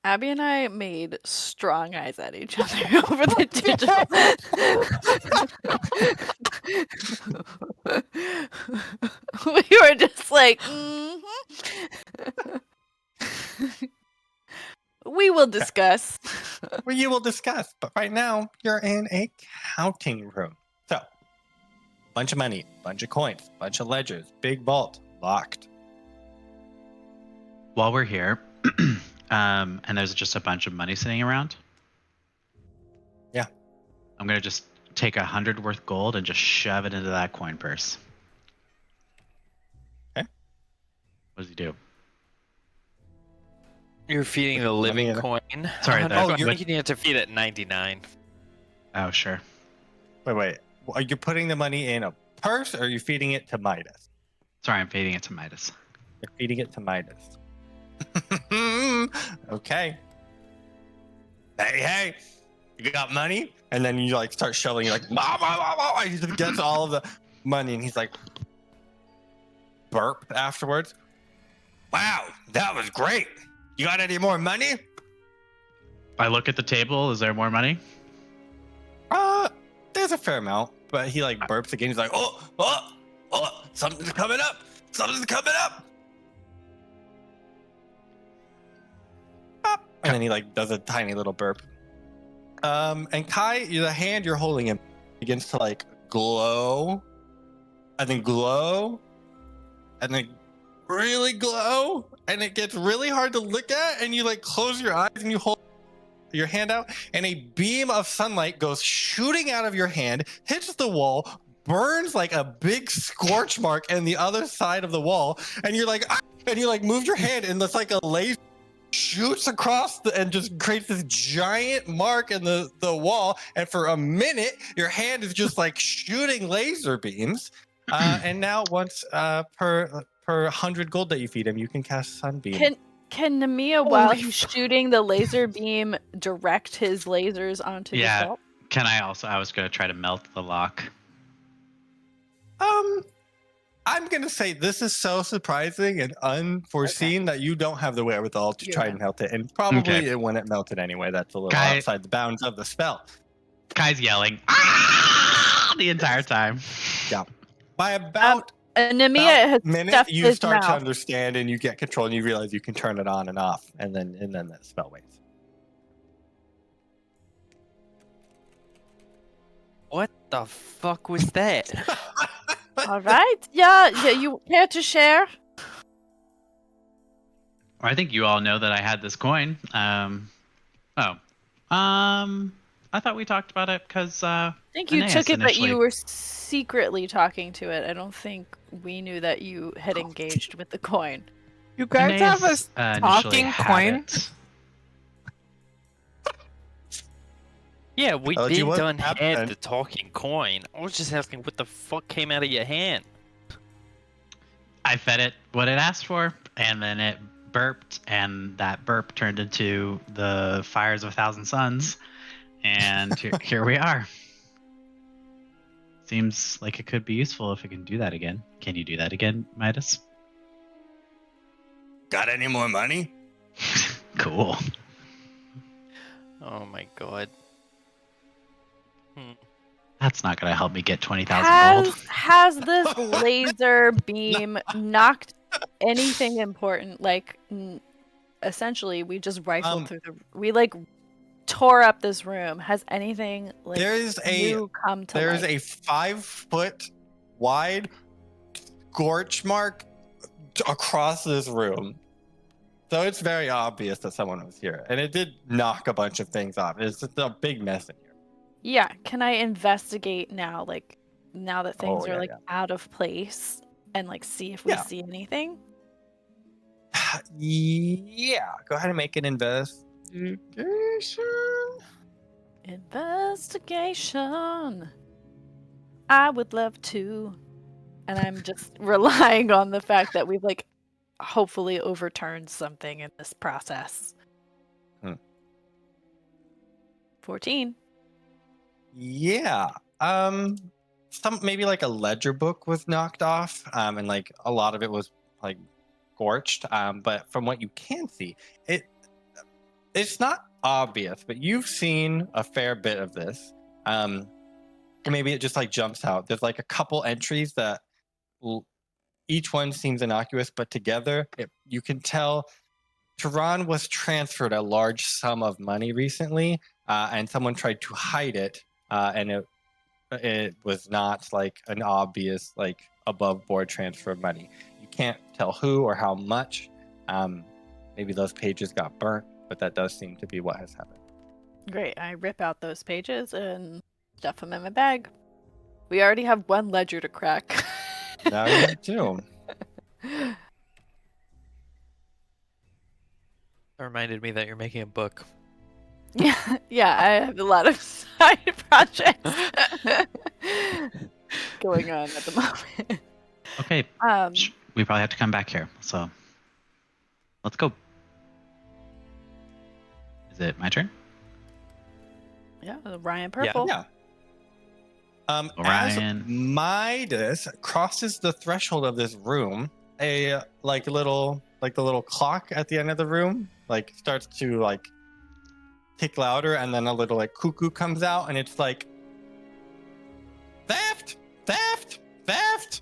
Abby and I made strong eyes at each other over the digital. We were just like, we will discuss. Well, you will discuss, but right now you're in a counting room. So, bunch of money, bunch of coins, bunch of ledgers, big vault, locked. While we're here, and there's just a bunch of money sitting around. Yeah. I'm gonna just take 100 worth gold and just shove it into that coin purse. Okay. What does he do? You're feeding the living coin. Sorry, you're making it to feed at 99. Oh, sure. Wait. Are you putting the money in a purse or are you feeding it to Midas? Sorry, I'm feeding it to Midas. You're feeding it to Midas. Okay. Hey, you got money? And then you like start shoveling, you're like, and he just gets all of the money and he's like, burp afterwards. Wow, that was great. You got any more money? I look at the table. Is there more money? There's a fair amount, but he like burps again. He's like, oh, something's coming up. Something's coming up. And then he like does a tiny little burp. And Kai, the hand you're holding him begins to like glow, and then glow, and then really glow, and it gets really hard to look at, and you like close your eyes and you hold your hand out, and a beam of sunlight goes shooting out of your hand, hits the wall, burns like a big scorch mark in the other side of the wall, and you're like, ah! And you like move your hand, and it's like a laser shoots across and just creates this giant mark in the wall, and for a minute your hand is just like shooting laser beams. And now once per 100 gold that you feed him, you can cast Sunbeam. Can Nemea, while he's shooting the laser beam, direct his lasers onto the vault? Can I also? I was going to try to melt the lock. I'm going to say this is so surprising and unforeseen that you don't have the wherewithal to try and melt it. And probably it wouldn't melt it anyway. That's a little outside the bounds of the spell. Kai's yelling the entire time. Yeah. By about Nemea has minute, you his start mouth. to understand and you get control and you realize you can turn it on and off. And then the spell waits. What the fuck was that? All right. Yeah, you care to share? I think you all know that I had this coin. I thought we talked about it because I think you Aeneas took it, initially. but you were secretly talking to it. I don't think we knew that you had engaged with the coin. You guys have a Aeneas, talking initially had coin? it. Yeah, we Oh, did what done happened? had the talking coin. I was just asking what the fuck came out of your hand. I fed it what it asked for, and then it burped, and that burp turned into the fires of 1,000 suns, and here we are. Seems like it could be useful if it can do that again. Can you do that again, Midas? Got any more money? Cool. Oh my god. That's not going to help me get 20,000 gold. Has this laser beam knocked anything important? Like, essentially, we just rifled through we like tore up this room. Has anything like new come to There's light? a 5-foot wide scorch mark across this room. So it's very obvious that someone was here. And it did knock a bunch of things off. It's just a big mess in here. Yeah, can I investigate now? Like, now that things are out of place, and like see if we see anything? Yeah, go ahead and make an investigation Investigation. I would love to. And I'm just relying on the fact that we've like hopefully overturned something in this process. 14. Yeah. Some maybe like a ledger book was knocked off, and like a lot of it was like scorched. But from what you can see, it's not obvious, but you've seen a fair bit of this. And maybe it just like jumps out. There's like a couple entries that each one seems innocuous, but together you can tell Taran was transferred a large sum of money recently, and someone tried to hide it, and it was not like an obvious like above board transfer of money. You can't tell who or how much. Maybe those pages got burnt, but that does seem to be what has happened. Great. I rip out those pages and stuff them in my bag. We already have one ledger to crack. Now you have two. That reminded me that you're making a book. Yeah, I have a lot of side projects going on at the moment. Okay, we probably have to come back here. So let's go. Is it my turn? Yeah, Ryan Purple. Yeah. Orion. As Midas crosses the threshold of this room, a like the little clock at the end of the room like starts to like tick louder, and then a little like cuckoo comes out, and it's like theft, theft, theft.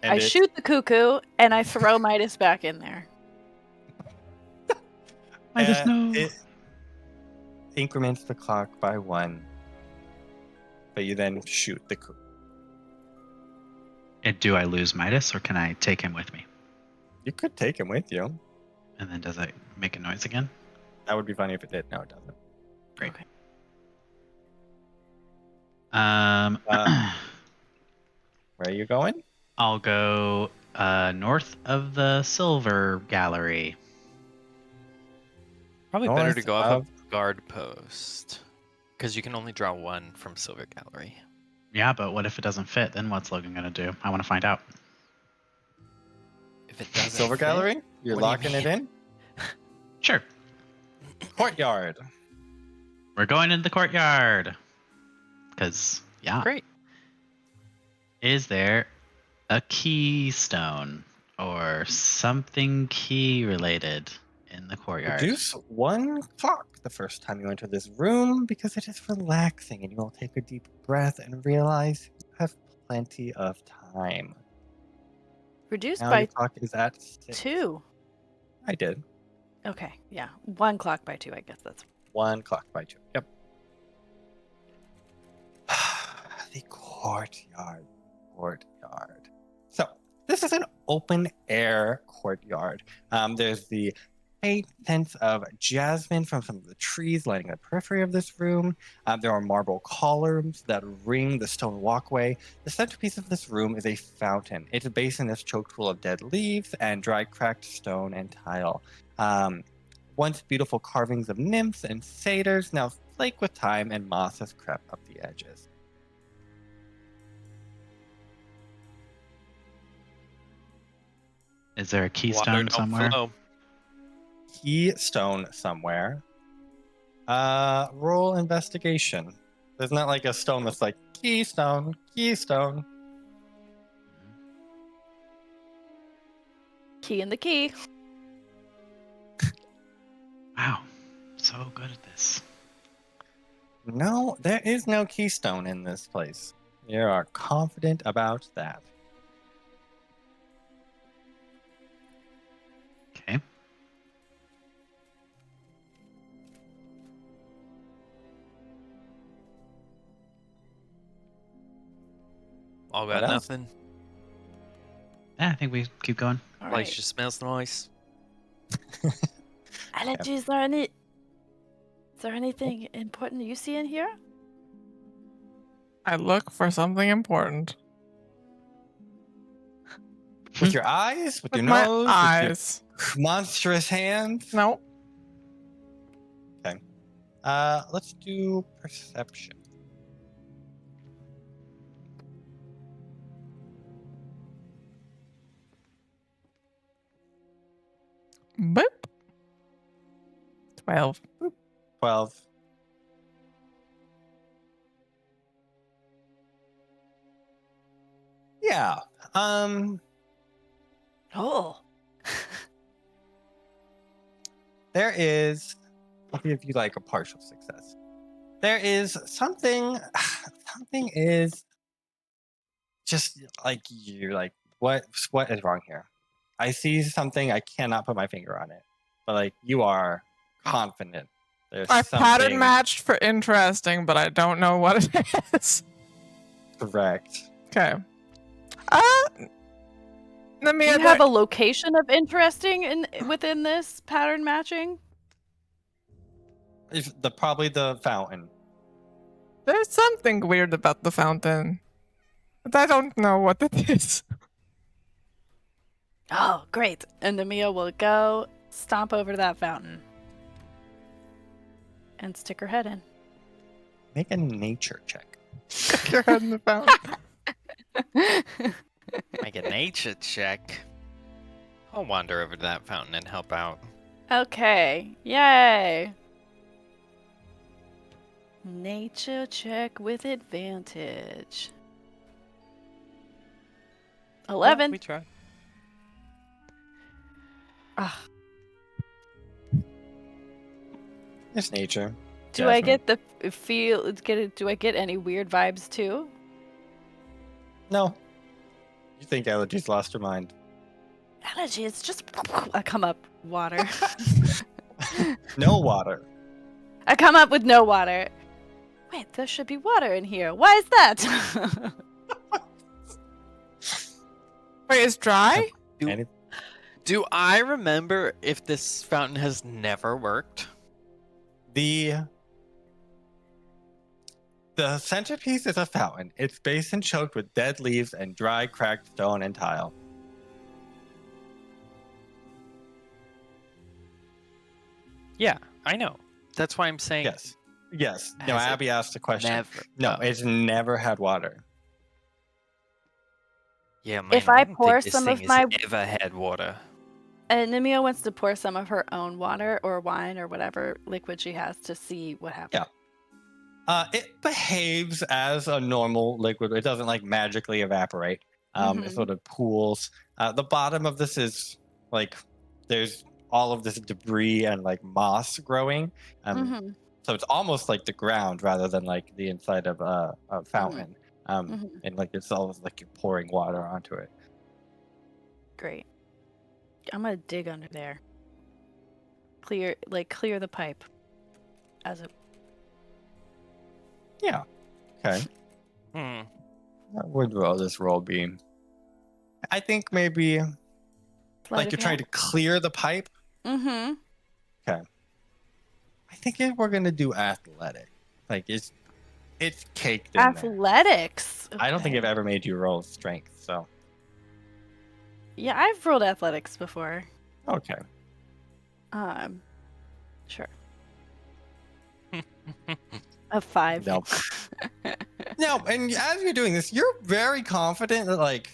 And I shoot the cuckoo and I throw Midas back in there. Midas, no. It increments the clock by 1, but you then shoot the cuckoo. And do I lose Midas, or can I take him with me? You could take him with you. And then does it make a noise again? That would be funny if it did. No, it doesn't. Great. Okay. Where are you going? I'll go north of the Silver Gallery. Probably better to North go off of- a guard post. Because you can only draw one from Silver Gallery. Yeah, but what if it doesn't fit? Then what's Logan gonna do? I want to find out. If it doesn't Silver fit, Gallery? You're What do you locking it in? Sure. Courtyard. We're going into the courtyard. Because, yeah. Great. Is there a keystone or something key related in the courtyard? Reduce 1 clock the first time you enter this room because it is relaxing, and you will take a deep breath and realize you have plenty of time. Reduced Now by your clock is at 6. 2. I did. Okay, yeah. 1 clock by 2, I guess that's 1 clock by 2. Yep. The courtyard. So this is an open air courtyard. There's the faint sense of jasmine from some of the trees lining the periphery of this room. There are marble columns that ring the stone walkway. The centerpiece of this room is a fountain. Its basin is choked full of dead leaves and dry cracked stone and tile. Once beautiful carvings of nymphs and satyrs now flake with time, and moss has crept up the edges. Is there a Water keystone don't somewhere? flow. Keystone somewhere. Roll investigation. There's not like a stone that's like keystone. key in the key. Wow. So good at this. No, there is no keystone in this place. You are confident about that. Okay. All What got else? nothing. Yeah, I think we keep going. All Place right. just smells nice. Elegy, is there anything important you see in here? I look for something important. With your eyes? With With your my nose? eyes. monstrous hands. No. Let's do perception. Boop. 12. 12. Yeah. Oh. There is. I'll give you like a partial success. There is something. Something is just like you're like, what is wrong here? I see something. I cannot put my finger on it, but like you are confident. There's I something pattern matched for interesting, but I don't know what it is. correct. Okay. Do you have a location of interesting within this pattern matching? Probably the fountain. There's something weird about the fountain, but I don't know what it is. Oh, great. And Nemea will go stomp over to that fountain and stick her head in. Make a nature check. Stick your head in the fountain. Make a nature check. I'll wander over to that fountain and help out. Okay. Yay. Nature check with advantage. 11. We try. Ah, It's nature. do I Jasmine. get the feel? Do I get any weird vibes too? No. You think Elegy's lost her mind? Elegy, it's just I come up water. No water. I come up with no water. Wait, there should be water in here. Why is that? Wait, it's dry? Any- Do I remember if this fountain has never worked? The centerpiece is a fountain. Its basin choked with dead leaves and dry, cracked stone and tile. Yeah, I know. That's why I'm saying Yes. Yes. No, Has it Abby asked the question. never. No, Oh. it's never had water. Yeah, If man, I don't think pour this some thing of has my- ever had water. And Nemea wants to pour some of her own water or wine or whatever liquid she has to see what happens. It behaves as a normal liquid. It doesn't like magically evaporate. It Mhm. sort of pools. The bottom of this is like there's all of this debris and like moss growing. Mhm. So it's almost like the ground rather than like the inside of a fountain. Mhm. And like it's almost like you're pouring water onto it. Great. I'm gonna dig under there. Clear the pipe. As it. Yeah. Okay. Hmm. What would this roll be? I think maybe like you're trying to clear the pipe. Mm-hmm. I think we're gonna do athletic. Like it's caked in there. Athletics. I don't think Okay. I've ever made you roll strength. So Yeah, I've rolled athletics before. okay. Sure. A 5. Nope. No, and as you're doing this, you're very confident that like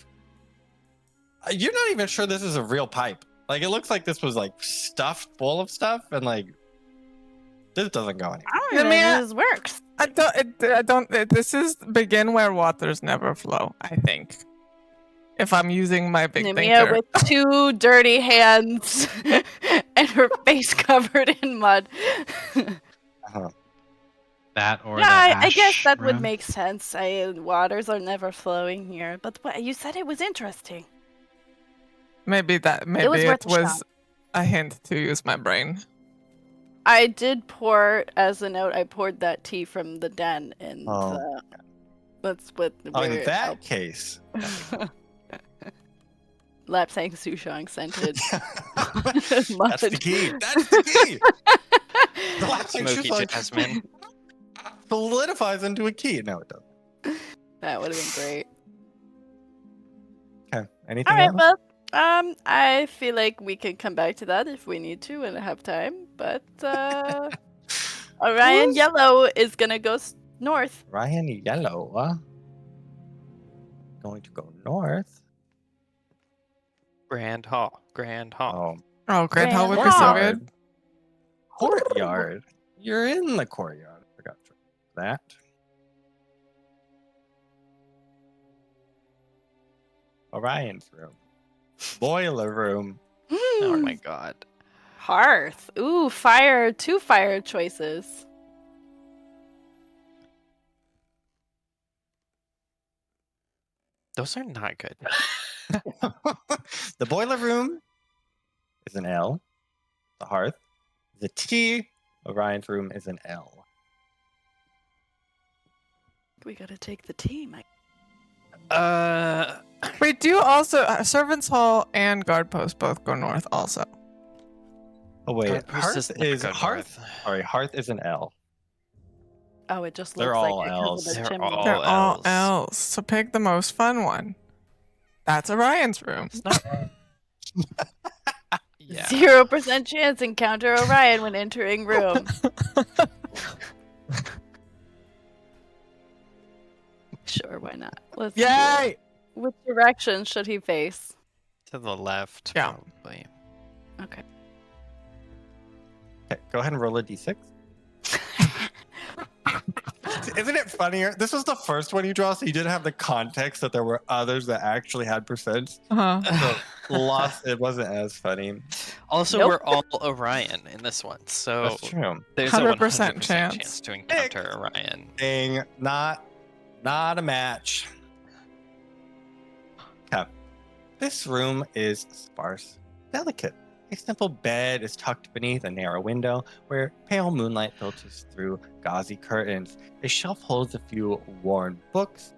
you're not even sure this is a real pipe. Like it looks like this was like stuffed full of stuff, and like this doesn't go anywhere. I don't even know Nemea- if this works. This is begin where waters never flow, I think. If I'm using my big Nemea thinker. with 2 dirty hands and her face covered in mud. That or Yeah, the I guess ash that would room. make sense. Waters are never flowing here. But you said it was interesting. Maybe was it worth a was shot. a hint to use my brain. I did pour, as a note, I poured that tea from the den in Oh. the... That's what... In where- that case, Lapsang Souchong scented that's the mud. key. That's the key. The lapsang Smoky souchong jasmine. solidifies into a key. No, it doesn't. That would have been great. Okay. Anything All right, else? well, I feel like we can come back to that if we need to and have time. But Orion Who's- Yellow is gonna go north. Ryan Yellow. Going to go north. Grand Hall. Grand Hall. Oh, Oh, Grand Hall would be Grand so Hall. good. Courtyard. You're in the courtyard. I forgot that. Orion's room. Boiler room. Oh my god. Hearth. Ooh, fire. 2 fire choices. Those are not good. The boiler room is an L. The hearth is a T. Orion's room is an L. We gotta take the team. We do also Servants' Hall and Guard Post both go north also. Oh wait, Guard post hearth does not is go hearth. north. Sorry, hearth is an L. Oh, it just They're looks all like it 'cause Ls. of the They're chimney. all They're all Ls. L's. So pick the most fun one. That's Orion's room. It's not. Yeah. 0% chance encounter Orion when entering room. Sure, why not? Let's do it. Yay! Which direction should he face? To the left, Yeah. probably. Okay. Okay, go ahead and roll a d6. Isn't it funnier? This was the first one you draw, so you didn't have the context that there were others that actually had percents. Uh-huh. So lost. It wasn't as funny. Also, Nope. we're all Orion in this one, so That's true. there's 100% a 100% chance. chance to encounter Orion. Dang, not a match. Okay. This room is sparse, delicate. A simple bed is tucked beneath a narrow window where pale moonlight filters through gauzy curtains. A shelf holds a few worn books,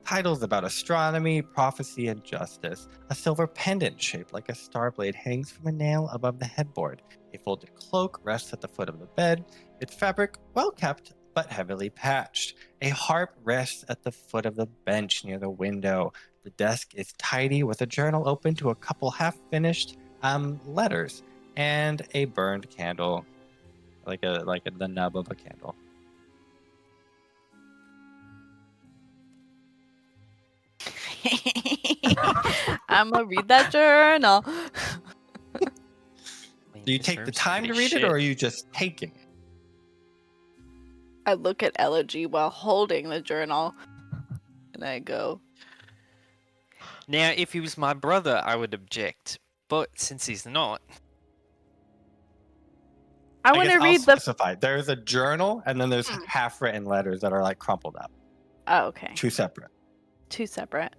titles about astronomy, prophecy, and justice. A silver pendant shaped like a star blade hangs from a nail above the headboard. A folded cloak rests at the foot of the bed, its fabric well kept but heavily patched. A harp rests at the foot of the bench near the window. The desk is tidy with a journal open to a couple half-finished letters and a burned candle, like the nub of a candle. I'm gonna read that journal. Do you take the time to read it, or are you just taking it? I look at Elegy while holding the journal, and I go, Now, if he was my brother, I would object. But since he's not, I want guess to I'll read the. specify. There's a journal, and then there's half-written letters that are like crumpled up. Oh, okay. 2 separate. 2 separate.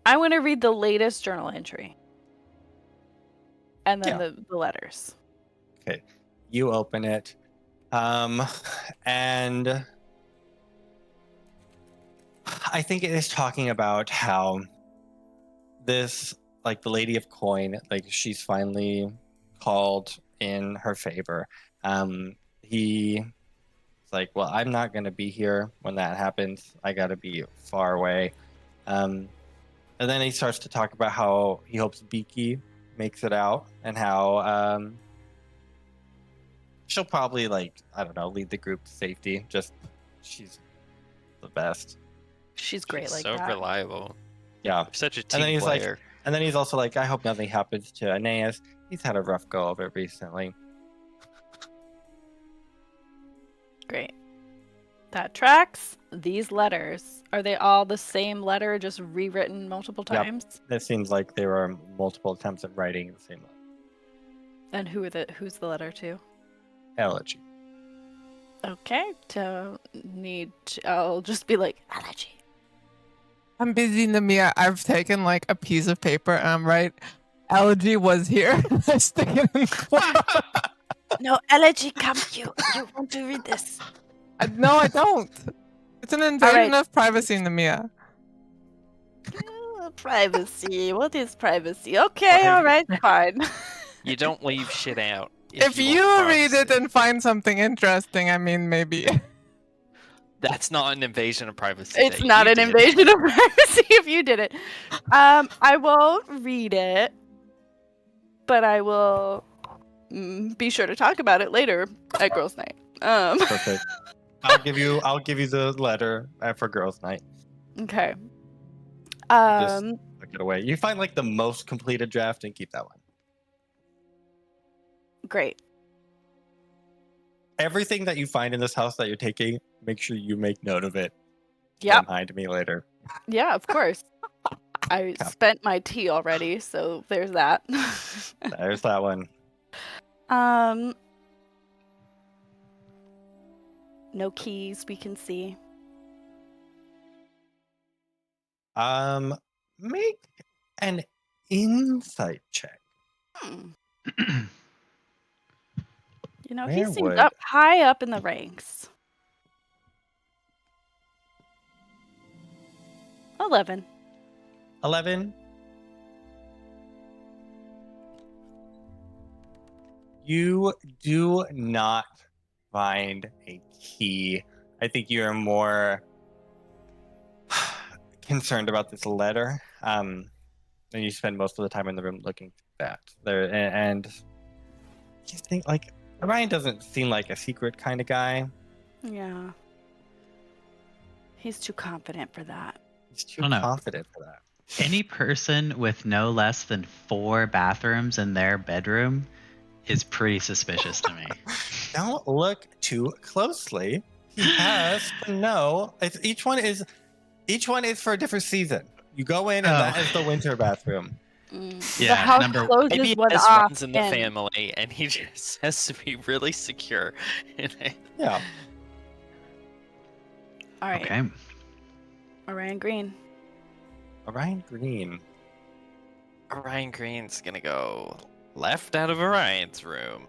I want to read the latest journal entry. And then the letters. Okay, you open it, and I think it is talking about how this, like the Lady of Coin, like she's finally called in her favor. He's like, well, I'm not gonna be here when that happens. I gotta be far away. And then he starts to talk about how he hopes Beaky makes it out, and how she'll probably, like, I don't know, lead the group to safety. Just she's the best. She's great he's like so that. reliable. Yeah. Such a And then team he's like, player. and then he's also like, I hope nothing happens to Aeneas. He's had a rough go of it recently. Great. That tracks. These letters, are they all the same letter, just rewritten multiple Yep. times? It seems like there were multiple attempts at writing the same And who's the letter to? elegy. Okay. I'll just be like, Elegy. I'm busy, Nemea. I've taken like a piece of paper and I'm right. Elegy was here. I stick it in cloud. No, Elegy, come. You want to read this? No, I don't. It's an invasion right. of privacy, Nemea. Privacy. What is privacy? Okay, all right, fine. You don't leave shit out. If you want read it privacy. and find something interesting, I mean, maybe. That's not an invasion of privacy. It's that not you an did. invasion of privacy if you did it. I will read it. but I will be sure to talk about it later at girls' night. Perfect. I'll give you the letter for girls' night. Okay. Just tuck it away. You find like the most completed draft and keep that one. Great. Everything that you find in this house that you're taking, make sure you make note of it. Yep. Remind me later. Yeah, of course. I spent my tea already, so there's that. There's that one. No keys we can see. Make an insight check. You know, Where he seems would- up high up in the ranks. 11. 11. You do not find a key. I think you are more concerned about this letter. And you spend most of the time in the room looking through that. And you think like Orion doesn't seem like a secret kind of guy. Yeah. He's too confident for that. He's too I don't know. confident for that. Any person with no less than 4 bathrooms in their bedroom is pretty suspicious to me. Don't look too closely. He has to know. Each one is for a different season. You go in, and that is the winter bathroom. The Yeah, house number- closes Maybe one this off. runs in the and- family, and he just has to be really secure in it. Yeah. All right. Okay. Orion Green. Orion Green. Orion Green's gonna go left out of Orion's room.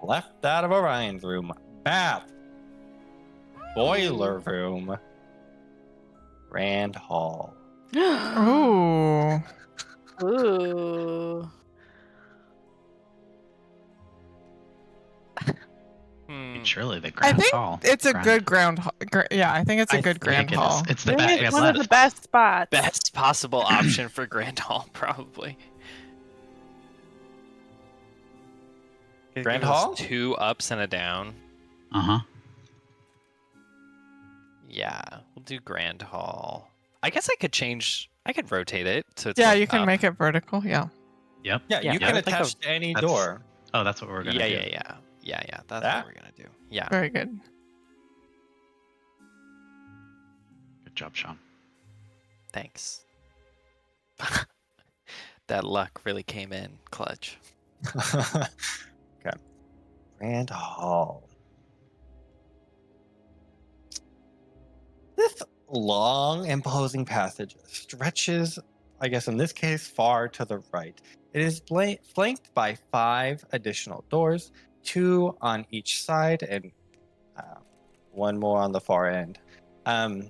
Left out of Orion's room. Bath. Boiler room. Grand hall. Ooh. Ooh. Surely the I grand think hall. it's a Grand- good ground. Yeah, I think it's a I good think grand it is. hall. It's the I think best. it's one of the best spots. Best possible option for Grand Hall, probably. It Grand gives us Hall? 2 ups and a down. Uh-huh. Yeah, we'll do Grand Hall. I guess I could rotate it so it's Yeah, like you can up. make it vertical. Yeah. Yep. Yeah, Yeah, you yeah, can I think attach to any that's- door. Oh, that's what we're gonna do. Yeah. That's That? what we're gonna do. Yeah. Very good. Good job, Sean. Thanks. That luck really came in clutch. Okay. Grand hall. This long, imposing passage stretches, I guess in this case, far to the right. It is flanked by 5 additional doors, 2 on each side and 1 more on the far end. I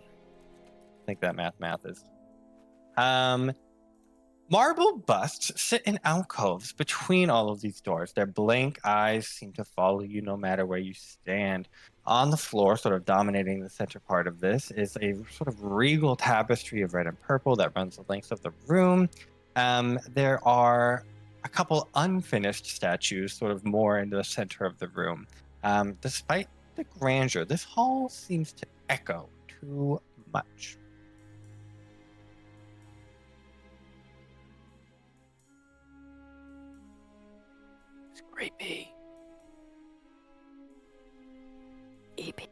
think that math is. Marble busts sit in alcoves between all of these doors. Their blank eyes seem to follow you no matter where you stand. On the floor, sort of dominating the center part of this, is a sort of regal tapestry of red and purple that runs the length of the room. There are a couple unfinished statues sort of more in the center of the room. Despite the grandeur, this hall seems to echo too much. It's creepy. Eepy.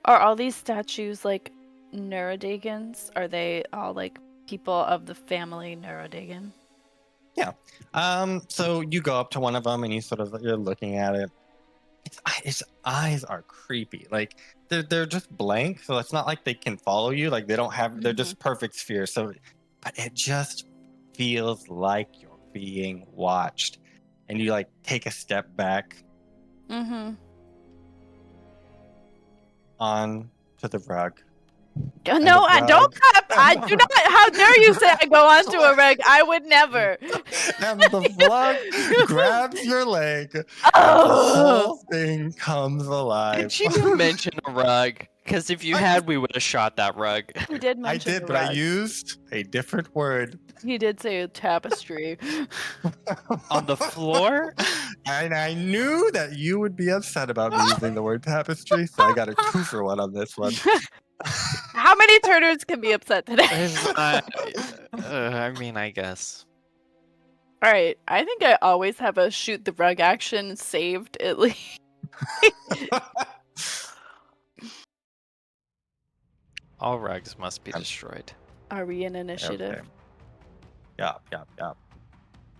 Are all these statues like Neurodagons? Are they all like people of the family Neurodagon? So you go up to one of them and you're looking at it. Its eyes are creepy. Like they're just blank, so it's not like they can follow you. Like they don't have. They're just perfect spheres. So, but it just feels like you're being watched, and you like take a step back Mm-hmm. on to the rug. No, the I don't rug. clap. I do not. How dare you say I go onto a rug? I would never. And the rug grabs your leg. And the Oh. whole thing comes alive. Did you mention a rug? Because if you had, we would have shot that rug. He did I mention did, a but I rug. used a different word. He did say a tapestry. On the floor? And I knew that you would be upset about me using the word tapestry, so I got a 2 for 1 on this one. How many turners can be upset today? I mean, I guess. All right, I think I always have a shoot the rug action saved at least. All rugs must be destroyed. Are we in initiative? Okay. Yep.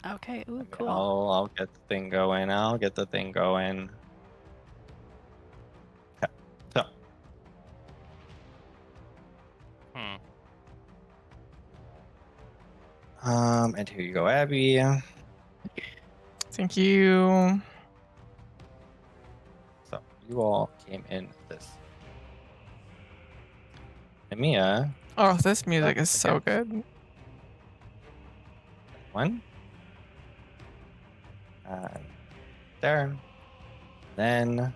Okay, ooh, cool. I'll get the thing going. I'll get the thing going. Okay. So, and here you go, Abby. Thank you. So you all came in this. Nemea, Oh, this music Oh, is so okay. good. 1. There. Then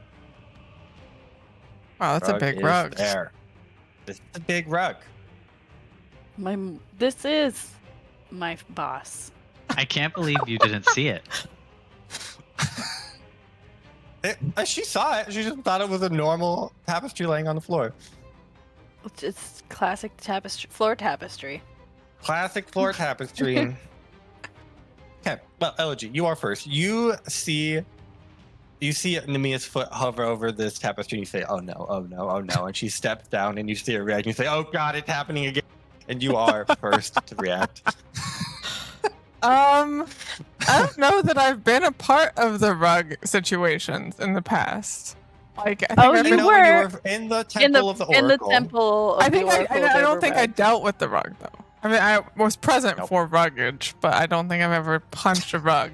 Wow, that's a rug big is rug. there. This is a big rug. This is my boss. I can't believe you didn't see it. She saw it. She just thought it was a normal tapestry laying on the floor. It's classic tapestry, floor tapestry. Classic floor tapestry. Okay, well, Elegy, you are first. You see Nemea's foot hover over this tapestry, and you say, "Oh no, oh no, oh no!" And she steps down, and you see her react. And you say, "Oh God, it's happening again!" And you are first to react. I don't know that I've been a part of the rug situations in the past. Like, I think Oh, I've you been- When were in the temple of the in Oracle. the temple. Of I think the I Oracle, don't there were think I rugs. dealt with the rug though. I mean, I was present Nope. for ruggage, but I don't think I've ever punched a rug.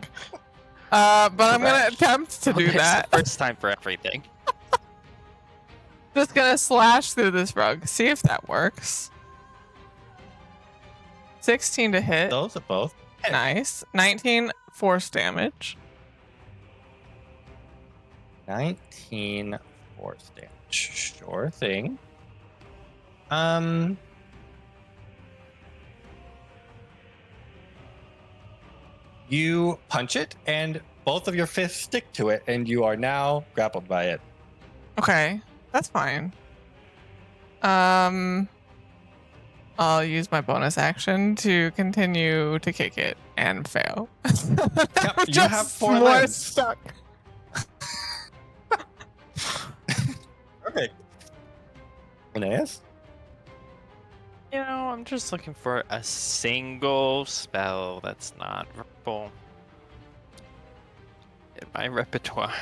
But I'm gonna Correct. attempt to Well, do it's that. the first time for everything. Just gonna slash through this rug. See if that works. 16 to hit. Those are both. Nice. 19 force damage. 19 force damage. Sure thing. You punch it, and both of your fists stick to it, and you are now grappled by it. Okay, that's fine. I'll use my bonus action to continue to kick it and fail. Yep, I'm you have just 4 more limbs. stuck. Perfect. Aeneas? You know, I'm just looking for a single spell that's not verbal in my repertoire.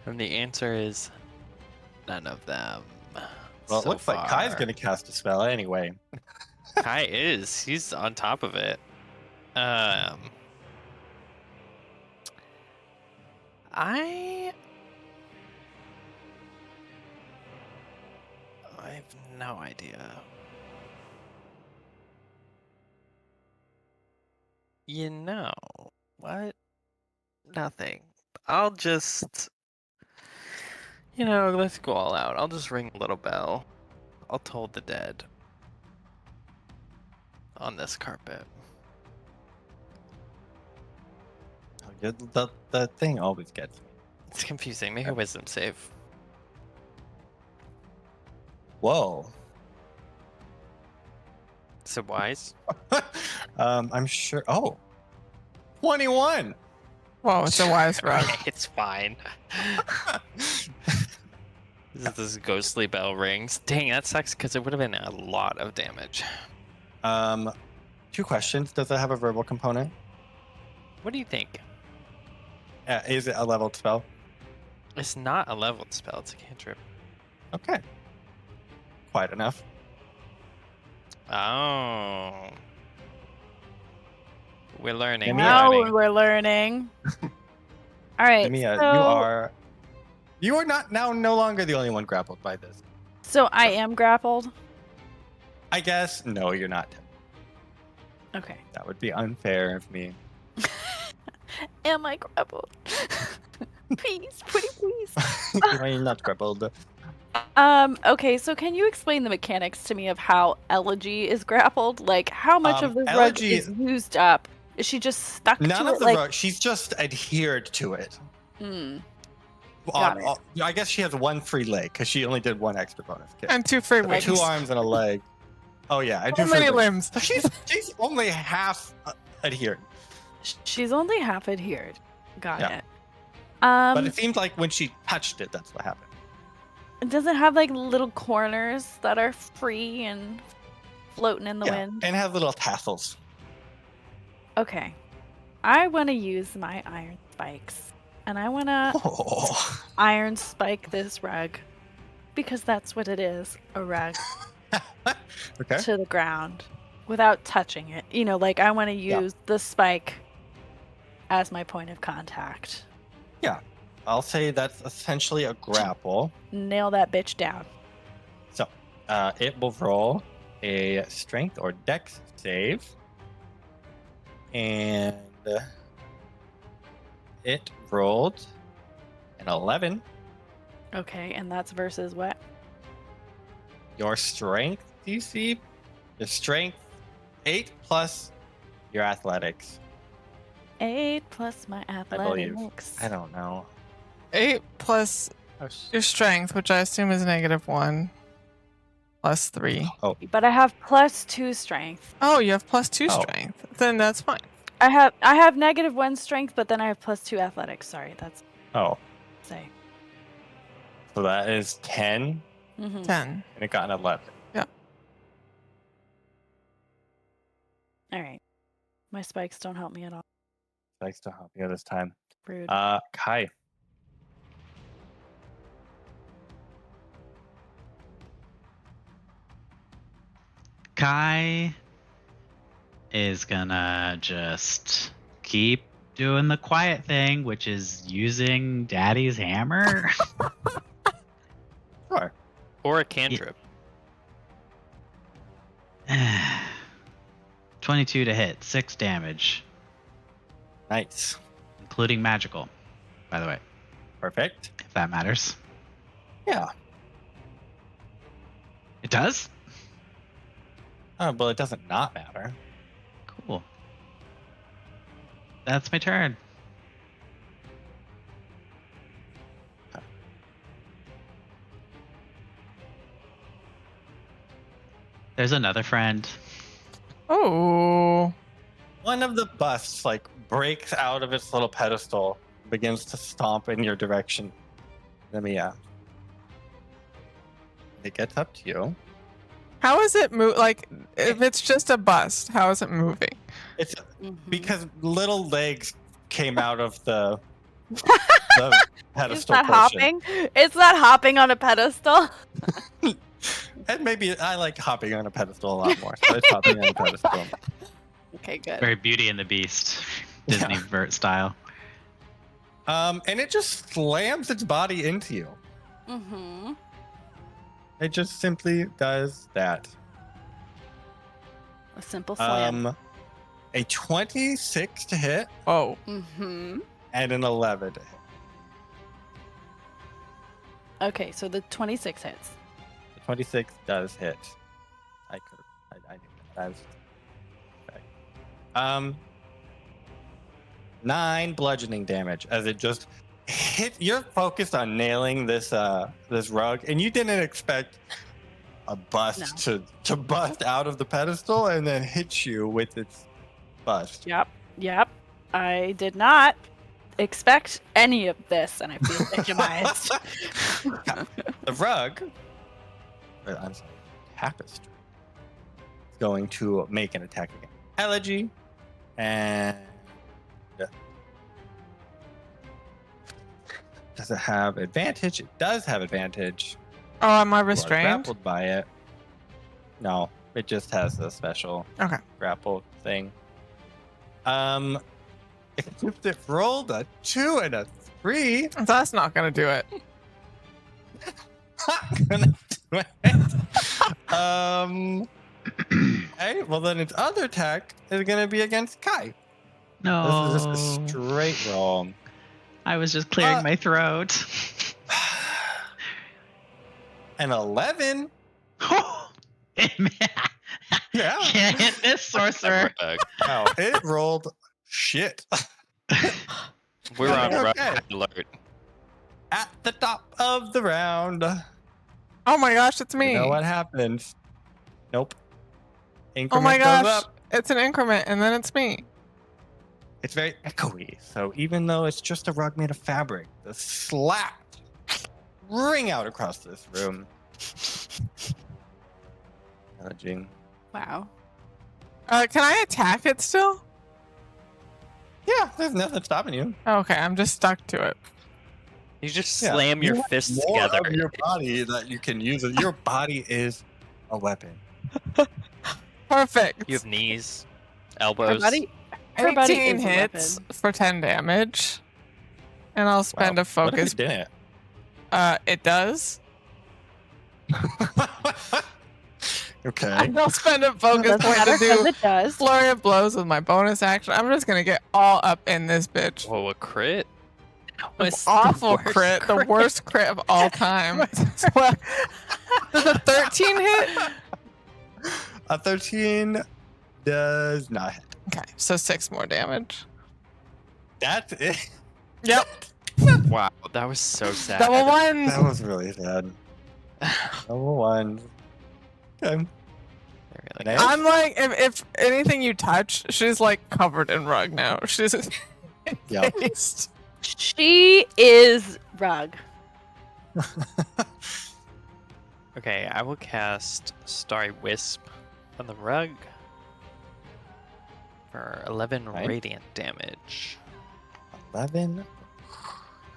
And the answer is none of them. Well, it so looks like Kai's far. going to cast a spell anyway. Kai is. He's on top of it. I have no idea. You know what? Nothing. I'll just, let's go all out. I'll just ring a little bell. I'll toll the dead on this carpet. The thing always gets me. It's confusing. Make a wisdom save. Whoa. Is it wise? I'm sure. Oh. 21. Whoa, it's a wise rug. It's fine. This ghostly bell rings. Dang, that sucks because it would have been a lot of damage. 2 questions. Does it have a verbal component? What do you think? Is it a leveled spell? It's not a leveled spell. It's a cantrip. Okay. Quite enough. Oh. We're learning. Nemea. We're Now learning. we're learning. All right. Nemea, so, you are not now no longer the only one grappled by this. So I am grappled. I guess no, you're not. Okay. That would be unfair of me. Am I grappled? Please, pretty please. You're not grappled. Okay, so can you explain the mechanics to me of how Elegy is grappled? Like, how much of the rug Elegy- is used up? Is she just stuck None to of it? the Like, rug. She's just adhered to it. Got it. I guess she has one free leg because she only did one extra bonus kick. And 2 free So wings. 2 arms and a leg. Oh yeah, and So 2 many free limbs. So she's only half adhered. she's only half adhered. Got Yeah. it. But it seemed like when she touched it, that's what happened. Does it have like little corners that are free and floating in the wind? And it has little tassels. Okay. I want to use my iron spikes. And I want to Oh. iron spike this rug. Because that's what it is, a rug. Okay. To the ground. Without touching it. You know, like I want to use the spike as my point of contact. Yeah. I'll say that's essentially a grapple. Nail that bitch down. So it will roll a strength or dex save. And it rolled an 11. Okay, and that's versus what? Your strength DC. Your strength 8 plus your athletics. 8 plus my believe. athletics. I don't know. 8 plus your strength, which I assume is -1, plus 3. Oh, But I have +2 strength. Oh, you have +2 Oh. strength. Then that's fine. I have -1 strength, but then I have +2 athletics. Sorry, that's oh. say. So that is 10, Mm-hmm. 10. and it got an 11. All right. My spikes don't help me at all. Thanks to help you this time. Rude. Kai. Kai is gonna just keep doing the quiet thing, which is using Daddy's hammer. Sure. Or a cantrip. 22 to hit, 6 damage, Nice. including magical, by the way, Perfect. if that matters. Yeah. It does? Oh, well, it doesn't not matter. Cool. That's my turn. There's another friend. Oh. One of the busts like breaks out of its little pedestal, begins to stomp in your direction. Nemea. It gets up to you. How is it move? Like, if it's just a bust, how is it moving? It's Mhm. because little legs came out of the Is pedestal that portion. hopping? Is that hopping on a pedestal? And maybe I like hopping on a pedestal a lot more. So it's hopping on a pedestal. Okay, good. Very Beauty and the Beast, Disney vert style. And it just slams its body into you. Mm-hmm. It just simply does that. A simple slam. A 26 to hit Oh. Mm-hmm. and an 11 to hit. Okay, so the 26 hits. The 26 does hit. I knew that. I was okay. 9 bludgeoning damage as it just hit. You're focused on nailing this this rug, and you didn't expect a bust to bust out of the pedestal and then hit you with its bust. Yep. I did not expect any of this, and I feel victimized. The rug, I'm sorry, tapestry, is going to make an attack again. Elegy, and does it have advantage? It does have advantage. Oh, am I You are restrained? grappled by it. No, it just has a special Okay. grapple thing. If it rolled a 2 and a 3, That's not going to do it. not gonna do it. Okay, well then its other attack is gonna be against Kai. No. This is just a straight roll. I was just clearing my throat. An 11? Yeah. Can't hit this sorcerer. Wow, it rolled shit. We're on Okay. high alert. At the top of the round. Oh my gosh, it's me. You know what happens? Nope. Oh Increment my goes gosh, up. it's an increment, and then it's me. It's very echoey. So even though it's just a rug made of fabric, the slaps ring out across this room. Elegy. Wow. Can I attack it still? Yeah, there's nothing stopping you. Okay, I'm just stuck to it. You just Yeah, slam you your have fists more together. of your body that you can use. Your body is a weapon. Perfect. You have knees, Her elbows. body, her body 18 is a hits weapon. for 10 damage. And I'll spend a What focus. if it didn't? It does. Okay. I'll spend a focus Doesn't point matter to 'cause do it does. flurry of blows with my bonus action. I'm just gonna get all up in this bitch. Whoa, a crit? That An was the awful worst crit, the worst crit of all time. What? Does a 13 hit? A 13 does not hit. Okay, so 6 more damage. That's it. Yep. Wow, that was so sad. Double ones. That was really sad. Double ones. Okay. Really Nice. I'm like, if anything you touch, she's like covered in rug now. She's Yeah. encased. She is rug. Okay, I will cast Starry Wisp on the rug for 11 Right. radiant damage. 11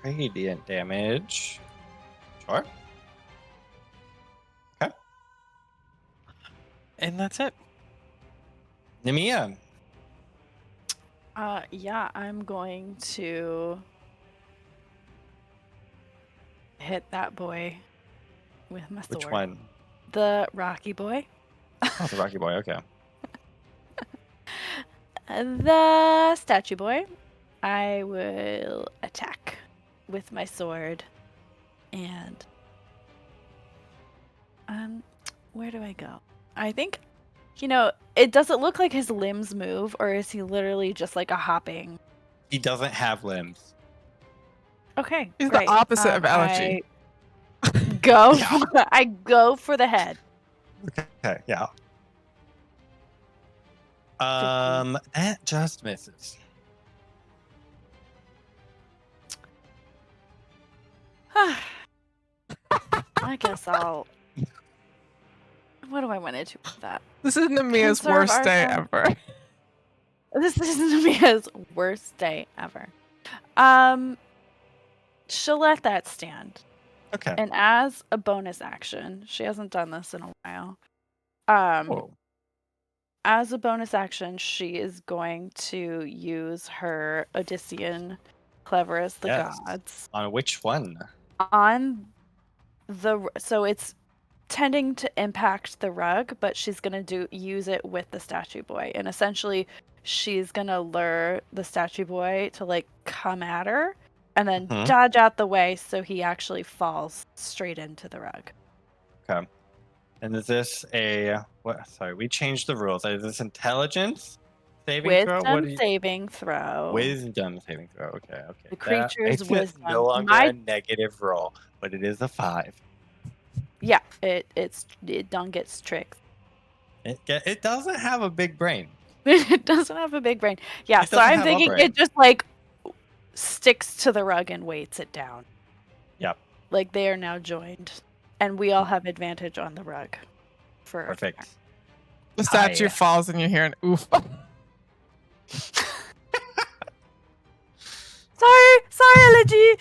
radiant damage. Sure. Okay. And that's it. Nemea. Yeah, I'm going to hit that boy with my sword. Which one? The Rocky boy. Oh, the Rocky Boy. Okay. The statue boy. I will attack with my sword. And where do I go? I think, it doesn't look like his limbs move, or is he literally just like a hopping? He doesn't have limbs. Okay, He's great. the opposite of Elegy. I go for the head. Okay. Yeah. That just misses. I guess I'll. What do I want to do with that? This is Nemea's Conserve worst our day time. ever. This is Nemea's worst day ever. She'll let that stand. Okay. And as a bonus action, she hasn't done this in a while. Whoa. As a bonus action, she is going to use her Odyssean Clever as the Yes. Gods On which one? on so it's tending to impact the rug, but she's gonna use it with the statue boy, and essentially she's gonna lure the statue boy to like come at her and then Mhm. dodge out the way so he actually falls straight into the rug. Okay. And is this what? Sorry, we changed the rules. Is this intelligence saving throw? Wisdom saving throw. Wisdom saving throw. Okay. The That creature's makes it wisdom. no longer a negative roll, but it is a 5. Yeah, it don't get tricked. It doesn't have a big brain. It doesn't have a big brain. Yeah, It so doesn't I'm have a thinking brain. it just like sticks to the rug and weights it down. Yep. Like they are now joined, and we all have advantage on the rug. Perfect. The statue falls and you hear an oof. Sorry, Elegy.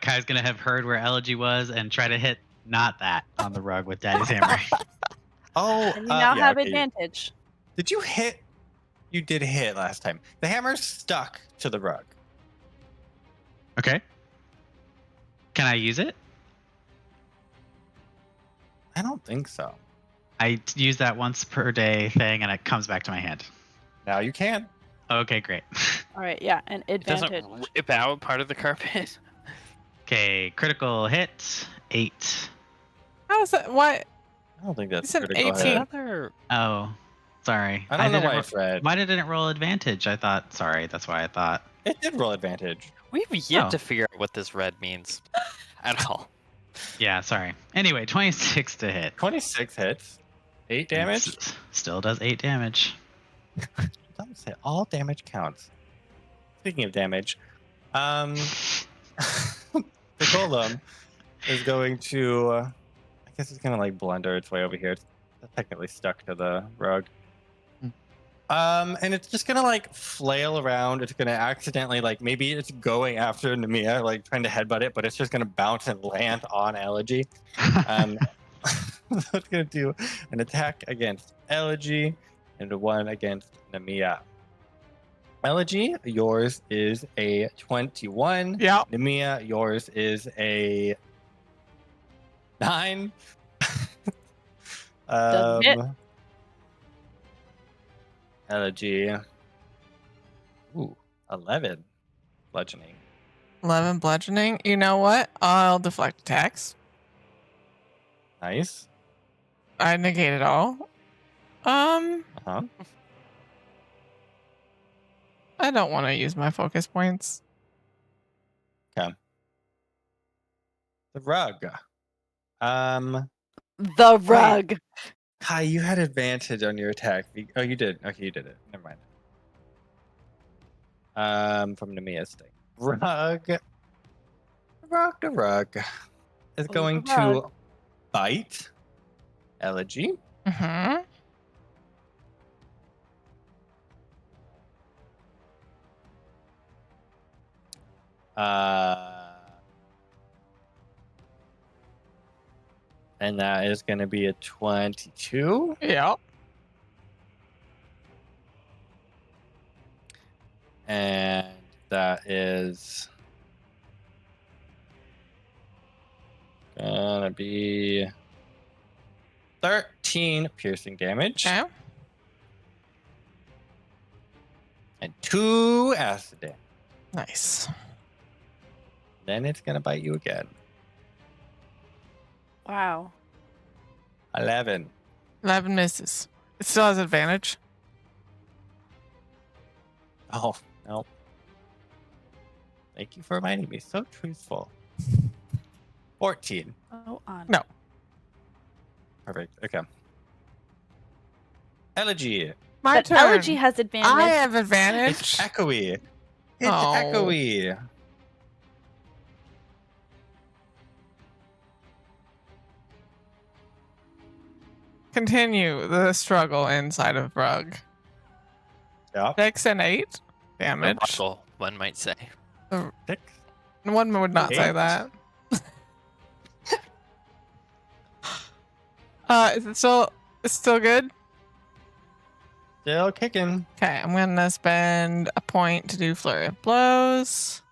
Kai's gonna have heard where Elegy was and try to hit not that on the rug with Daddy's hammer. Oh, And you now have okay. advantage. Did you hit? You did hit last time. The hammer's stuck to the rug. Okay. Can I use it? I don't think so. I use that once per day thing, and it comes back to my hand. Now you can. Okay, great. All right, yeah, and It doesn't advantage. rip out part of the carpet. Okay, critical hit 8. How is that? What? I don't think that's It's a an critical 18. hit. Another. Oh, sorry. I don't know didn't why it's red. Why did it roll advantage? I thought. Sorry, that's why I thought. It did roll advantage. We've yet Oh. to figure out what this red means at all. Yeah, sorry. Anyway, 26 to hit. 26 hits. 8 And damage. still does 8 damage. Don't say all damage counts. Speaking of damage, the golem is going to. I guess it's gonna like blunder its way over here. It's technically stuck to the rug. And it's just gonna like flail around. It's gonna accidentally like maybe it's going after Nemea, like trying to headbutt it, but it's just gonna bounce and land on Elegy. So it's gonna do an attack against Elegy and one against Nemea. Elegy, yours is a 21. Yeah. Nemea, yours is a 9. Doesn't hit. Elegy. Ooh, 11. Bludgeoning. 11 bludgeoning. You know what? I'll deflect attacks. Nice. I negate it all. Uh-huh. I don't want to use my focus points. The rug. The rug. Kai, you had advantage on your attack. Oh, you did. Okay, you did it. Never mind. From Nemea's thing. The rug is going the rug. to bite Elegy. Mm-hmm. And that is going to be a 22. Yeah. And that is gonna be 13 piercing damage Okay. and 2 acid damage. Nice. Then it's gonna bite you again. Wow. 11. 11 misses. It still has advantage. Oh, no. Thank you for reminding me. So truthful. 14. Oh, on. No. Perfect. Okay. Elegy. My But turn. Elegy has advantage. I have It's advantage. echoey. It's Oh. echoey. Continue the struggle inside of Rug. Yep. 6 and 8 damage. Buckle, one might say. 6. One would not say 8. that. Is it still? It's still good. Still kicking. Okay, I'm gonna spend a point to do flurry of blows.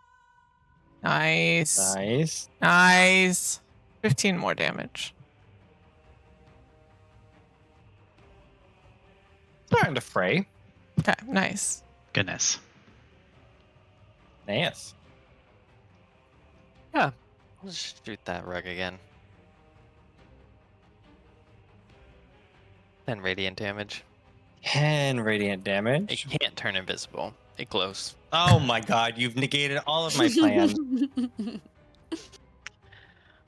Nice. Nice. Nice. 15 more damage. Starting to fray. Okay, nice. Goodness. Nice. Let's shoot that rug again. 10 radiant damage. 10 radiant It damage. can't turn invisible. It glows. Oh my god, you've negated all of my plans.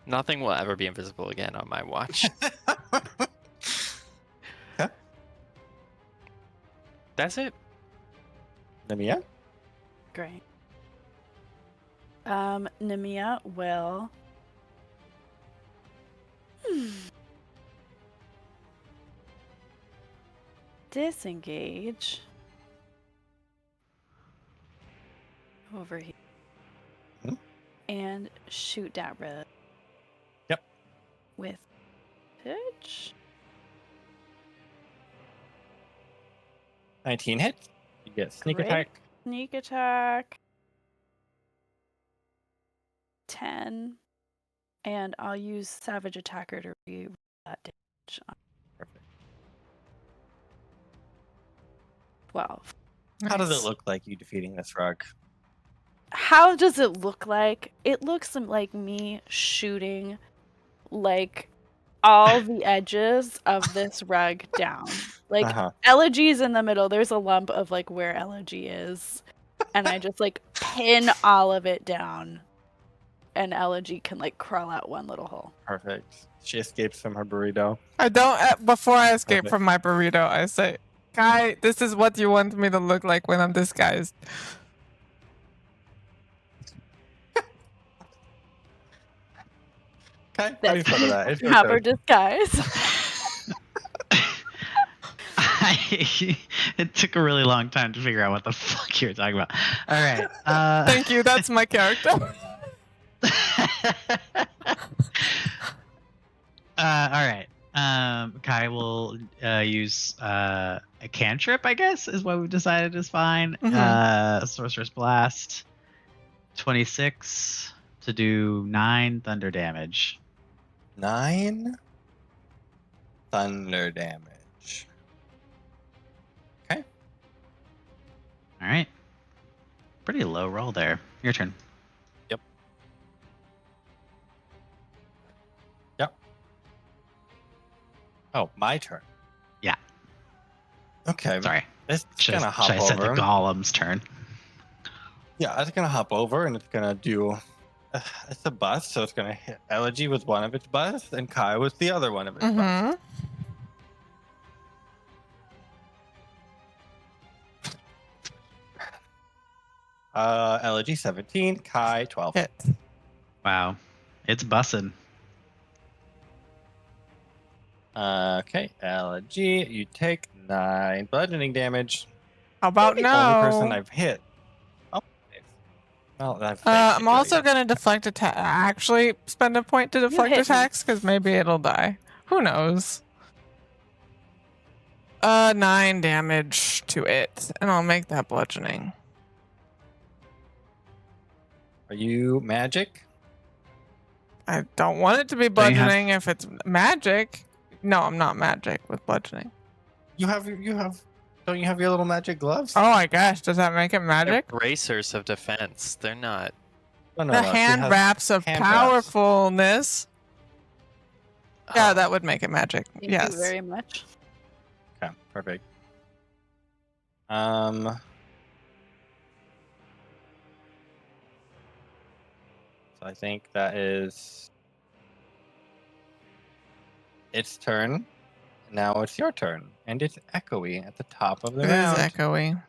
Nothing will ever be invisible again on my watch. That's it. Nemea? Great. Nemea will. Disengage. Over here. Hmm? And shoot that red. Yep. With pitch. 19 hits. You get sneak Great. attack. Sneak attack. 10. And I'll use Savage Attacker to re that damage. Perfect. 12. How does it Nice. look like you defeating this rug? How does it look like? It looks like me shooting like all the edges of this rug down. Like Uh-huh. Elegy's in the middle. There's a lump of like where Elegy is. And I just like pin all of it down. And Elegy can like crawl out one little hole. Perfect. She escapes from her burrito. I don't. Before I escape Perfect. from my burrito, I say, "Kai, this is what you want me to look like when I'm disguised." Okay, how do you feel about that? It's your Proper turn. disguise. It took a really long time to figure out what the fuck you were talking about. All right. Thank you. That's my character. All right. Kai will use a cantrip, I guess, is what we've decided is fine. Sorcerer's Blast. 26 to do 9 thunder damage. 9 thunder damage. Okay. All right. Pretty low roll there. Your turn. Oh, my turn. Yeah. Okay. Sorry. It's Should gonna I hop said the over. golem's turn. Yeah, it's gonna hop over and it's gonna do. It's a bust, so it's gonna hit. Elegy was one of its busts, and Kai was the other one of its busts. Elegy 17, Kai 12. Hit. Wow. It's bussin'. Okay, Elegy, you take 9 bludgeoning damage. How about You're the only person no? I've hit. Oh, nice. Well, I'm also gonna deflect attack. Actually, spend a point to deflect hit me. attacks because maybe it'll die. Who knows? 9 damage to it, and I'll make that bludgeoning. Are you magic? I don't want it to be Don't you have- bludgeoning if it's magic. No, I'm not magic with bludgeoning. You have. Don't you have your little magic gloves? Oh my gosh, does that make it They're magic? bracers of defense. They're not. No, The she hand has wraps of hand wraps. powerfulness. Yeah, Oh, that would make it magic. Thank Yes. you very much. Okay, perfect. So I think that is its turn. Now it's your turn, and it's echoey at the top of the It is round. echoey.